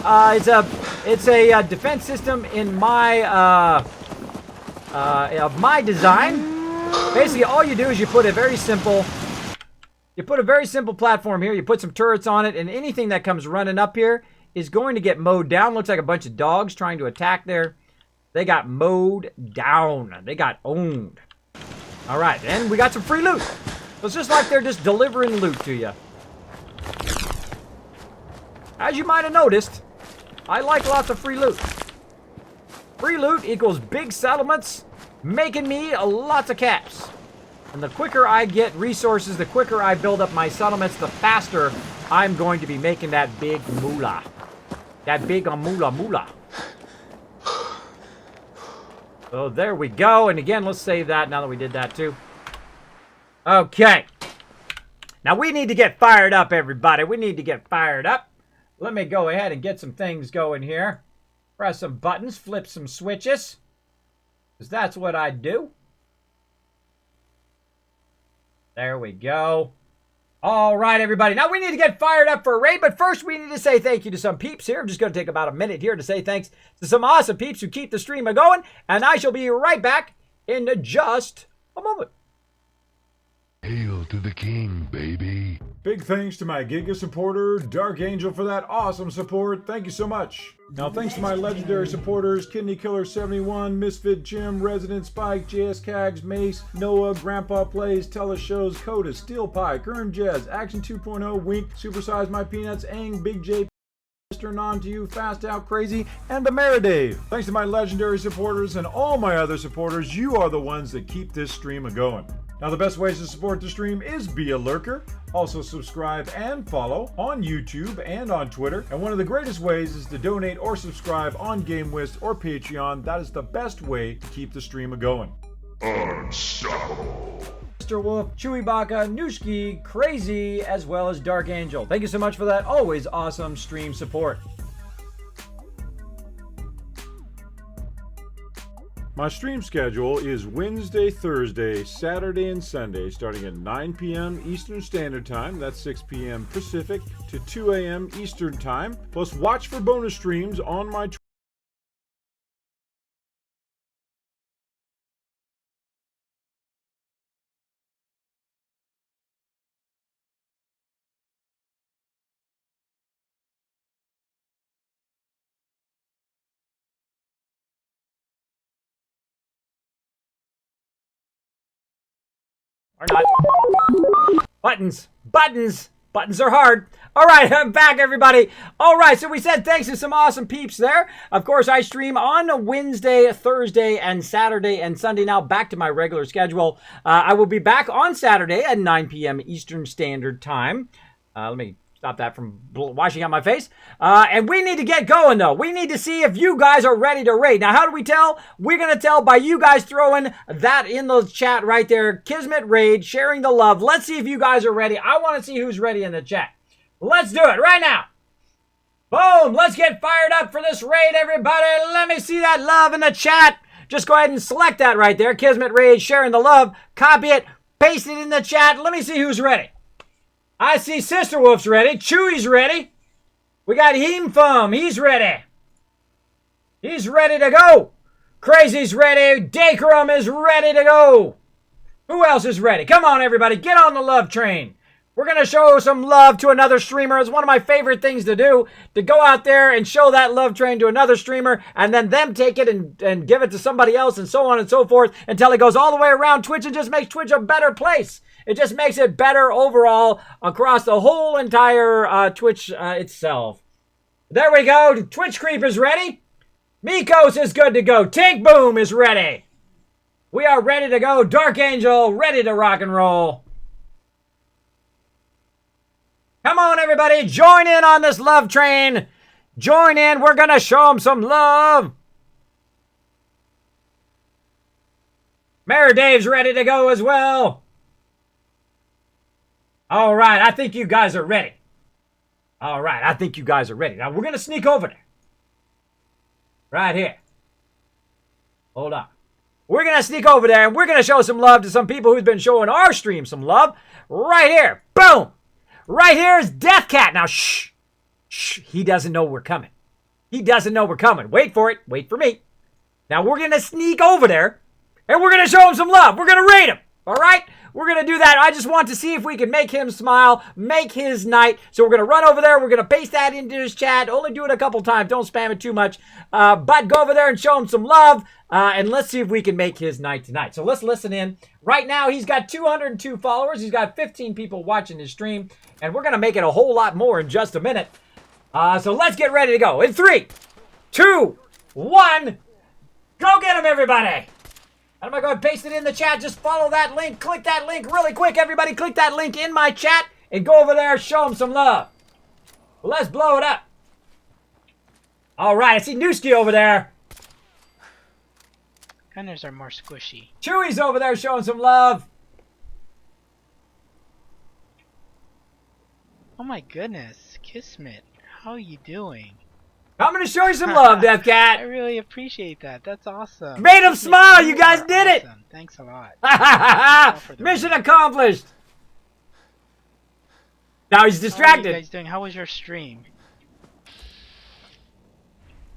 it's a defense system in my of my design. Basically, all you do is you put a very simple platform here. You put some turrets on it, and anything that comes running up here is going to get mowed down. Looks like a bunch of dogs trying to attack there. They got mowed down. They got owned. All right, and we got some free loot. So it's just like they're just delivering loot to you. As you might have noticed, I like lots of free loot. Free loot equals big settlements, making me lots of caps. And the quicker I get resources, the quicker I build up my settlements, the faster I'm going to be making that big moolah. That big moolah. So there we go. And again, let's save that now that we did that too. Okay. Now we need to get fired up, everybody. We need to get fired up. Let me go ahead and get some things going here. Press some buttons, flip some switches. Because that's what I do. There we go. All right, everybody. Now we need to get fired up for a raid, but first we need to say thank you to some peeps here. I'm just going to take about a minute here to say thanks to some awesome peeps who keep the stream going, and I shall be right back in just a moment. Hail to the king, baby. Big thanks to my Giga supporter, Dark Angel, for that awesome support. Thank you so much. Now, thanks to my legendary supporters, Kidney Killer 71, Misfit Jim, Resident Spike, JS Cags, Mace, Noah, Grandpa Plays, Teleshows, Coda, Steel Pie, Kern Jez, Action 2.0, Wink, Supersize My Peanuts, Aang, Big J, Mr. Non to You, Fast Out Crazy, and the Maradave. Thanks to my legendary supporters and all my other supporters, you are the ones that keep this stream a-going. Now, the best ways to support the stream is be a lurker, also subscribe and follow on YouTube and on Twitter, and one of the greatest ways is to donate or subscribe on GameWist or Patreon. That is the best way to keep the stream a-going. Unstoppable. Mr. Wolf, Chewbacca, Nooshki, Crazy, as well as Dark Angel. Thank you so much for that always awesome stream support. My stream schedule is Wednesday, Thursday, Saturday, and Sunday, starting at 9 p.m. Eastern Standard Time, that's 6 p.m. Pacific, to 2 a.m. Eastern Time. Plus, watch for bonus streams on my Or not. Buttons. Buttons are hard. All right, I'm back, everybody. All right, so we said thanks to some awesome peeps there. Of course, I stream on Wednesday, Thursday, and Saturday and Sunday. Now back to my regular schedule. I will be back on Saturday at 9 p.m. Eastern Standard Time. Let me stop that from washing out my face. And we need to get going, though. We need to see if you guys are ready to raid. Now, how do we tell? We're going to tell by you guys throwing that in the chat right there. Kismet raid, sharing the love. Let's see if you guys are ready. I want to see who's ready in the chat. Let's do it right now. Boom. Let's get fired up for this raid, everybody. Let me see that love in the chat. Just go ahead and select that right there. Kismet raid, sharing the love. Copy it. Paste it in the chat. Let me see who's ready. I see Sister Wolf's ready. Chewy's ready. We got Heemfum. He's ready. He's ready to go. Crazy's ready. Dakerum is ready to go. Who else is ready? Come on, everybody. Get on the love train. We're going to show some love to another streamer. It's one of my favorite things to do, to go out there and show that love train to another streamer and then them take it and give it to somebody else and so on and so forth until it goes all the way around Twitch and just makes Twitch a better place. It just makes it better overall across the whole entire Twitch itself. There we go. Twitch Creep is ready. Mikos is good to go. Tink Boom is ready. We are ready to go. Dark Angel, ready to rock and roll. Come on, everybody. Join in on this love train. Join in. We're going to show them some love. Mary Dave's ready to go as well. All right. I think you guys are ready. All right. I think you guys are ready. Now, we're going to sneak over there. Right here. Hold on. We're going to sneak over there, and we're going to show some love to some people who's been showing our stream some love. Right here. Boom. Right here is Death Cat. Now, shh. Shh. He doesn't know we're coming. He doesn't know we're coming. Wait for it. Wait for me. Now, we're going to sneak over there, and we're going to show him some love. We're going to raid him. All right? We're going to do that. I just want to see if we can make him smile, make his night. So we're going to run over there. We're going to paste that into his chat. Only do it a couple times. Don't spam it too much. But go over there and show him some love. And let's see if we can make his night tonight. So let's listen in. Right now, he's got 202 followers. He's got 15 people watching his stream. And we're going to make it a whole lot more in just a minute. So let's get ready to go. In 3, 2, 1. Go get him, everybody. I'm going to go ahead and paste it in the chat. Just follow that link. Click that link really quick, everybody. Click that link in my chat and go over there and show them some love. Let's blow it up. All right. I see Nooski over there. Gunners are more squishy. Chewy's over there showing some love. Oh my goodness. Kismet, how are you doing? I'm going to show you some love, Death Cat. I really appreciate that. That's awesome. Made him smile. You guys did it. Awesome. Thanks a lot. Mission accomplished. Now he's distracted. How are you guys doing? How was your stream?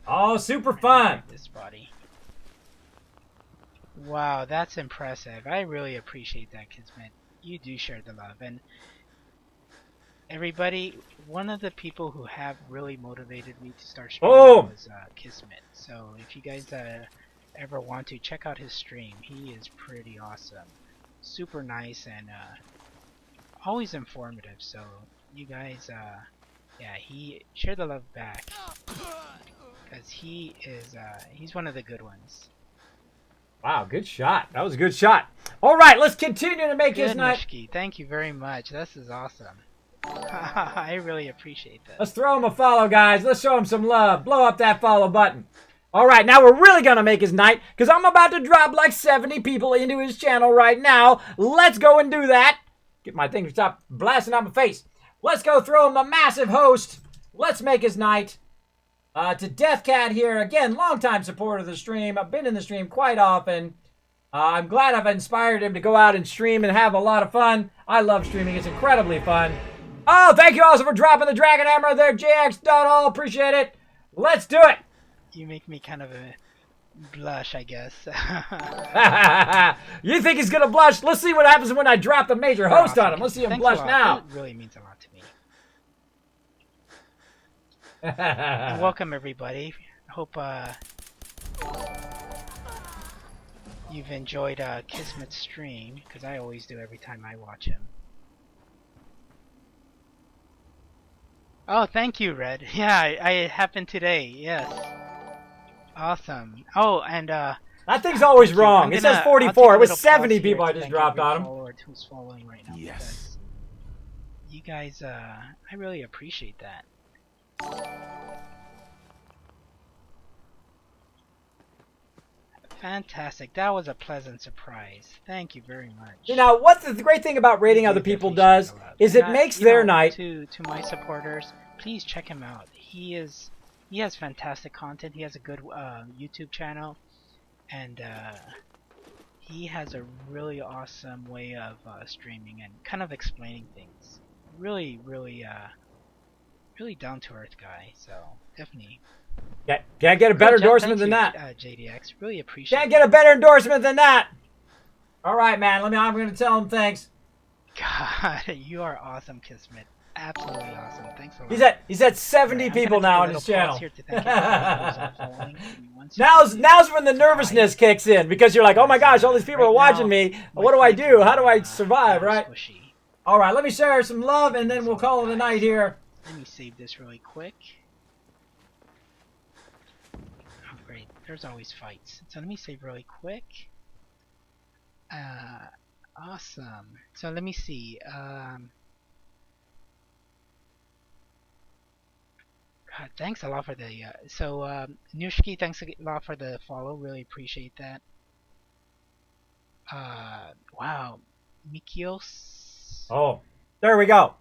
Oh, super fun. This body. Wow, that's impressive. I really appreciate that, Kismet. You do share the love. And everybody, one of the people who have really motivated me to start streaming was Kismet. So if you guys ever want to, check out his stream. He is pretty awesome. Super nice and always informative. So you guys, yeah, he share the love back. Because he is, he's one of the good ones. Wow, good shot. That was a good shot. All right, let's continue to make his night. Mishki, thank you very much. This is awesome. I really appreciate that. Let's throw him a follow, guys. Let's show him some love. Blow up that follow button. All right, now we're really going to make his night because I'm about to drop like 70 people into his channel right now. Let's go and do that. Get my thing to stop blasting out my face. Let's go throw him a massive host. Let's make his night. To Deathcat here, again, longtime supporter of the stream. I've been in the stream quite often. I'm glad I've inspired him to go out and stream and have a lot of fun. I love streaming. It's incredibly fun. Oh, thank you also for dropping the Dragon Hammer there, JX.all. Appreciate it. Let's do it. You make me kind of a blush, I guess. You think he's going to blush? Let's see what happens when I drop the major host on him. Let's see him blush now. That really means a lot to me. And welcome everybody. Hope you've enjoyed Kismet's stream, because I always do every time I watch him. Oh, thank you, Red. Yeah, it happened today. Yes. Awesome. Oh, and that thing's always wrong. It says 44. It was 70 people I just dropped on him. Who's following right now? Yes. You guys, I really appreciate that. Fantastic. That was a pleasant surprise. Thank you very much. You know, what the great thing about rating other people does is it makes their night. To my supporters, please check him out. He has fantastic content. He has a good YouTube channel, and he has a really awesome way of streaming and kind of explaining things. Really down to earth guy. So definitely. Can't get a better endorsement than that. JDX, really appreciate. Can't get a better endorsement than that. All right, man. I'm going to tell him thanks. God, you are awesome, Kismet. Absolutely awesome. Thanks a lot. He's at 70 people now on his channel. Now's when the nervousness kicks in, because you're like, oh my gosh, all these people are watching me. What do I do? How do I survive, right? All right, let me share some love, and then we'll call it a night here. Let me save this really quick. Oh, great. There's always fights. So let me save really quick. Awesome. So let me see. God, thanks a lot for the Nushki, thanks a lot for the follow. Really appreciate that. Wow, Mikios. Oh, there we go.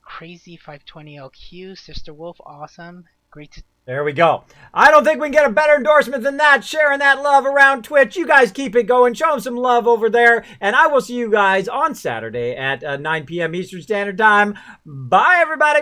Crazy 520 LQ, Sister Wolf, awesome. Great to. There we go. I don't think we can get a better endorsement than that. Sharing that love around Twitch. You guys keep it going. Show them some love over there. And I will see you guys on Saturday at 9 p.m. Eastern Standard Time. Bye, everybody.